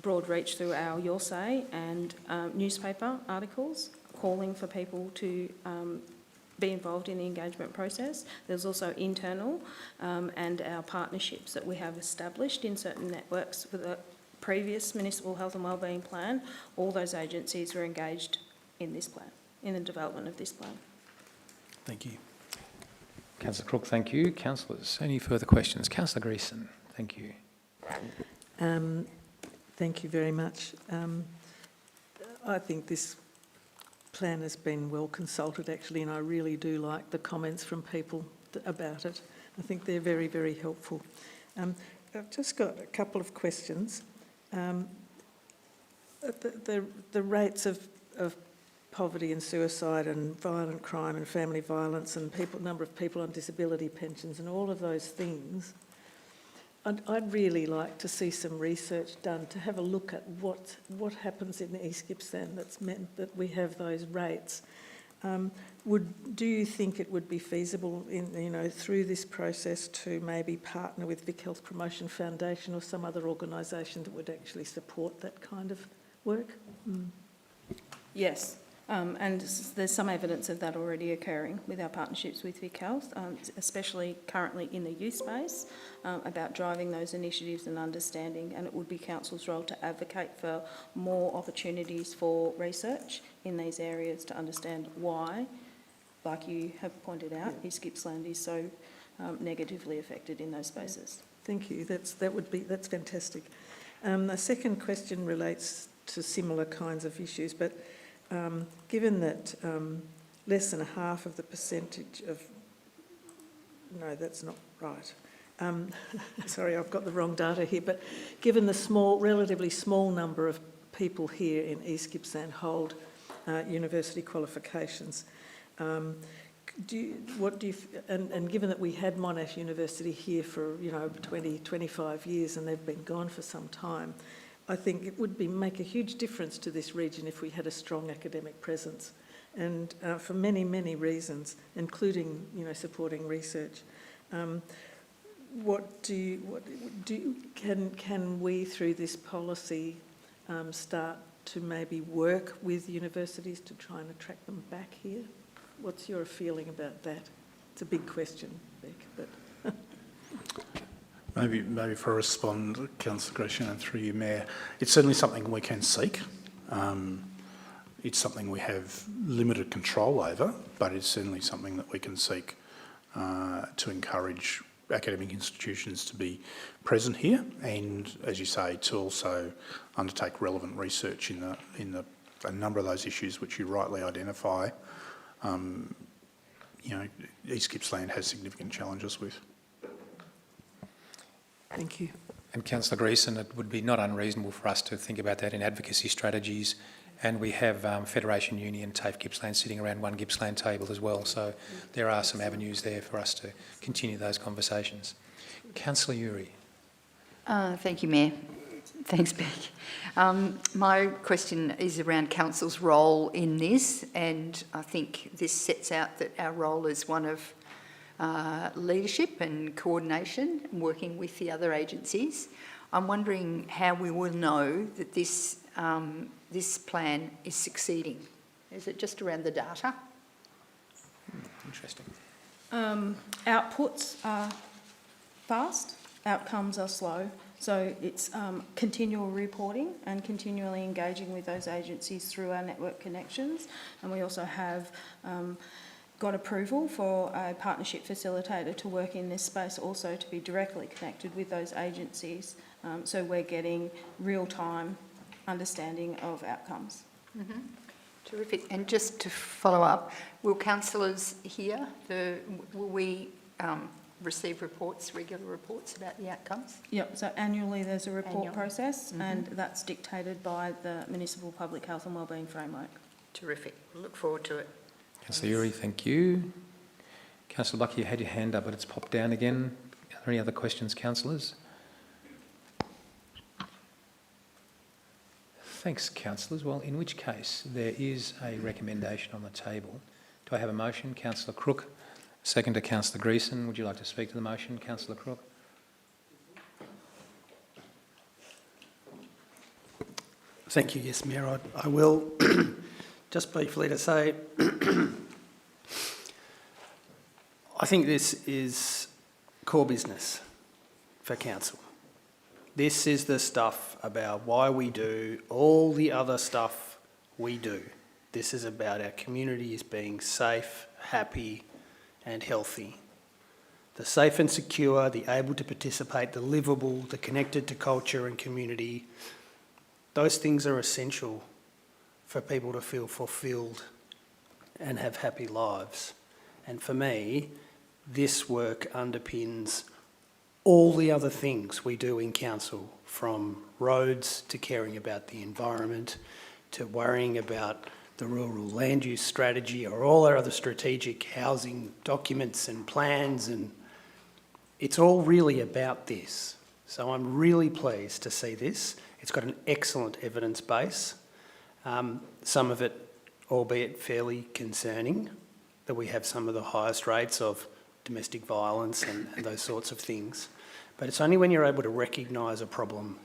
broad reach through our Your Say and newspaper articles calling for people to be involved in the engagement process. There's also internal and our partnerships that we have established in certain networks with a previous Municipal Health and Wellbeing Plan. All those agencies were engaged in this plan, in the development of this plan. Thank you. Councillor Crook, thank you. Councillors, any further questions? Councillor Greason, thank you. Thank you very much. I think this plan has been well consulted actually, and I really do like the comments from people about it. I think they're very, very helpful. I've just got a couple of questions. The rates of poverty and suicide and violent crime and family violence and number of people on disability pensions and all of those things, I'd really like to see some research done to have a look at what happens in East Gippsland that's meant that we have those rates. Do you think it would be feasible through this process to maybe partner with Vic Health Promotion Foundation or some other organisation that would actually support that kind of work? Yes. And there's some evidence of that already occurring with our partnerships with Vic Health, especially currently in the youth space, about driving those initiatives and understanding, and it would be Council's role to advocate for more opportunities for research in these areas to understand why, like you have pointed out, East Gippsland is so negatively affected in those spaces. Thank you. That's fantastic. The second question relates to similar kinds of issues, but given that less than half of the percentage of... No, that's not right. Sorry, I've got the wrong data here, but given the relatively small number of people here in East Gippsland hold university qualifications, and given that we had Monash University here for 20, 25 years and they've been gone for some time, I think it would make a huge difference to this region if we had a strong academic presence, and for many, many reasons, including supporting research. Can we through this policy start to maybe work with universities to try and attract them back here? What's your feeling about that? It's a big question, Beck, but. Maybe for a respond, Councillor Gresham, and through you, Mayor, it's certainly something we can seek. It's something we have limited control over, but it's certainly something that we can seek to encourage academic institutions to be present here, and, as you say, to also undertake relevant research in a number of those issues which you rightly identify. East Gippsland has significant challenges with. Thank you. And Councillor Greason, it would be not unreasonable for us to think about that in advocacy strategies, and we have Federation Uni and TAFE Gippsland sitting around one Gippsland table as well, so there are some avenues there for us to continue those conversations. Councillor Uri. Thank you, Mayor. Thanks, Beck. My question is around Council's role in this, and I think this sets out that our role is one of leadership and coordination, and working with the other agencies. I'm wondering how we will know that this plan is succeeding. Is it just around the data? Interesting. Outputs are fast, outcomes are slow. So it's continual reporting and continually engaging with those agencies through our network connections. And we also have got approval for a partnership facilitator to work in this space, also to be directly connected with those agencies. So we're getting real-time understanding of outcomes. Mm-hmm. Terrific. And just to follow up, will councillors here, will we receive regular reports about the outcomes? Yep, so annually there's a report process, and that's dictated by the Municipal Public Health and Wellbeing Framework. Terrific. We'll look forward to it. Councillor Uri, thank you. Councillor Buck, you had your hand up, but it's popped down again. Are there any other questions, councillors? Thanks, councillors. Well, in which case, there is a recommendation on the table. Do I have a motion? Councillor Crook. Second to Councillor Greason. Would you like to speak to the motion, Councillor Crook? Thank you. Yes, Mayor, I will. Just briefly to say, I think this is core business for council. This is the stuff about why we do all the other stuff we do. This is about our communities being safe, happy and healthy. The safe and secure, the able to participate, the livable, the connected to culture and community. Those things are essential for people to feel fulfilled and have happy lives. And for me, this work underpins all the other things we do in council, from roads to caring about the environment, to worrying about the rural land use strategy or all our other strategic housing documents and plans, and it's all really about this. So I'm really pleased to see this. It's got an excellent evidence base. Some of it, albeit fairly concerning, that we have some of the highest rates of domestic violence and those sorts of things. But it's only when you're able to recognise a problem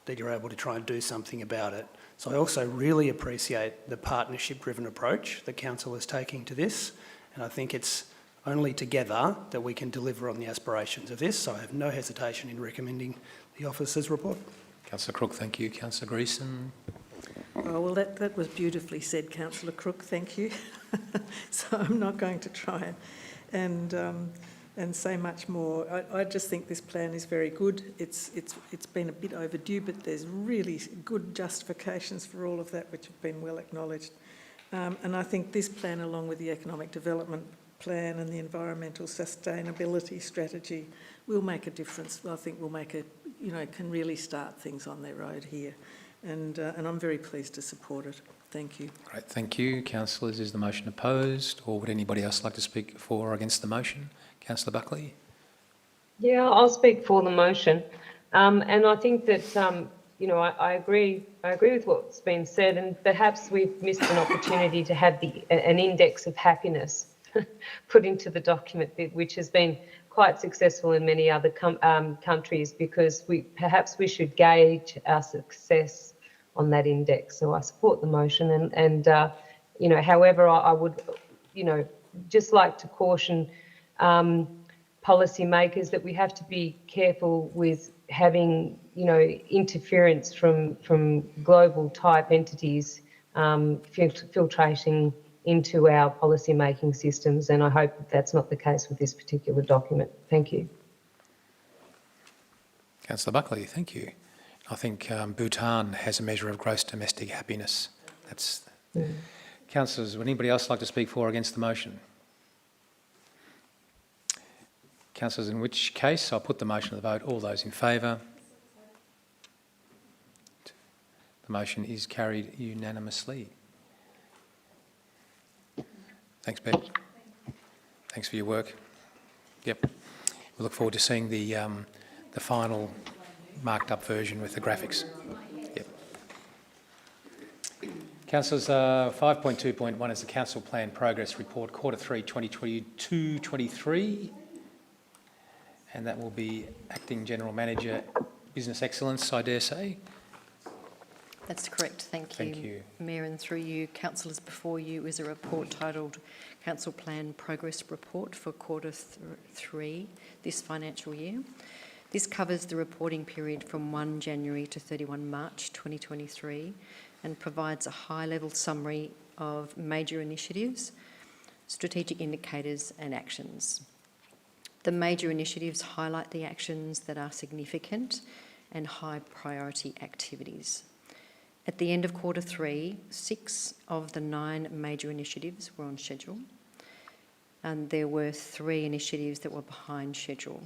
that you're able to try and do something about it. So I also really appreciate the partnership-driven approach that council is taking to this, and I think it's only together that we can deliver on the aspirations of this. So I have no hesitation in recommending the officer's report. Councillor Crook, thank you. Councillor Greason. Oh, well, that was beautifully said, Councillor Crook, thank you. So I'm not going to try and say much more. I just think this plan is very good. It's been a bit overdue, but there's really good justifications for all of that, which have been well acknowledged. And I think this plan, along with the economic development plan and the environmental sustainability strategy, will make a difference. I think will make a, can really start things on their road here. And I'm very pleased to support it. Thank you. Great, thank you. Councillors, is the motion opposed, or would anybody else like to speak for or against the motion? Councillor Buckley? Yeah, I'll speak for the motion. And I think that, I agree with what's been said, and perhaps we've missed an opportunity to have an index of happiness put into the document, which has been quite successful in many other countries, because perhaps we should gauge our success on that index. So I support the motion, and however, I would, just like to caution policymakers that we have to be careful with having, interference from global type entities filtrating into our policy making systems, and I hope that that's not the case with this particular document. Thank you. Councillor Buckley, thank you. I think Bhutan has a measure of gross domestic happiness. That's Councillors, would anybody else like to speak for or against the motion? Councillors, in which case I'll put the motion to the vote. All those in favour? The motion is carried unanimously. Thanks, Bet. Thanks for your work. Yep. We look forward to seeing the final marked up version with the graphics. Yep. Councillors, 5.2.1 is the Council Plan Progress Report, Q3 2022-23. And that will be Acting General Manager, Business Excellence, I dare say. That's correct, thank you. Mayor, and through you, councillors, before you is a report titled Council Plan Progress Report for Q3 this financial year. This covers the reporting period from 1 January to 31 March 2023 and provides a high-level summary of major initiatives, strategic indicators and actions. The major initiatives highlight the actions that are significant and high priority activities. At the end of Q3, 6 of the 9 major initiatives were on schedule, and there were 3 initiatives that were behind schedule.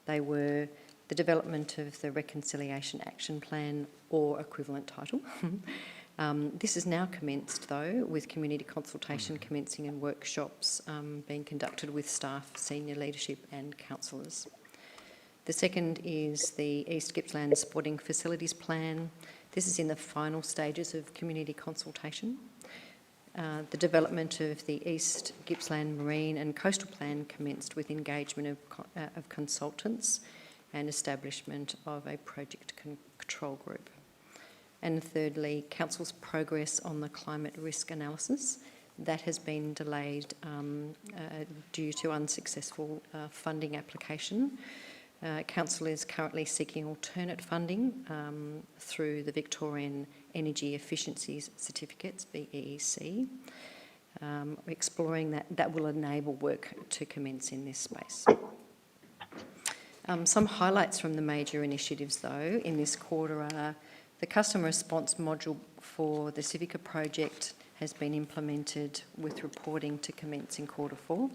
They were the development of the Reconciliation Action Plan, or equivalent title. This is now commenced, though, with community consultation commencing and workshops being conducted with staff, senior leadership and councillors. The second is the East Gippsland Sporting Facilities Plan, This is in the final stages of community consultation. The development of the East Gippsland Marine and Coastal Plan commenced with engagement of consultants and establishment of a project control group. And thirdly, Council's progress on the climate risk analysis. That has been delayed due to unsuccessful funding application. Council is currently seeking alternate funding through the Victorian Energy Efficiency Certificates, VEEC, exploring that will enable work to commence in this space. Some highlights from the major initiatives, though, in this quarter are the customer response module for the Civica project has been implemented with reporting to commence in Q4,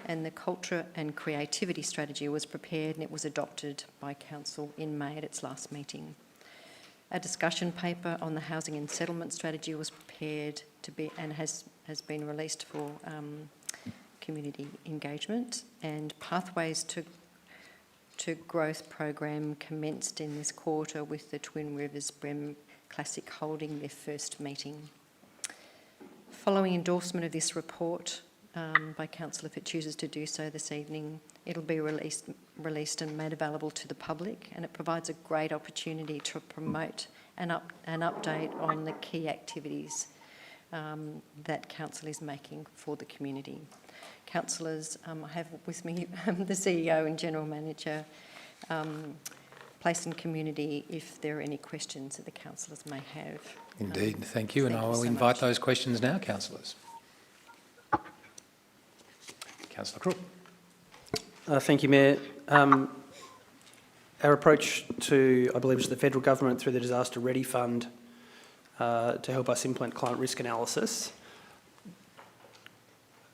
and the culture and creativity strategy was prepared and it was adopted by Council in May at its last meeting. A discussion paper on the housing and settlement strategy was prepared and has been released for community engagement, and Pathways to Growth program commenced in this quarter with the Twin Rivers Brem Classic holding their first meeting. Following endorsement of this report by Council, if it chooses to do so this evening, it'll be released and made available to the public, and it provides a great opportunity to promote an update on the key activities that Council is making for the community. Councillors, I have with me the CEO and General Manager, Place and Community, if there are any questions that the councillors may have. Indeed, thank you, and I will invite those questions now, councillors. Councillor Crook. Thank you, Mayor. Our approach to, I believe, is the federal government through the Disaster Ready Fund to help us implement climate risk analysis.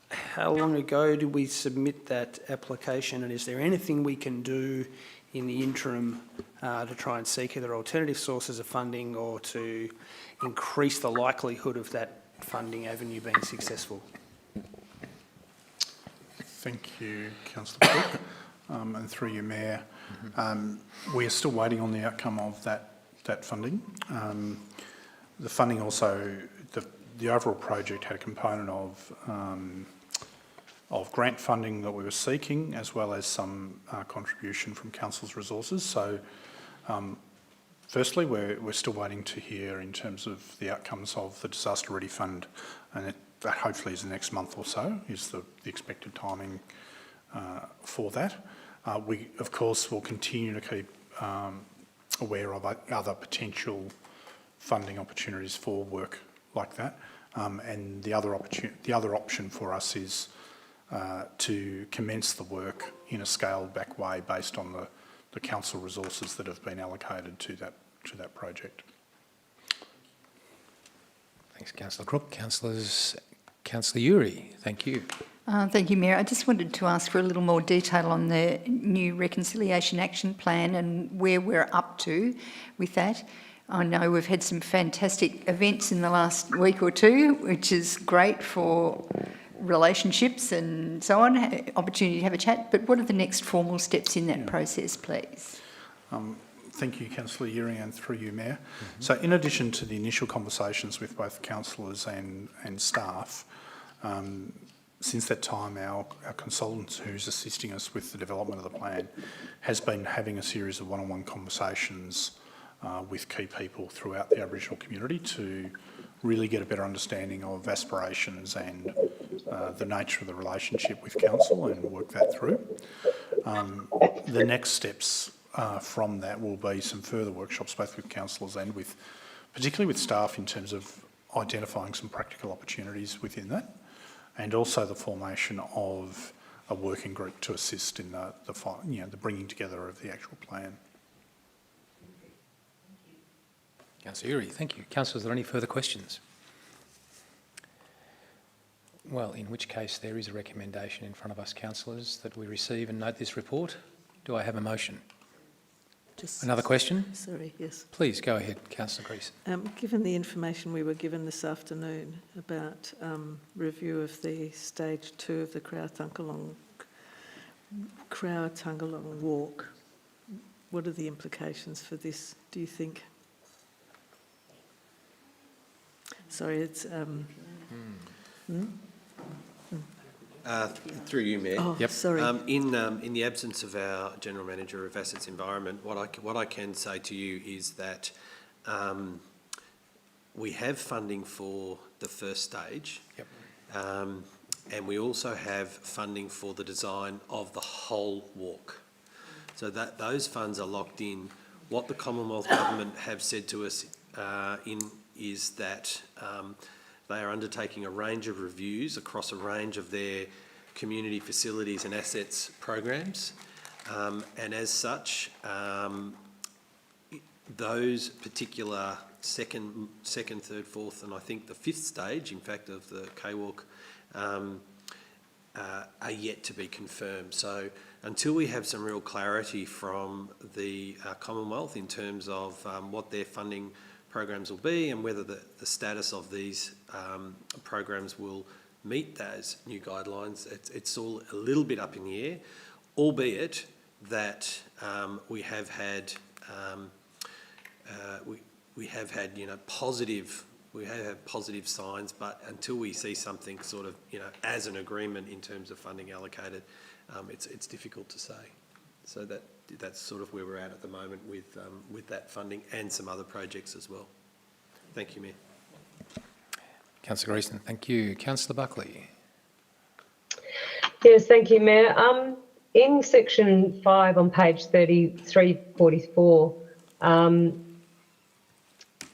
How long ago did we submit that application, and is there anything we can do in the interim to try and seek either alternative sources of funding or to increase the likelihood of that funding avenue being successful? Thank you, Councillor Cook, and through you, Mayor. We are still waiting on the outcome of that funding. The funding also, the overall project had a component of grant funding that we were seeking, as well as some contribution from Council's resources. So, firstly, we're still waiting to hear in terms of the outcomes of the Disaster Ready Fund, and that hopefully is the next month or so, is the expected timing for that. We, of course, will continue to keep aware of other potential funding opportunities for work like that. And the other option for us is to commence the work in a scaled back way based on the council resources that have been allocated to that project. Thanks, Councillor Crook. Councillor Uri, thank you. Thank you, Mayor. I just wanted to ask for a little more detail on the new Reconciliation Action Plan and where we're up to with that. I know we've had some fantastic events in the last week or two, which is great for relationships and so on, opportunity to have a chat, but what are the next formal steps in that process, please? Thank you, Councillor Uri, and through you, Mayor. So in addition to the initial conversations with both councillors and staff, since that time our consultant who's assisting us with the development of the plan has been having a series of one-on-one conversations with key people throughout the Aboriginal community to really get a better understanding of aspirations and the nature of the relationship with council and work that through. The next steps from that will be some further workshops, both with councillors and particularly with staff, in terms of identifying some practical opportunities within that, and also the formation of a working group to assist in the bringing together of the actual plan. Councillor Uri, thank you. Councillors, are there any further questions? Well, in which case there is a recommendation in front of us, councillors, that we receive and note this report. Do I have a motion? Another question? Sorry, yes. Please go ahead, Councillor Greason. Given the information we were given this afternoon about review of the stage 2 of the Crower-Tungalong walk, what are the implications for this, do you think? sorry, it's... Through you, Mayor. Oh, sorry. In the absence of our General Manager of Assets Environment, what I can say to you is that we have funding for the first stage. Yep. And we also have funding for the design of the whole walk. So that those funds are locked in. What the Commonwealth Government have said to us is that they are undertaking a range of reviews across a range of their community facilities and assets programs. And as such, those particular second, third, fourth, and I think the fifth stage, in fact, of the K-Walk, are yet to be confirmed. So until we have some real clarity from the Commonwealth in terms of what their funding programs will be and whether the status of these programs will meet those new guidelines, it's all a little bit up in the air, albeit that we have had positive signs, but until we see something sort of, as an agreement in terms of funding allocated, it's difficult to say. So that's sort of where we're at the moment with that funding and some other projects as well. Thank you, Mayor. Councillor Greason, thank you. Councillor Buckley. Yes, thank you, Mayor. In section 5 on page 3344,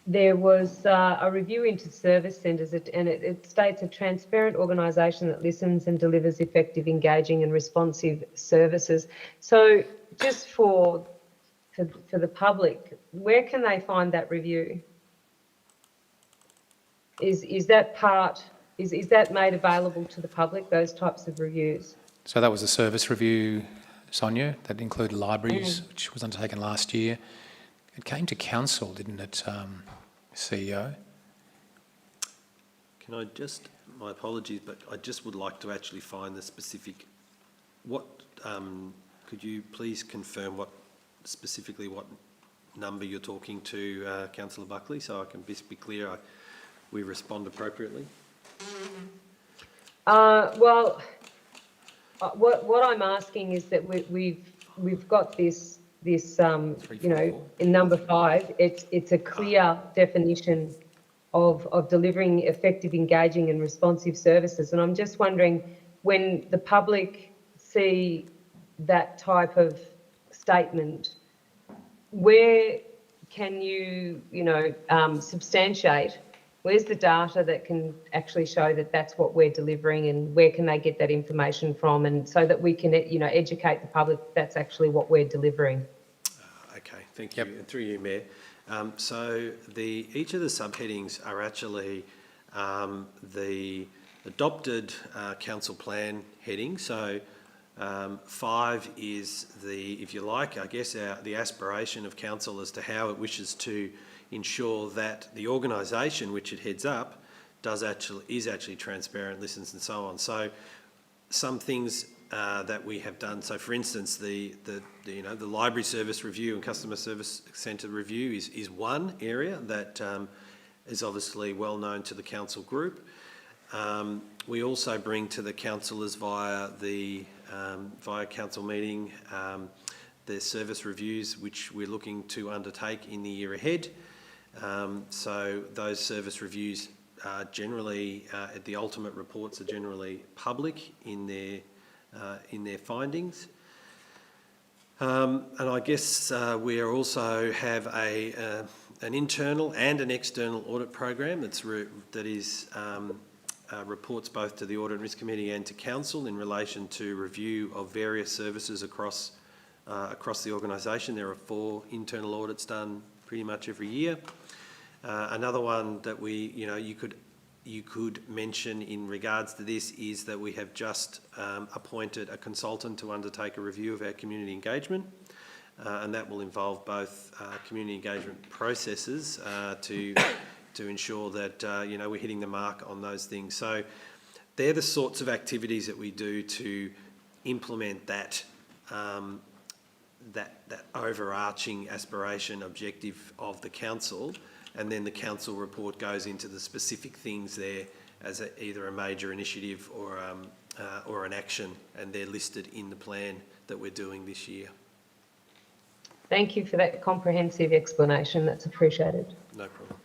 there was a review into service centres, and it states a transparent organisation that listens and delivers effective, engaging and responsive services. So just for the public, where can they find that review? Is that made available to the public, those types of reviews? So that was a service review, Sonia, that included libraries, which was undertaken last year. It came to council, didn't it, CEO? Can I just, my apologies, but I just would like to actually find the specific, could you please confirm specifically what number you're talking to, Councillor Buckley, so I can be clear, we respond appropriately? What I'm asking is that we've got this in number 5, it's a clear definition of delivering effective, engaging and responsive services. And I'm just wondering, when the public see that type of statement, where can you, substantiate? Where's the data that can actually show that that's what we're delivering, and where can they get that information from, and so that we can, educate the public that's actually what we're delivering? Okay, thank you. And through you, Mayor. So each of the subheadings are actually the adopted council plan heading. So 5 is if you like, I guess, the aspiration of council as to how it wishes to ensure that the organisation which it heads up is actually transparent, listens and so on. So some things that we have done. So for instance, the library service review and customer service centre review is one area that is obviously well known to the council group. We also bring to the councillors via council meeting the service reviews which we're looking to undertake in the year ahead. So those service reviews are generally, the ultimate reports are generally public in their findings. And I guess we also have an internal and an external audit program that reports both to the Audit and Risk Committee and to Council in relation to review of various services across the organisation. There are 4 internal audits done pretty much every year. Another one that you could mention in regards to this is that we have just appointed a consultant to undertake a review of our community engagement, and that will involve both community engagement processes to ensure that we're hitting the mark on those things. So they're the sorts of activities that we do to implement that overarching aspiration objective of the council and then the council report goes into the specific things there as either a major initiative or an action, and they're listed in the plan that we're doing this year. Thank you for that comprehensive explanation. That's appreciated. No problem.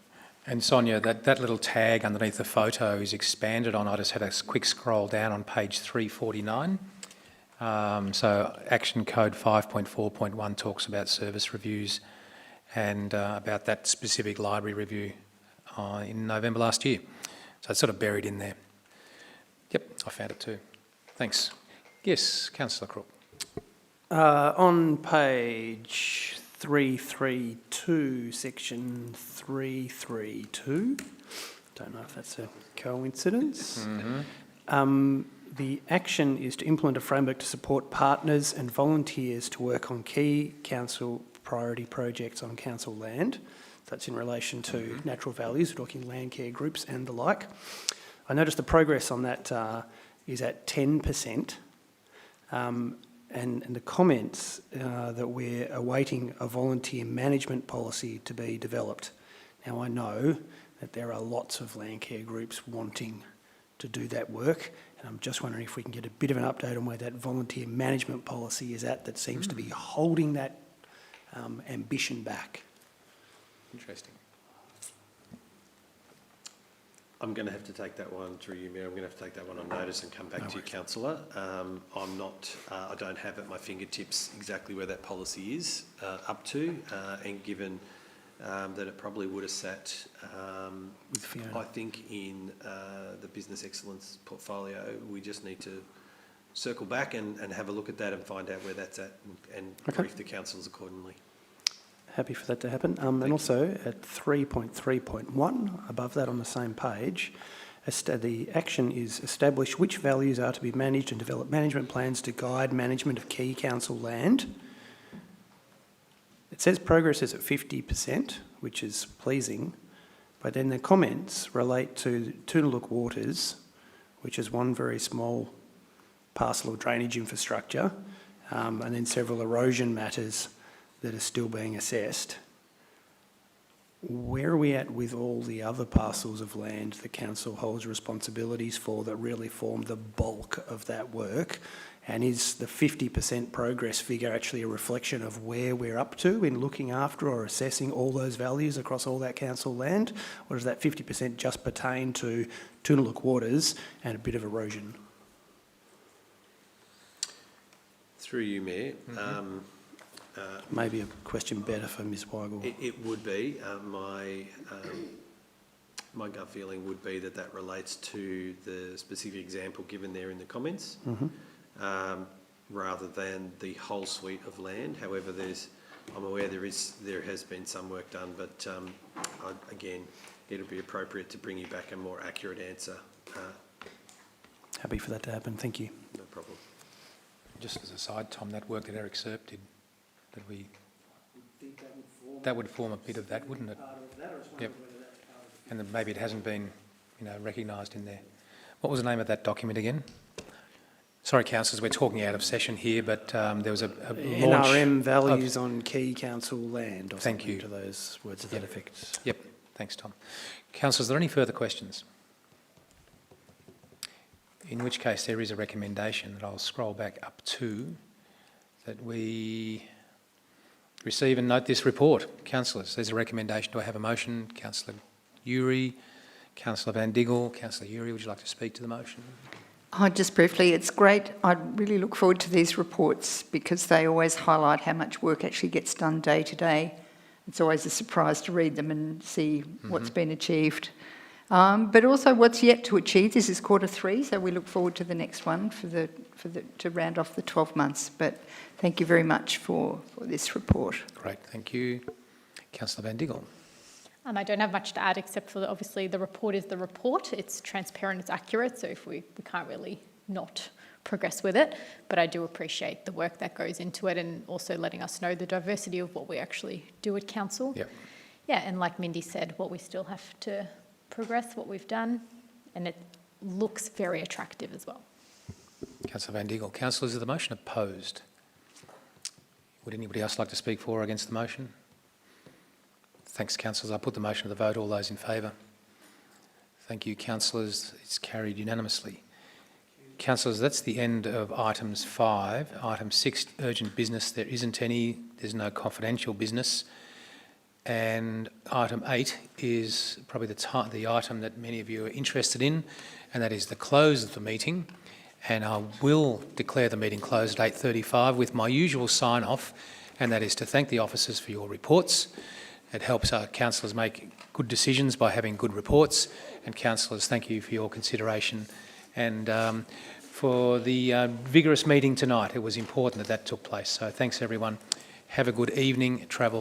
And Sonia, that little tag underneath the photo is expanded on. I just had a quick scroll down on page 349. So Action Code 5.4.1 talks about service reviews and about that specific library review in November last year. So it's sort of buried in there. Yep, I found it too. Thanks. Yes, Councillor Crook. On page 332, section 332, don't know if that's a coincidence. The action is to implement a framework to support partners and volunteers to work on key council priority projects on council land. That's in relation to natural values, we're talking land care groups and the like. I noticed the progress on that is at 10%. And the comments that we're awaiting a volunteer management policy to be developed. Now, I know that there are lots of land care groups wanting to do that work, and I'm just wondering if we can get a bit of an update on where that volunteer management policy is at that seems to be holding that ambition back. Interesting. I'm going to have to take that one through you, Mayor. I'm going to have to take that one on notice and come back to you, Councillor. I'm not, I don't have at my fingertips exactly where that policy is up to, and given that it probably would have sat, I think, in the business excellence portfolio, we just need to circle back and have a look at that and find out where that's at and brief the councils accordingly. Happy for that to happen. And also at 3.3.1, above that on the same page, the action is establish which values are to be managed and develop management plans to guide management of key council land. It says progress is at 50%, which is pleasing, but then the comments relate to Toonalook Waters, which is one very small parcel of drainage infrastructure, and then several erosion matters that are still being assessed. Where are we at with all the other parcels of land the council holds responsibilities for that really form the bulk of that work? And is the 50% progress figure actually a reflection of where we're up to in looking after or assessing all those values across all that council land? Or does that 50% just pertain to Toonalook Waters and a bit of erosion? Through you, Mayor. Maybe a question better for Ms Weigel. It would be. My gut feeling would be that that relates to the specific example given there in the comments, rather than the whole suite of land. However, I'm aware there has been some work done, but again, it'll be appropriate to bring you back a more accurate answer. Happy for that to happen. Thank you. No problem. Just as a side, Tom, that work that Eric Serp did, that would form a bit of that, wouldn't it? Yep. And then maybe it hasn't been, recognised in there. What was the name of that document again? Sorry, councillors, we're talking out of session here, but there was a launch NRM values on key council land, or Thank something you. to those words of that effect. Yep, thanks, Tom. Councillors, are there any further questions? In which case there is a recommendation that I'll scroll back up to, that we receive and note this report. Councillors, there's a recommendation. Do I have a motion? Councillor Uri, Councillor Van Diggle. Councillor Uri, would you like to speak to the motion? Just briefly, it's great. I really look forward to these reports because they always highlight how much work actually gets done day to day. It's always a surprise to read them and see what's been achieved. But also what's yet to achieve. This is Q3, so we look forward to the next one to round off the 12 months. But thank you very much for this report. Great, thank you. Councillor Van Diggle. I don't have much to add except for obviously the report is the report. It's transparent, it's accurate, so if we can't really not progress with it. But I do appreciate the work that goes into it and also letting us know the diversity of what we actually do at council. Yep. Yeah, and like Mindy said, what we still have to progress, what we've done, and it looks very attractive as well. Councillor Van Diggle. Councillors, is the motion opposed? Would anybody else like to speak for or against the motion? Thanks, councillors. I'll put the motion to the vote. All those in favour? Thank you, councillors. It's carried unanimously. Councillors, that's the end of items 5. Item 6, urgent business. There isn't any. There's no confidential business. And item 8 is probably the item that many of you are interested in, and that is the close of the meeting. And I will declare the meeting closed at 8:35 with my usual sign-off, and that is to thank the officers for your reports. It helps our councillors make good decisions by having good reports. And councillors, thank you for your consideration and for the vigorous meeting tonight. It was important that that took place. So thanks, everyone. Have a good evening. Travel